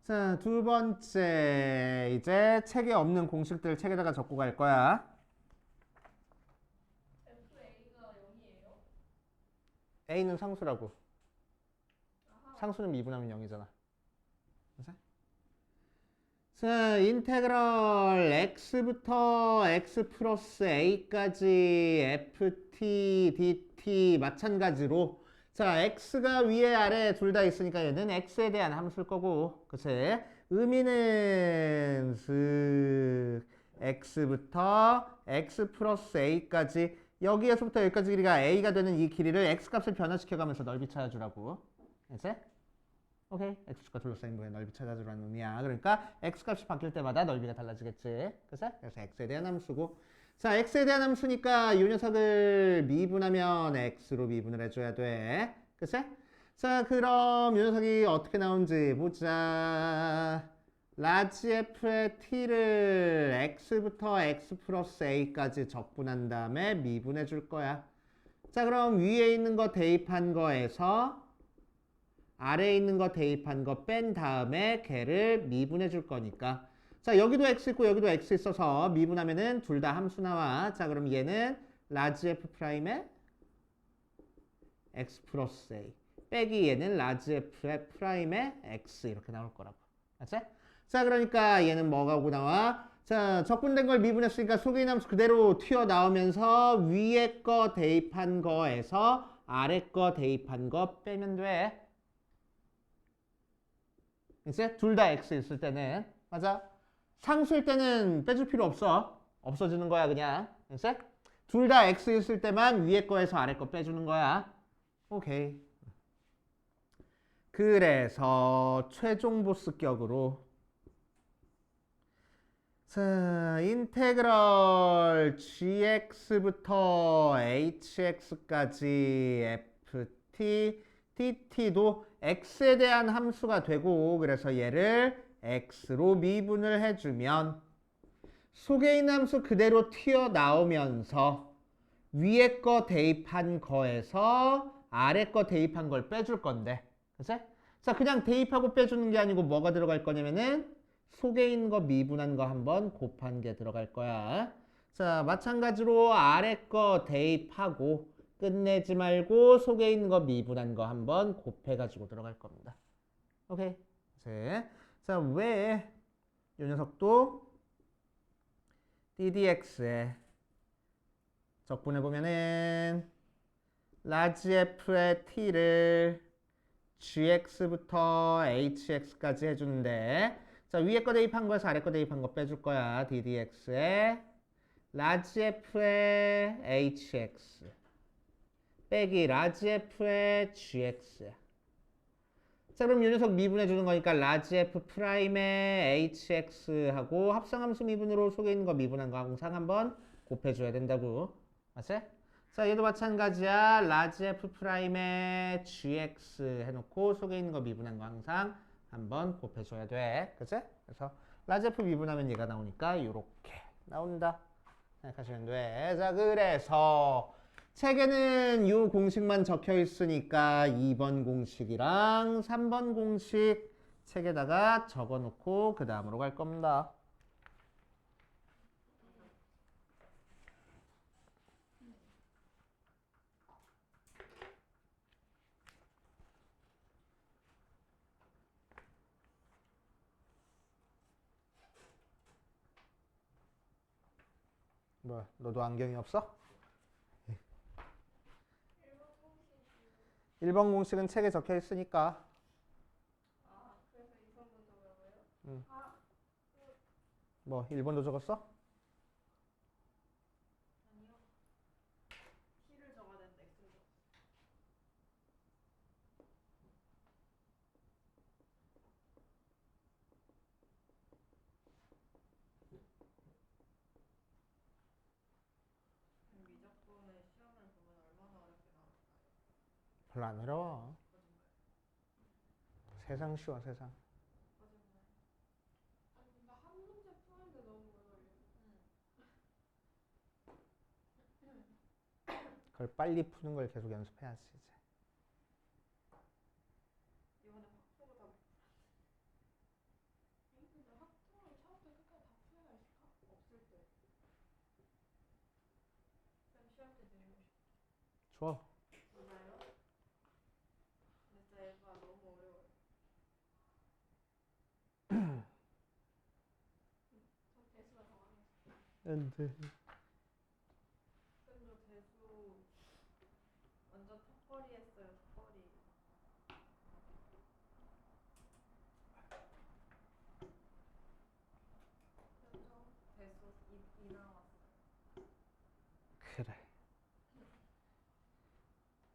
자, 두 번째 이제 책에 없는 공식들 책에다가 적고 갈 거야. FA가 0이에요? a는 상수라고. 아하. 상수는 미분하면 0이잖아. 맞아? 자, 인테그럴 x부터 x 플러스 a까지 ft dt 마찬가지로, 자, x가 위에 아래 둘 다 있으니까 얘는 x에 대한 함수일 거고, 그치? 의미는 x부터 x 플러스 a까지, 여기에서부터 여기까지 길이가 a가 되는 이 길이를 x값을 변화시켜가면서 넓이 찾아주라고. 그치? 오케이. x축과 둘러싸인 부분의 넓이 찾아주라는 의미야. 그러니까 x값이 바뀔 때마다 넓이가 달라지겠지. 그치? 그래서 x에 대한 함수고, 자, x에 대한 함수니까 이 녀석을 미분하면 x로 미분을 해줘야 돼. 그치? 자, 그럼 이 녀석이 어떻게 나온지 보자. 라지 f의 t를 x부터 x 플러스 a까지 적분한 다음에 미분해 줄 거야. 자, 그럼 위에 있는 거 대입한 거에서 아래에 있는 거 대입한 거 뺀 다음에 걔를 미분해 줄 거니까. 자, 여기도 x 있고 여기도 x 있어서 미분하면은 둘 다 함수 나와. 자, 그럼 얘는 라지 f 프라임의 x 플러스 a 빼기 얘는 라지 f 프라임의 x 이렇게 나올 거라고. 맞지? 자, 그러니까 얘는 뭐가 오고 나와? 자, 적분된 걸 미분했으니까 속에 있는 함수 그대로 튀어나오면서 위에 거 대입한 거에서 아래 거 대입한 거 빼면 돼. 이제 둘 다 x 있을 때는 맞아? 상수일 때는 빼줄 필요 없어. 없어지는 거야 그냥. 이제 둘 다 x 있을 때만 위에 거에서 아래 거 빼주는 거야. 오케이. 그래서 최종 보스격으로 자, 인테그럴 gx부터 hx까지 ft dt도 x에 대한 함수가 되고 그래서 얘를 x로 미분을 해주면 속에 있는 함수 그대로 튀어나오면서 위에 거 대입한 거에서 아래 거 대입한 걸 빼줄 건데 그치? 자, 그냥 대입하고 빼주는 게 아니고 뭐가 들어갈 거냐면은 속에 있는 거 미분한 거 한번 곱한 게 들어갈 거야. 자, 마찬가지로 아래 거 대입하고 끝내지 말고 속에 있는 거 미분한 거 한번 곱해가지고 들어갈 겁니다. 오케이. 자, 왜 이 녀석도 ddx에 적분해보면은 라지 f의 t를 gx부터 hx까지 해주는데 자, 위에 거 대입한 거에서 아래 거 대입한 거 빼줄 거야. ddx에 라지 f의 hx 빼기 라지 f의 gx. 자, 그럼 이 녀석 미분해 주는 거니까 라지 f 프라임의 hx하고 합성함수 미분으로 속에 있는 거 미분한 거 항상 한번 곱해줘야 된다고. 맞지? 자, 얘도 마찬가지야. 라지 f 프라임의 gx 해놓고 속에 있는 거 미분한 거 항상 한번 곱해줘야 돼. 그치? 그래서 라지 f 미분하면 얘가 나오니까 이렇게 나온다. 생각하시면 돼. 자, 그래서 책에는 이 공식만 적혀 있으니까 2번 공식이랑 3번 공식 책에다가 적어 놓고 그 다음으로 갈 겁니다. 뭐, 너도 안경이 없어? 1번 공식은 책에 적혀 있으니까. 아, 그래서 2번분 적으라고요? 응. 아, 뭐 1번도 적었어? 아니요. t를 적어야 되는데 x를 적었어. 미적분의 시험을 보면 얼마나 어렵게 나올까요? 별로 안 어려워. 거짓말. 세상 쉬워 세상. 거짓말. 아니, 나 한 문제 푸는데 너무 어려워요. 그걸 빨리 푸는 걸 계속 연습해야지 이제. 이번에 확보로 다 근데 학통을 처음부터 끝까지 다 풀어야 있을까? 없을 때. 쌤 시험 때 드리고 싶어. 좋아. 맞아요? 근데 진짜 얘가 너무 어려워요. 전 대수가 더 어려웠어요. 안돼. 쌤도 대수 완전 턱걸이 했어요. 턱걸이. 대수 2 나왔어요. 그래.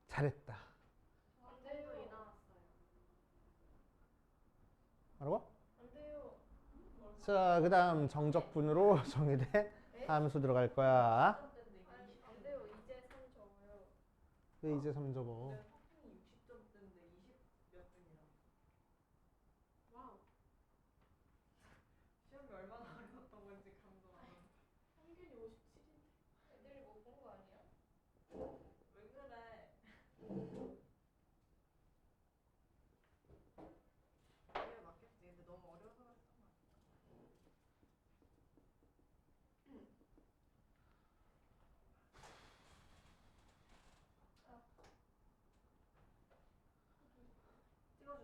잘했다. 안 쌤도 2 돼요. 나왔어요. 뭐라고? 안 돼요. 자, 그 다음 정적분으로 정의된 에? 함수 들어갈 거야. 아니 안 돼요. 이제 3 적어요. 왜 이제 3 적어? 학생이 60점대인데 20몇 등이야. 와우. 시험이 얼마나 어려웠던 건지 감도 안 와. 평균이 57인데. 애들이 못 본 거 아니야? 왜 그래? 이게 맞겠지. 근데 너무 어려워서 그랬던 거 찍어줄게.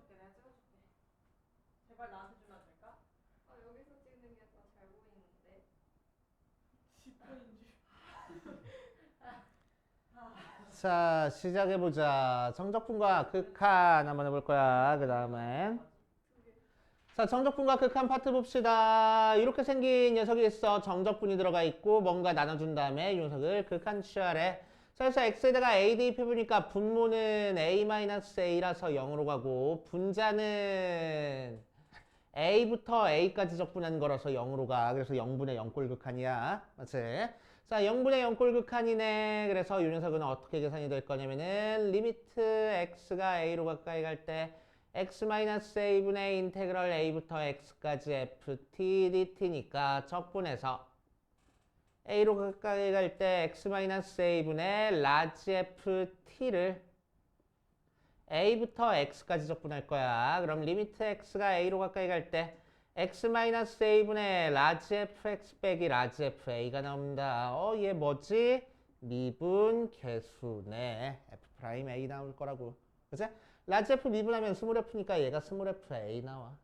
내가 찍어줄게. 제발 나한테 주면 안 될까? 아 여기서 찍는 게 더 잘 보이는데. 지퍼인 줄. 자, 시작해보자. 정적분과 극한 한번 해볼 거야. 그 다음엔. 자, 정적분과 극한 파트 봅시다. 이렇게 생긴 녀석이 있어. 정적분이 들어가 있고 뭔가 나눠준 다음에 이 녀석을 극한 취하래. 자, 그래서 x에다가 a 대입해보니까 분모는 a-a라서 0으로 가고 분자는 a부터 a까지 적분한 거라서 0으로 가. 그래서 0분의 0꼴 극한이야. 맞지? 자, 0분의 0꼴 극한이네. 그래서 이 녀석은 어떻게 계산이 될 거냐면은 리미트 x가 a로 가까이 갈 때 x-a분의 인테그럴 a부터 x까지 ft dt니까 적분해서 a로 가까이 갈 때 x-a분의 라지 ft를 a부터 x까지 적분할 거야. 그럼 리미트 x가 a로 가까이 갈 때 x-a분의 라지 fx 빼기 라지 fa가 나옵니다. 얘 뭐지? 미분 개수네. f'a 나올 거라고. 그치? 라지 f 미분하면 스몰 f니까 얘가 스몰 fa 나와.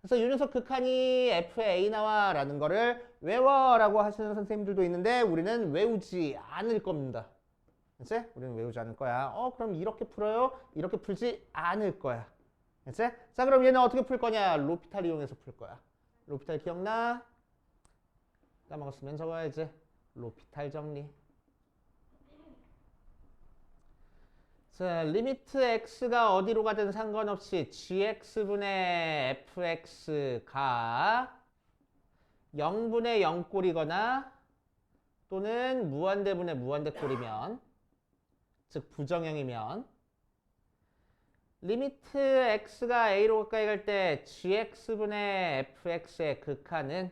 그래서 이 녀석 극한이 fa 나와 라는 거를 외워라고 하시는 선생님들도 있는데 우리는 외우지 않을 겁니다. 그치? 우리는 외우지 않을 거야. 그럼 이렇게 풀어요? 이렇게 풀지 않을 거야. 그치? 자, 그럼 얘는 어떻게 풀 거냐? 로피탈 이용해서 풀 거야. 로피탈 기억나? 까먹었으면 적어야지. 로피탈 정리. 자, 리미트 x가 어디로 가든 상관없이 gx분의 fx가 0분의 0꼴이거나 또는 무한대분의 무한대꼴이면 즉 부정형이면 리미트 x가 a로 가까이 갈 때 gx분의 fx의 극한은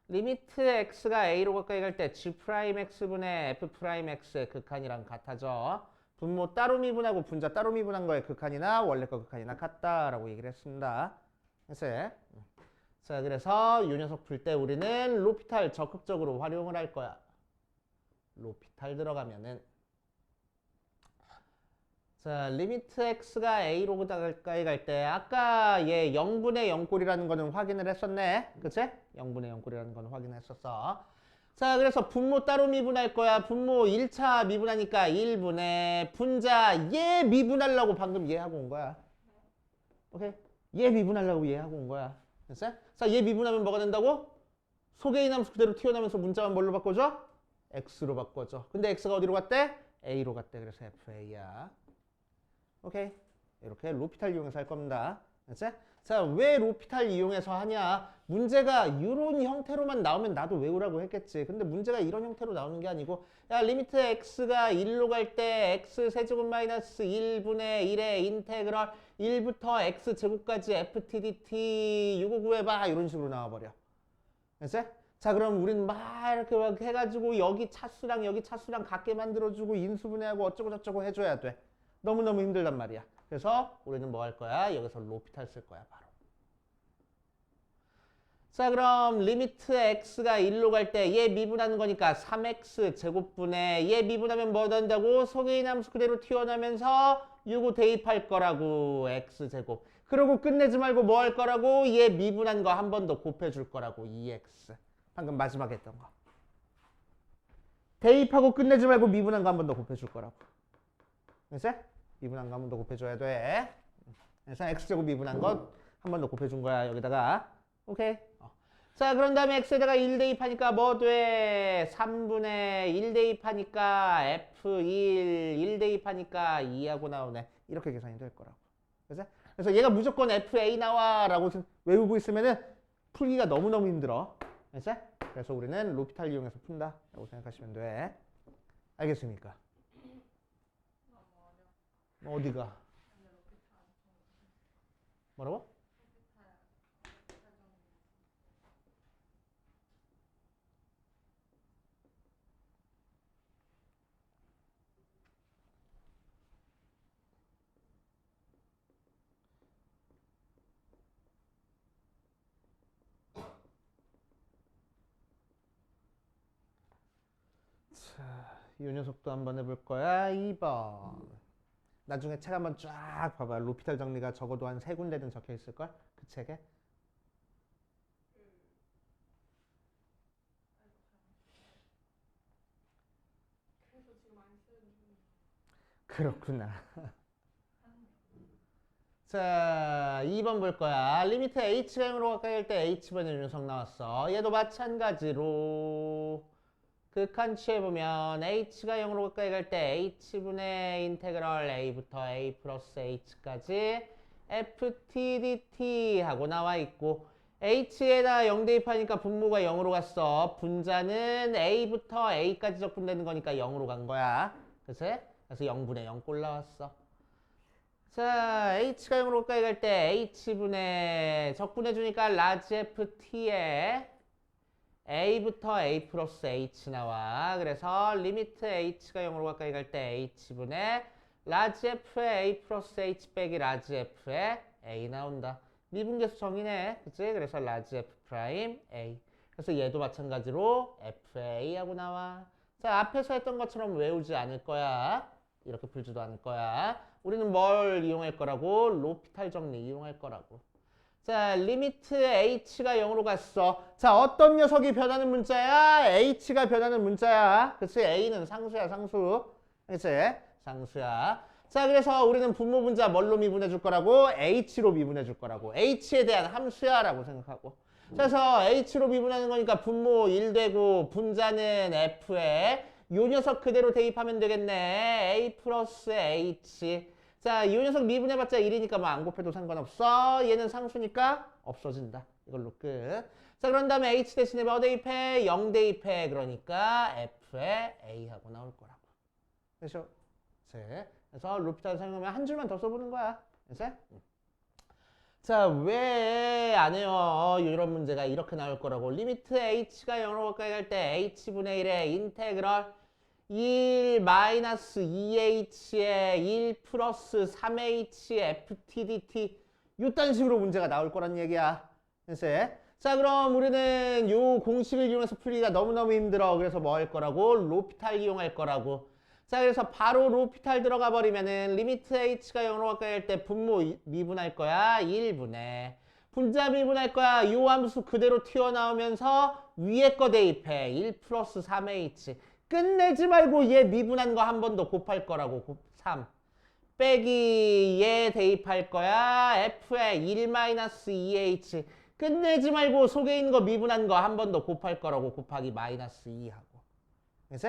리미트 x가 a로 가까이 갈 때 g'x분의 f'x의 극한이랑 같아져. 분모 따로 미분하고 분자 따로 미분한 거의 극한이나 원래 거 극한이나 같다라고 얘기를 했습니다. 그래서 자, 그래서 이 녀석 풀 때 우리는 로피탈 적극적으로 활용을 할 거야. 로피탈 들어가면은 자, 리미트 x가 a로 가까이 갈 때 아까 얘 0분의 0꼴이라는 거는 확인을 했었네. 그치? 0분의 0꼴이라는 거는 확인했었어. 자, 그래서 분모 따로 미분할 거야. 분모 1차 미분하니까 1분의 분자 얘 미분하려고 방금 얘 하고 온 거야. 오케이? 얘 미분하려고 얘 하고 온 거야. 됐어? 자, 얘 미분하면 뭐가 된다고? 속에 함수 그대로 튀어나오면서 문자만 뭘로 바꿔줘? x로 바꿔줘. 근데 x가 어디로 갔대? a로 갔대. 그래서 fa야. 오케이? 이렇게 로피탈 이용해서 할 겁니다. 됐지? 자, 왜 로피탈 이용해서 하냐? 문제가 이런 형태로만 나오면 나도 외우라고 했겠지. 근데 문제가 이런 형태로 나오는 게 아니고 야, 리미트 x가 1로 갈 때 x 세제곱 마이너스 1분의 1의 인테그럴 1부터 x제곱까지 ft dt 이거 구해봐. 이런 식으로 나와버려. 됐지? 자, 그럼 우린 막 이렇게 막 해가지고 여기 차수랑 여기 차수랑 같게 만들어주고 인수분해하고 어쩌고 저쩌고 해줘야 돼. 너무너무 힘들단 말이야. 그래서 우리는 뭐 할 거야? 여기서 로피탈 쓸 거야, 바로. 자, 그럼 리미트 x가 1로 갈 때 얘 미분하는 거니까 3x 제곱분의 얘 미분하면 뭐 된다고? 속에 있는 함수 그대로 튀어나오면서 요거 대입할 거라고 x제곱. 그러고 끝내지 말고 뭐 할 거라고? 얘 미분한 거 한 번 더 곱해줄 거라고 2x. 방금 마지막에 했던 거. 대입하고 끝내지 말고 미분한 거 한 번 더 곱해줄 거라고. 그래서 미분한 거 한 번 더 곱해줘야 돼. 그래서 x제곱 미분한 거 한 번 더 곱해준 거야. 여기다가. 오케이. 자, 그런 다음에 x에다가 1 대입하니까 뭐 돼? 3분의 1 대입하니까 f1, 1 대입하니까 2하고 나오네. 이렇게 계산이 될 거라고. 그래서 얘가 무조건 fa 나와 라고 외우고 있으면은 풀기가 너무너무 힘들어. 알겠지? 그래서 우리는 로피탈 이용해서 푼다 라고 생각하시면 돼. 알겠습니까? 너무 어려워. 어디가? 근데 로피탈 엄청 뭐라고? 로피탈 정리. 자, 이 녀석도 한번 해볼 거야. 2번. 나중에 책 한번 쫙 봐봐. 로피탈 정리가 적어도 한 3군데는 적혀 있을걸? 그 책에. 그래서 지금 안 쓰는 중. 그렇구나. 자, 2번 볼 거야. 리미트 h가 0으로 가까이 할 때 h분의 녀석 나왔어. 얘도 마찬가지로 극한 취해보면 h가 0으로 가까이 갈 때 h분의 인테그럴 a부터 a 플러스 h까지 ftdt 하고 나와 있고 h에다 0 대입하니까 분모가 0으로 갔어. 분자는 a부터 a까지 적분되는 거니까 0으로 간 거야. 그치? 그래서 0분의 0 꼴 나왔어. 자, h가 0으로 가까이 갈 때 h분의 적분해주니까 라지 ft에 a부터 a 플러스 h 나와. 그래서 리미트 h가 0으로 가까이 갈 때 h분의 라지 f의 a 플러스 h 빼기 라지 f의 a 나온다. 미분계수 정의네. 그치? 그래서 라지 f 프라임 a. 그래서 얘도 마찬가지로 f의 a하고 나와. 자, 앞에서 했던 것처럼 외우지 않을 거야. 이렇게 풀지도 않을 거야. 우리는 뭘 이용할 거라고? 로피탈 정리 이용할 거라고. 자, 리미트 h가 0으로 갔어. 자, 어떤 녀석이 변하는 문자야? h가 변하는 문자야. 그치? a는 상수야, 상수. 그치? 상수야. 자, 그래서 우리는 분모 분자 뭘로 미분해 줄 거라고? h로 미분해 줄 거라고. h에 대한 함수야 라고 생각하고. 그래서 h로 미분하는 거니까 분모 1 되고 분자는 f에 요 녀석 그대로 대입하면 되겠네. a 플러스 h. 자, 이 녀석 미분해봤자 1이니까 뭐 안 곱해도 상관없어. 얘는 상수니까 없어진다. 이걸로 끝. 자, 그런 다음에 h 대신에 뭐 대입해? 0 대입해. 그러니까 f에 a하고 나올 거라고. 그렇죠? 그래서 로피탈 사용하면 한 줄만 더 써보는 거야. 그치? 자, 왜 안 해요? 이런 문제가 이렇게 나올 거라고. 리미트 h가 0으로 가까이 갈 때 h분의 1의 인테그럴 1 마이너스 2h에 1 플러스 3h ftdt 요딴 식으로 문제가 나올 거란 얘기야. 그치? 자, 그럼 우리는 요 공식을 이용해서 풀기가 너무너무 힘들어. 그래서 뭐 할 거라고? 로피탈 이용할 거라고. 자, 그래서 바로 로피탈 들어가 버리면은 리미트 h가 0으로 가까이 할 때 분모 미분할 거야. 1분의 분자 미분할 거야. 요 함수 그대로 튀어나오면서 위에 거 대입해. 1 플러스 3h 끝내지 말고 얘 미분한 거 한 번 더 곱할 거라고. 3 빼기 얘 대입할 거야. f에 1 마이너스 2h 끝내지 말고 속에 있는 거 미분한 거 한 번 더 곱할 거라고. 곱하기 마이너스 2하고. 그치?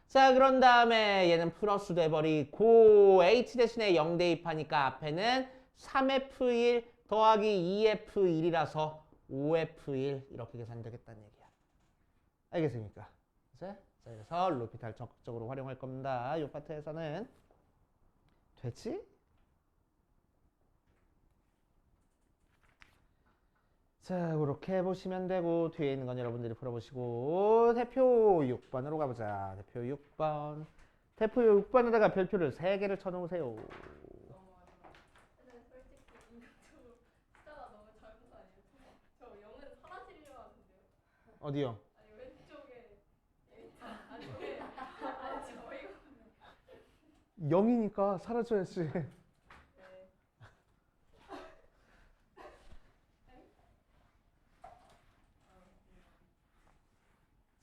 자, 그런 다음에 얘는 플러스 돼버리고 h 대신에 0 대입하니까 앞에는 3f1 더하기 2f1이라서 5f1 이렇게 계산되겠다는 얘기야. 알겠습니까? 그치? 자, 그래서 로피탈 적극적으로 활용할 겁니다. 이 파트에서는. 됐지? 자, 그렇게 해보시면 되고 뒤에 있는 건 여러분들이 풀어보시고 대표 6번으로 가보자. 대표 6번. 대표 6번에다가 별표를 3개를 쳐놓으세요. 너무 어려워. 근데 솔직히 인간적으로 숫자가 너무 작은 거 아니에요? 저 0은 사라지려 하는데요. 어디요? 아니 왼쪽에 안쪽에 아니 저희가 0이니까 사라져야지. 네.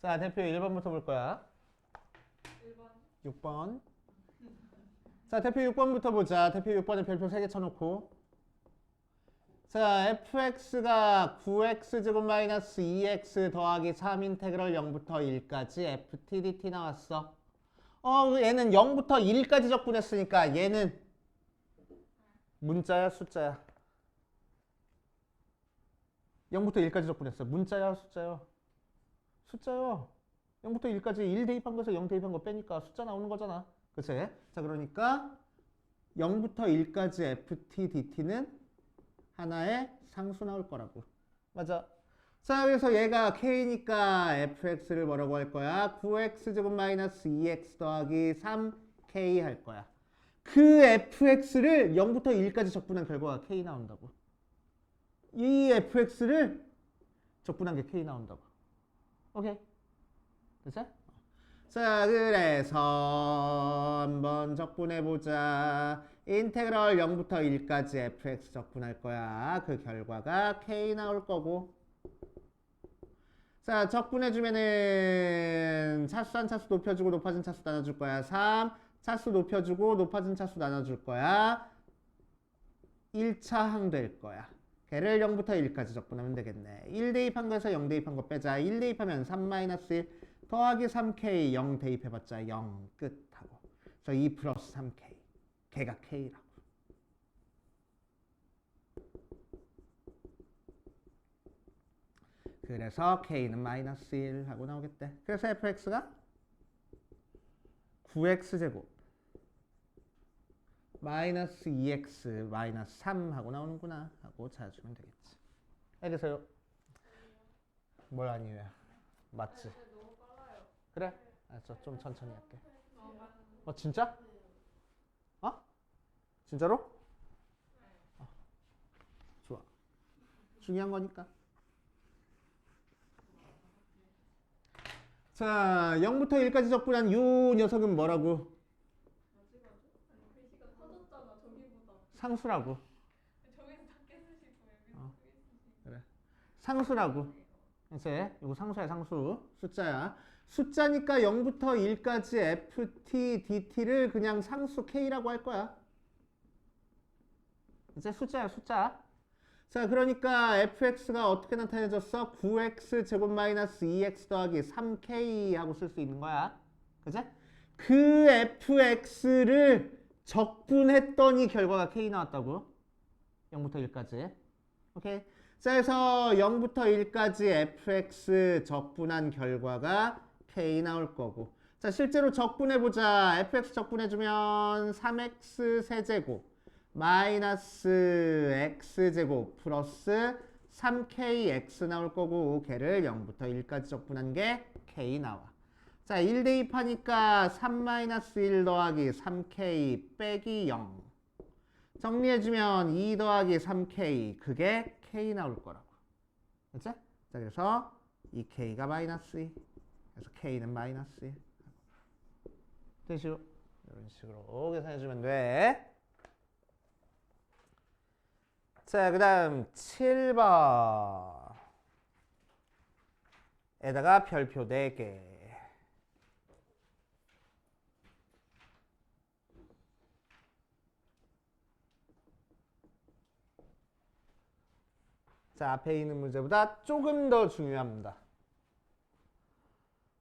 자, 대표 1번부터 볼 거야. 1번 6번. 자, 대표 6번부터 보자. 대표 6번에 별표 3개 쳐놓고. 자, fx가 9x제곱 마이너스 2x 더하기 3 인테그럴 0부터 1까지 ftdt 나왔어. 얘는 0부터 1까지 적분했으니까 얘는 문자야, 숫자야? 0부터 1까지 적분했어. 문자야, 숫자야? 숫자요. 0부터 1까지 1 대입한 거에서 0 대입한 거 빼니까 숫자 나오는 거잖아. 그치? 자, 그러니까 0부터 1까지 ft dt는 하나의 상수 나올 거라고. 맞아. 자, 그래서 얘가 k니까 fx를 뭐라고 할 거야? 9x제곱 마이너스 2x 더하기 3k 할 거야. 그 fx를 0부터 1까지 적분한 결과가 k 나온다고. 이 fx를 적분한 게 k 나온다고. 오케이? 됐어? 자, 그래서 한번 적분해보자. 인테그럴 0부터 1까지 fx 적분할 거야. 그 결과가 k 나올 거고. 자, 적분해주면은 차수한 차수 높여주고 높아진 차수 나눠줄 거야. 3. 차수 높여주고 높아진 차수 나눠줄 거야. 1차 항 될 거야. 걔를 0부터 1까지 적분하면 되겠네. 1 대입한 거에서 0 대입한 거 빼자. 1 대입하면 3-1 더하기 3k 0 대입해봤자 0 끝하고. 그래서 2 플러스 3k. 걔가 k라고. 그래서 k는 마이너스 1 하고 나오겠대. 그래서 fx가 9x제곱 마이너스 2x 마이너스 3 하고 나오는구나 하고 찾아주면 되겠지. 알겠어요? 뭘 아니에요? 맞지? 너무 빨라요. 그래? 알았어. 좀 천천히 할게. 진짜? 진짜로? 좋아. 중요한 거니까. 자, 0부터 1까지 적분한 요 녀석은 뭐라고? 글씨가 커졌잖아 저기보다. 상수라고. 저기서 작게 쓰시고 여기서 크게 쓰시고. 그래. 상수라고. 이제 이거 상수야, 상수. 숫자야. 숫자니까 0부터 1까지 ft dt를 그냥 상수 k라고 할 거야. 이제 숫자야, 숫자. 자, 그러니까 fx가 어떻게 나타내졌어? 9x 제곱 마이너스 2x 더하기 3k 하고 쓸 수 있는 거야. 그치? 그 fx를 적분했더니 결과가 k 나왔다고. 0부터 1까지. 오케이? 자, 그래서 0부터 1까지 fx 적분한 결과가 k 나올 거고. 자, 실제로 적분해보자. fx 적분해주면 3x 세제곱 마이너스 x제곱 플러스 3kx 나올 거고 걔를 0부터 1까지 적분한 게 k 나와. 자, 1 대입하니까 3-1 더하기 3k 빼기 0 정리해주면 2 더하기 3k 그게 k 나올 거라고. 그치? 자, 그래서 이 k가 마이너스 2 그래서 k는 마이너스 1 되시오? 이런 식으로 계산해주면 돼. 자, 그 다음 7번 에다가 별표 4개. 자, 앞에 있는 문제보다 조금 더 중요합니다.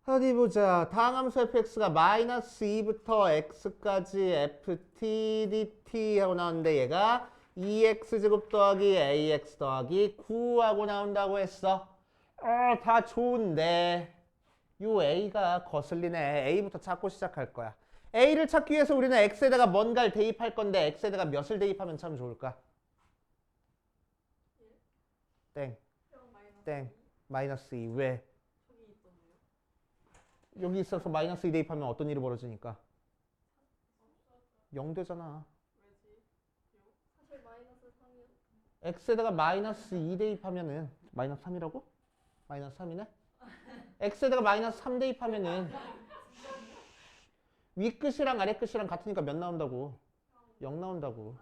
어디 보자. 다음 함수 fx가 마이너스 2부터 x까지 ft dt 하고 나오는데 얘가 2x제곱 더하기 ax 더하기 9하고 나온다고 했어. 다 좋은데 요 a가 거슬리네. a부터 찾고 시작할 거야. a를 찾기 위해서 우리는 x에다가 뭔가를 대입할 건데 x에다가 몇을 대입하면 참 좋을까? 땡. 땡. 마이너스 2. 왜? 여기 있어서 마이너스 2 대입하면 어떤 일이 벌어지니까? 0 되잖아. 사실 마이너스 3이요. x에다가 마이너스 2 대입하면은 마이너스 3이라고? 마이너스 3이네? x에다가 마이너스 3 대입하면은 위 끝이랑 아래 끝이랑 같으니까 몇 나온다고? 0 나온다고.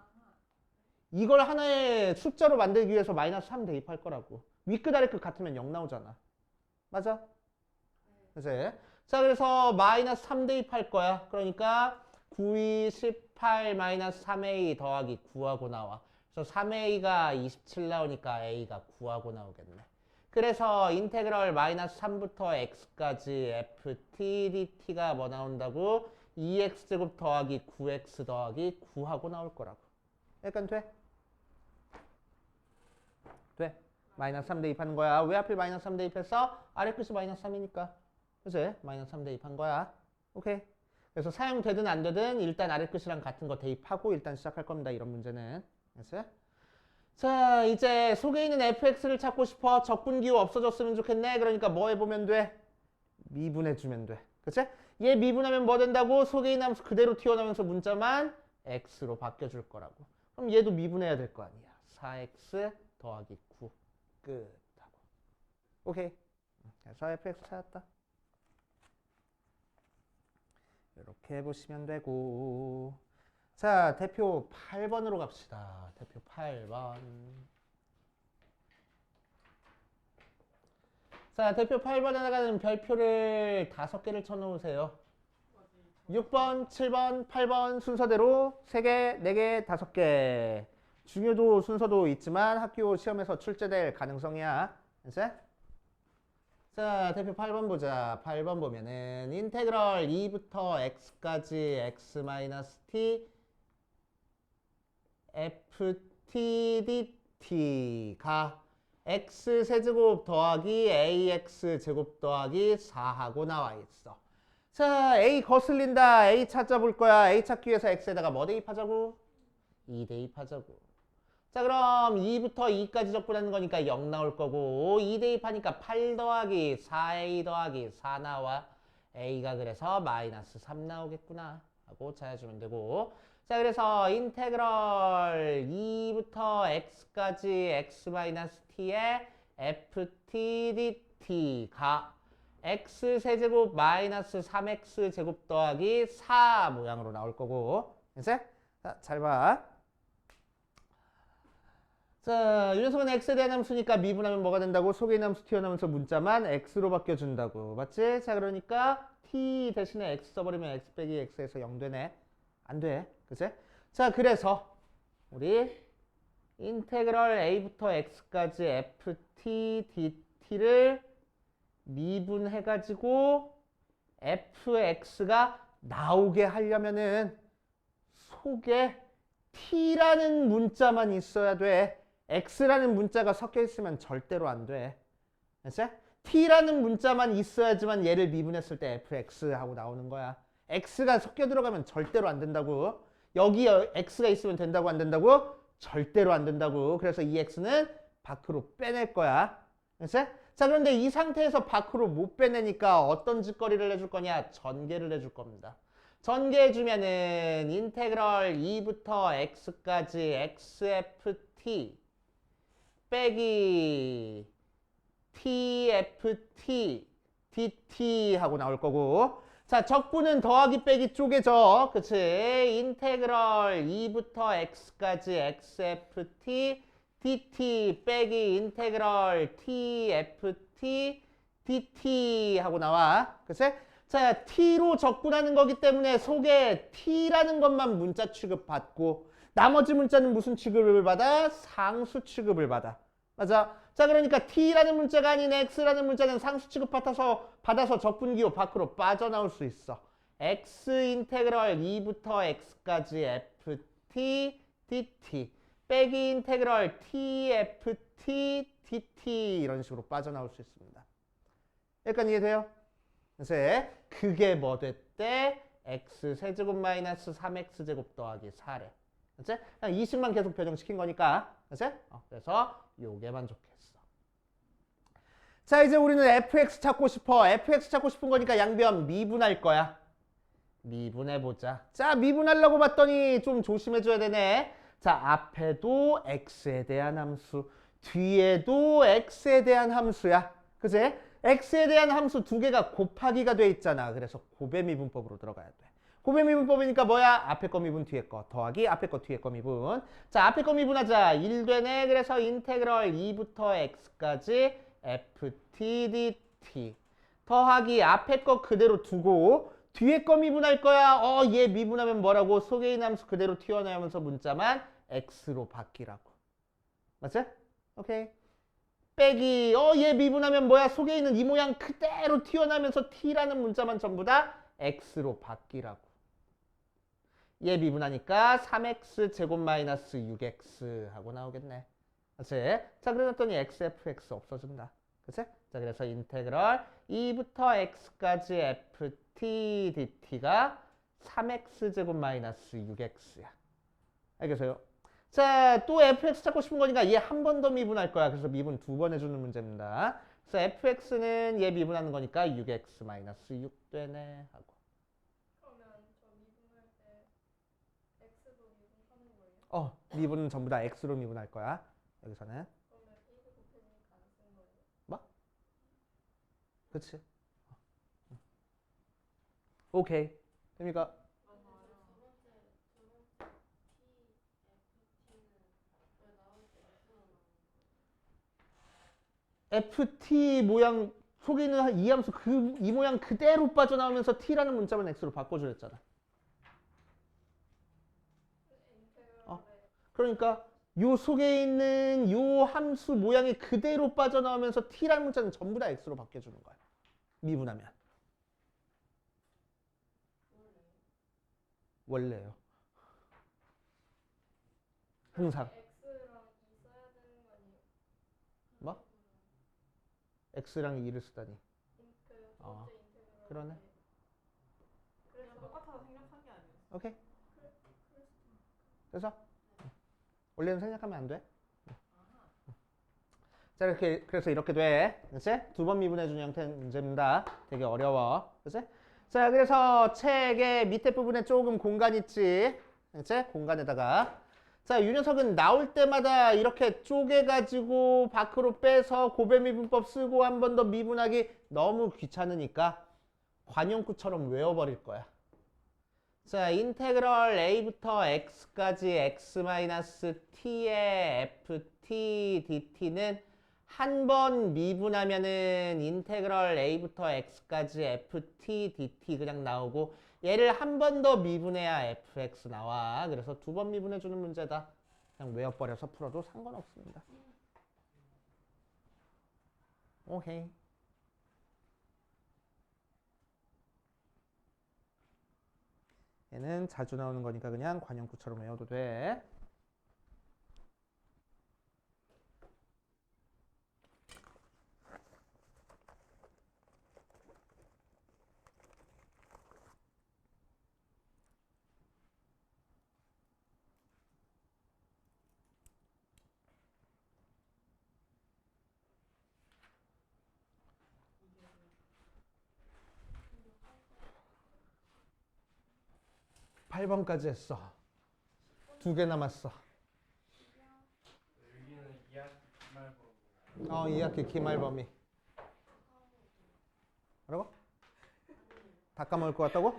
이걸 하나의 숫자로 만들기 위해서 마이너스 3 대입할 거라고. 위 끝 아래 끝 같으면 0 나오잖아. 맞아? 그치? 자, 그래서 마이너스 3 대입할 거야. 그러니까 9이 18 마이너스 3a 더하기 9하고 나와. 그래서 3a가 27 나오니까 a가 9하고 나오겠네. 그래서 인테그럴 마이너스 3부터 x까지 ft dt가 뭐 나온다고? 2x제곱 더하기 9x 더하기 9하고 나올 거라고. 약간 돼? 돼? 마이너스 3 대입하는 거야. 왜 하필 마이너스 3 대입했어? 아래 끝이 마이너스 3이니까. 그치? 마이너스 3 대입한 거야. 오케이. 그래서 사용되든 안 되든 일단 아래 끝이랑 같은 거 대입하고 일단 시작할 겁니다. 이런 문제는. 알았어요? 자, 이제 속에 있는 fx를 찾고 싶어. 적분기호 없어졌으면 좋겠네. 그러니까 뭐 해보면 돼? 미분해주면 돼. 그치? 얘 미분하면 뭐 된다고? 속에 있는 함수 그대로 튀어나오면서 문자만 x로 바뀌어줄 거라고. 그럼 얘도 미분해야 될 거 아니야. 4x 더하기 9 끝. 하고. 오케이. 그래서 fx 찾았다. 이렇게 해보시면 되고. 자, 대표 8번으로 갑시다. 대표 8번. 자, 대표 8번에다가는 별표를 5개를 쳐놓으세요. 6번, 7번, 8번 순서대로 3개, 4개, 5개. 중요도 순서도 있지만 학교 시험에서 출제될 가능성이야. 알았지? 자, 대표 8번 보자. 8번 보면은 인테그럴 2부터 x까지 x-t ft dt가 x세제곱 더하기 ax제곱 더하기 4하고 나와 있어. 자, a 거슬린다. a 찾아볼 거야. a 찾기 위해서 x에다가 뭐 대입하자고? 2 대입하자고. 자, 그럼 2부터 2까지 적분하는 거니까 0 나올 거고 2 대입하니까 8 더하기 4a 더하기 4 나와. a가 그래서 마이너스 3 나오겠구나 하고 찾아주면 되고. 자, 그래서 인테그럴 2부터 x까지 x-t의 ft dt가 x세제곱 마이너스 3x제곱 더하기 4 모양으로 나올 거고. 됐어? 자, 잘 봐. 자, 이 녀석은 x에 대한 함수니까 미분하면 뭐가 된다고? 속에 있는 함수 튀어나오면서 문자만 x로 바뀌어준다고. 맞지? 자, 그러니까 t 대신에 x 써버리면 x 빼기 x에서 0 되네. 안 돼. 그치? 자, 그래서 우리 인테그럴 a부터 x까지 ft dt를 미분해가지고 fx가 나오게 하려면은 속에 t라는 문자만 있어야 돼. x라는 문자가 섞여 있으면 절대로 안 돼. 알았지? t라는 문자만 있어야지만 얘를 미분했을 때 fx 하고 나오는 거야. x가 섞여 들어가면 절대로 안 된다고. 여기 x가 있으면 된다고 안 된다고? 절대로 안 된다고. 그래서 이 x는 밖으로 빼낼 거야. 알았지? 자, 그런데 이 상태에서 밖으로 못 빼내니까 어떤 짓거리를 해줄 거냐? 전개를 해줄 겁니다. 전개해주면은 인테그럴 2부터 x까지 xft 빼기 tft dt 하고 나올 거고. 자, 적분은 더하기 빼기 쪼개져. 그치? 인테그럴 2부터 x까지 xft dt 빼기 인테그럴 tft dt 하고 나와. 그치? 자, t로 적분하는 거기 때문에 속에 t라는 것만 문자 취급받고 나머지 문자는 무슨 취급을 받아? 상수 취급을 받아. 맞아? 자, 그러니까 t라는 문자가 아닌 x라는 문자는 상수 취급 받아서 적분기호 밖으로 빠져나올 수 있어. x 인테그럴 2부터 x까지 ft dt 빼기 인테그럴 tft dt 이런 식으로 빠져나올 수 있습니다. 여기까지 이해돼요? 그래서 그게 뭐 됐대? x 세제곱 마이너스 3x제곱 더하기 4래. 그치? 그냥 이 식만 계속 변형시킨 거니까. 그치? 그래서 요게 만족했어. 자, 이제 우리는 fx 찾고 싶어. fx 찾고 싶은 거니까 양변 미분할 거야. 미분해보자. 자, 미분하려고 봤더니 좀 조심해줘야 되네. 자, 앞에도 x에 대한 함수, 뒤에도 x에 대한 함수야. 그치? x에 대한 함수 두 개가 곱하기가 돼 있잖아. 그래서 곱해미분법으로 들어가야 돼. 곱해미분법이니까 뭐야? 앞에 거 미분 뒤에 거 더하기 앞에 거 뒤에 거 미분. 자, 앞에 거 미분하자. 1 되네. 그래서 인테그럴 2부터 x까지 ft dt 더하기 앞에 거 그대로 두고 뒤에 거 미분할 거야. 얘 미분하면 뭐라고? 속에 있는 함수 그대로 튀어나오면서 문자만 x로 바뀌라고. 맞지? 오케이. 빼기 얘 미분하면 뭐야? 속에 있는 이 모양 그대로 튀어나오면서 t라는 문자만 전부 다 x로 바뀌라고. 얘 미분하니까 3x 제곱 마이너스 6x 하고 나오겠네. 그치? 자, 그랬더니 xfx 없어진다. 그치? 자, 그래서 인테그럴 2부터 x까지 ft dt가 3x제곱 마이너스 6x야. 알겠어요? 자, 또 fx 찾고 싶은 거니까 얘 한 번 더 미분할 거야. 그래서 미분 2번 해주는 문제입니다. 그래서 fx는 얘 미분하는 거니까 6x 마이너스 6 되네 하고. 그러면 저 미분할 때 x도 미분하는 거예요? 미분은 전부 다 x로 미분할 거야. 여기서는. 그러면 1을 곱해주니까 안 쓰는 거예요? 뭐? 그치? 오케이. 됩니까? ft 모양 속에 있는 이 함수 이 모양 그대로 빠져나오면서 t라는 문자만 x로 바꿔주랬잖아. 그러니까 요 속에 있는 요 함수 모양이 그대로 빠져나오면서 t라는 문자는 전부 다 x로 바뀌어주는 거야. 미분하면. 원래요. 항상. x랑 2 써야 되는 거 아니에요? 뭐? x랑 2를 쓰다니. 그 어, 번째 인테그럴 그러네. 때. 그냥 똑같아서 생략한 게 아니에요. 오케이. 그래서 원래는 생략하면 안 돼. 자, 이렇게 그래서 이렇게 돼. 그렇지? 두 번 미분해주는 형태의 문제입니다. 되게 어려워. 그렇지? 자, 그래서 책의 밑에 부분에 조금 공간 있지. 그렇지? 공간에다가 자, 이 녀석은 나올 때마다 이렇게 쪼개가지고 밖으로 빼서 고배미분법 쓰고 한 번 더 미분하기 너무 귀찮으니까 관용구처럼 외워버릴 거야. 자, 인테그럴 a부터 x까지 x-t의 ft dt는 한 번 미분하면은 인테그럴 a부터 x까지 ft dt 그냥 나오고 얘를 한 번 더 미분해야 fx 나와. 그래서 두 번 미분해주는 문제다. 그냥 외워버려서 풀어도 상관없습니다. 오케이. 얘는 자주 나오는 거니까 그냥 관용구처럼 외워도 돼. 팔 8번까지 했어. 2개 남았어. 여기는 2학기 말고 2학기 기말범위. 뭐라고? 다 까먹을 것 같다고?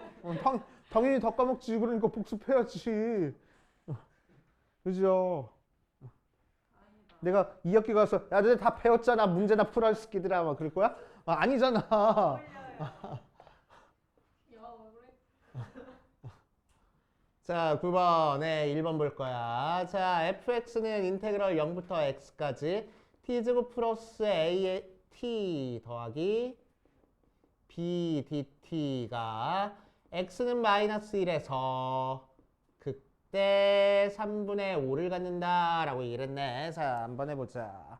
당연히 다 까먹지. 그러니까 복습해야지. 그죠? 내가 2학기 가서 야, 너네 다 배웠잖아. 문제나 풀어 스키들아. 막 그럴 거야? 아니잖아. 야, 왜 그래? 자, 9번에 1번 볼 거야. 자, fx는 인테그럴 0부터 x까지 t제곱 플러스 a의 t 더하기 b dt가 x는 마이너스 1에서 극대 3분의 5를 갖는다라고 얘기를 했네. 자, 한번 해보자.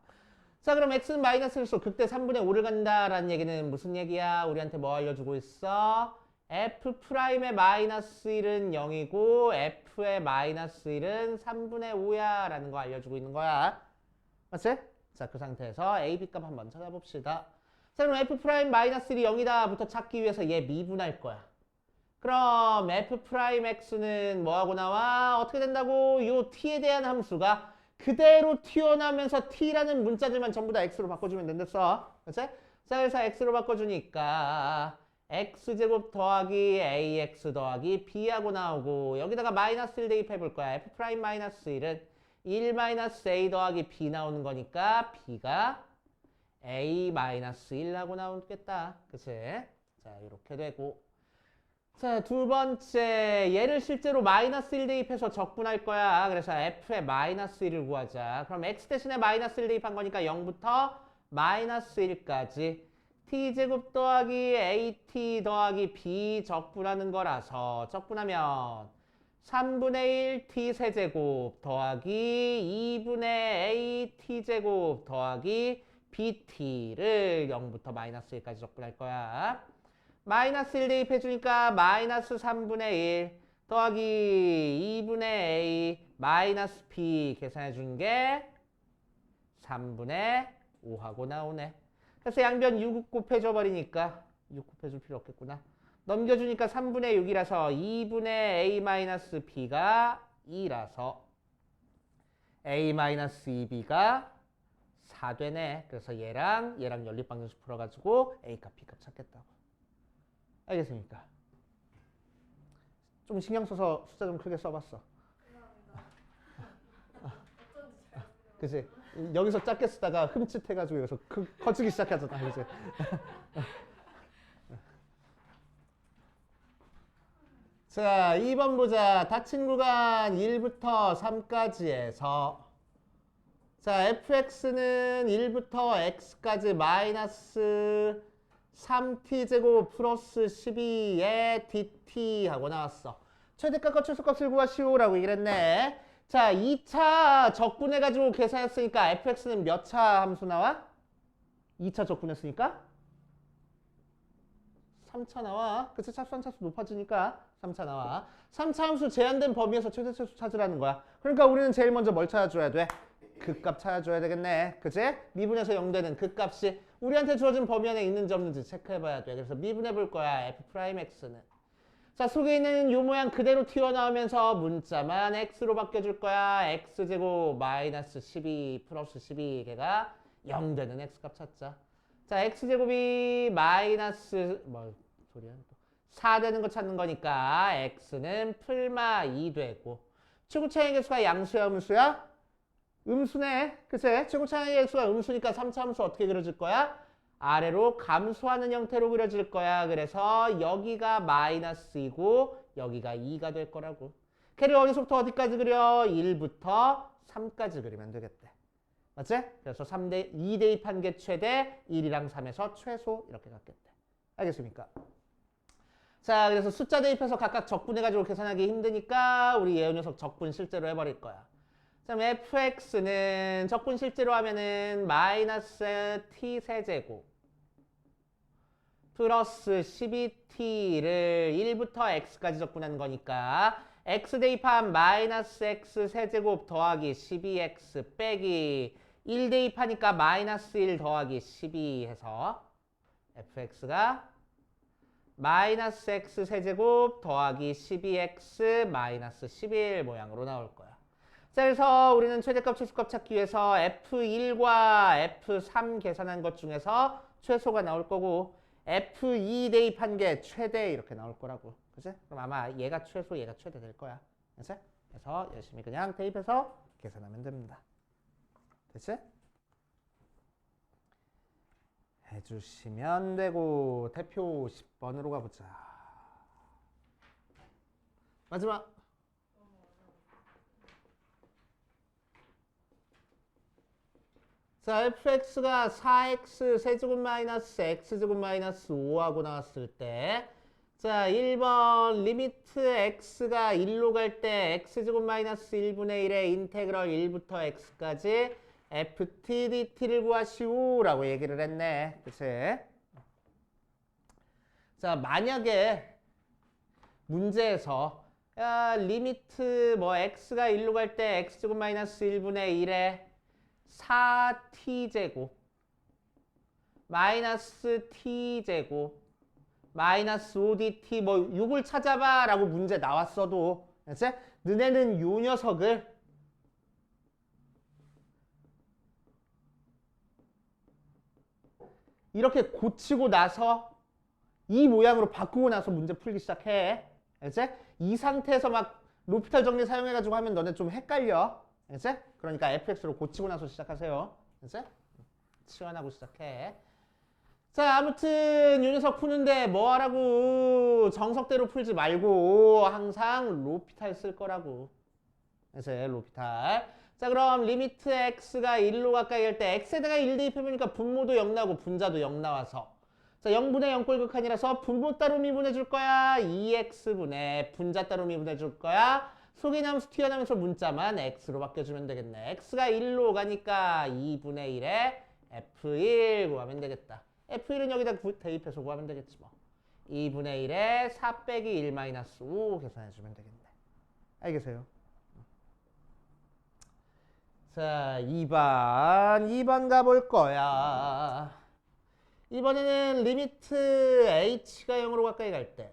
자, 그럼 x는 마이너스 1에서 극대 3분의 5를 갖는다라는 얘기는 무슨 얘기야? 우리한테 뭐 알려주고 있어? f'의 마이너스 1은 0이고 f의 마이너스 1은 3분의 5야 라는 거 알려주고 있는 거야. 맞지? 자, 그 상태에서 a, b 값 한번 찾아봅시다. 자, 그럼 f' 마이너스 1이 0이다 부터 찾기 위해서 얘 미분할 거야. 그럼 f'x는 뭐하고 나와? 어떻게 된다고? 요 t에 대한 함수가 그대로 튀어나오면서 t라는 문자들만 전부 다 x로 바꿔주면 된댔어. 그치? 자, 그래서 x로 바꿔주니까 x제곱 더하기 ax 더하기 b하고 나오고 여기다가 마이너스 1 대입해 볼 거야. f' 마이너스 1은 1 마이너스 a 더하기 b 나오는 거니까 b가 a 마이너스 1하고 나오겠다. 그치? 자, 이렇게 되고 자, 두 번째 얘를 실제로 마이너스 1 대입해서 적분할 거야. 그래서 f의 마이너스 1을 구하자. 그럼 x 대신에 마이너스 1 대입한 거니까 0부터 마이너스 1까지 t제곱 더하기 at 더하기 b 적분하는 거라서 적분하면 3분의 1 t 세제곱 더하기 2분의 a t 제곱 더하기 bt를 0부터 마이너스 1까지 적분할 거야. 마이너스 1 대입해주니까 마이너스 3분의 1 더하기 2분의 a 마이너스 b 계산해준 게 3분의 5하고 나오네. 그래서 양변 6 곱해줘 버리니까 6 곱해줄 필요 없겠구나. 넘겨주니까 3분의 6이라서 2분의 a 마이너스 b가 2라서 a 마이너스 2b가 4 되네. 그래서 얘랑 연립방정식 풀어가지고 a 값 b 값 찾겠다고. 알겠습니까? 좀 신경 써서 숫자 좀 크게 써봤어. 감사합니다. 어쩐지 잘 쓰네요. 그치? 여기서 작게 쓰다가 흠칫해가지고 여기서 커지기 시작하잖아. 그치? 자, 2번 보자. 닫힌 구간 1부터 3까지에서 자, fx는 1부터 x까지 마이너스 3t제곱 플러스 12의 dt 하고 나왔어. 최대값과 최소값을 구하시오라고 얘기를 했네. 자, 2차 적분해가지고 계산했으니까 fx는 몇 차 함수 나와? 2차 적분했으니까? 3차 나와. 그치? 차수한 차수 높아지니까 3차 나와. 3차 함수 제한된 범위에서 최대 최소 찾으라는 거야. 그러니까 우리는 제일 먼저 뭘 찾아줘야 돼? 극값 찾아줘야 되겠네. 그치? 미분에서 0되는 극값이 우리한테 주어진 범위 안에 있는지 없는지 체크해봐야 돼. 그래서 미분해 볼 거야. f'x는. 자, 속에 있는 요 모양 그대로 튀어나오면서 문자만 x로 바뀌어줄 거야. x제곱 마이너스 12 플러스 12 걔가 0되는 x값 찾자. 자, x제곱이 마이너스 뭐 소리야 또 4 되는 거 찾는 거니까 x는 풀마 2 되고 최고차의 개수가 양수야 음수야? 음수네. 그치? 최고차의 개수가 음수니까 3차 함수 어떻게 그려질 거야? 아래로 감소하는 형태로 그려질 거야. 그래서 여기가 마이너스이고 여기가 2가 될 거라고. 걔를 어디서부터 어디까지 그려? 1부터 3까지 그리면 되겠대. 맞지? 그래서 2 대입한 게 최대, 1이랑 3에서 최소 이렇게 갖겠대. 알겠습니까? 자, 그래서 숫자 대입해서 각각 적분해가지고 계산하기 힘드니까 우리 예우 녀석 적분 실제로 해버릴 거야. 자, 그럼 fx는 적분 실제로 하면은 마이너스 t 세제곱 플러스 12t를 1부터 x까지 적분한 거니까 x 대입한 마이너스 x 세제곱 더하기 12x 빼기 1 대입하니까 마이너스 1 더하기 12 해서 fx가 마이너스 x 세제곱 더하기 12x 마이너스 11 모양으로 나올 거야. 자, 그래서 우리는 최대값, 최소값 찾기 위해서 F1과 F3 계산한 것 중에서 최소가 나올 거고 F2 대입한 게 최대 이렇게 나올 거라고. 그치? 그럼 아마 얘가 최소, 얘가 최대 될 거야. 그치? 그래서 열심히 그냥 대입해서 계산하면 됩니다. 됐지? 해주시면 되고 대표 10번으로 가보자. 마지막. 자, fx가 4x 세제곱 마이너스 x제곱 마이너스 5하고 나왔을 때 자, 1번 리미트 x가 1로 갈 때 x제곱 마이너스 1분의 1의 인테그럴 1부터 x까지 ft dt를 구하시오 라고 얘기를 했네. 그치? 자, 만약에 문제에서 리미트 뭐 x가 1로 갈 때 x제곱 마이너스 1분의 1의 4t제곱 마이너스 t제곱 마이너스 5dt 뭐 6을 찾아봐 라고 문제 나왔어도 그치? 너네는 요 녀석을 이렇게 고치고 나서 이 모양으로 바꾸고 나서 문제 풀기 시작해. 그치? 이 상태에서 막 로피탈 정리 사용해가지고 하면 너네 좀 헷갈려. 그치? 그러니까 fx로 고치고 나서 시작하세요. 그치? 치환하고 시작해. 자, 아무튼 요 녀석 푸는데 뭐 하라고 정석대로 풀지 말고 항상 로피탈 쓸 거라고. 그래서 로피탈. 자, 그럼 리미트 x가 1로 가까이 할 때 x에다가 1 대입해보니까 분모도 0 나오고 분자도 0 나와서 자, 0분의 0꼴 극한이라서 분모 따로 미분해 줄 거야. 2x분의 분자 따로 미분해 줄 거야. 소개함수 튀어나오면서 문자만 x로 바뀌어주면 되겠네. x가 1로 가니까 2분의 1에 f1 구하면 되겠다. f1은 여기다 대입해서 구하면 되겠지 뭐. 2분의 1에 4 빼기 1 마이너스 5 계산해주면 되겠네. 알겠어요? 자, 2번 가볼 거야. 이번에는 리미트 h가 0으로 가까이 갈 때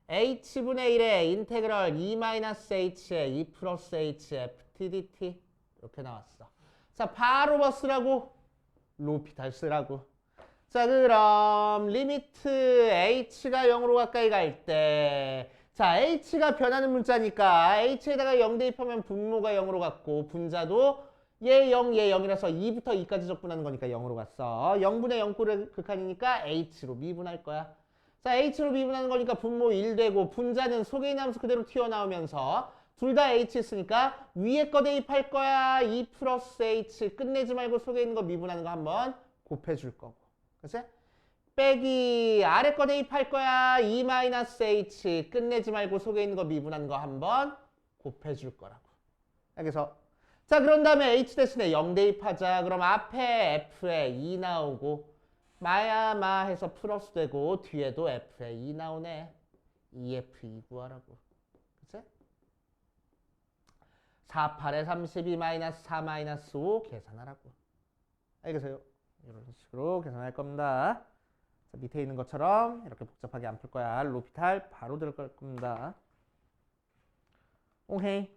h분의 1의 인테그럴 2-h의 2 플러스 h ft dt 이렇게 나왔어. 자, 바로 뭐 쓰라고? 로피탈 쓰라고. 자, 그럼 리미트 h가 0으로 가까이 갈 때 자, h가 변하는 문자니까 h에다가 0 대입하면 분모가 0으로 갔고 분자도 얘 0, 얘 0이라서 2부터 2까지 적분하는 거니까 0으로 갔어. 0분의 0꼴의 극한이니까 h로 미분할 거야. 자, h로 미분하는 거니까 분모 1 되고 분자는 속에 있는 함수 그대로 튀어나오면서 둘 다 h 있으니까 위에 거 대입할 거야. 2 플러스 h 끝내지 말고 속에 있는 거 미분하는 거 한번 곱해줄 거고. 그치? 빼기 아래 거 대입할 거야. 2-h 끝내지 말고 속에 있는 거 미분하는 거 한번 곱해줄 거라고. 그래서 자, 그런 다음에 h 대신에 0 대입하자. 그럼 앞에 f에 2 나오고 마야마 해서 플러스 되고 뒤에도 f에 2 나오네. 2f2 구하라고. 그치? 4, 8에 32 마이너스 4 마이너스 5 계산하라고. 알겠어요? 이런 식으로 계산할 겁니다. 자, 밑에 있는 것처럼 이렇게 복잡하게 안 풀 거야. 로피탈 바로 들어갈 겁니다. 오케이.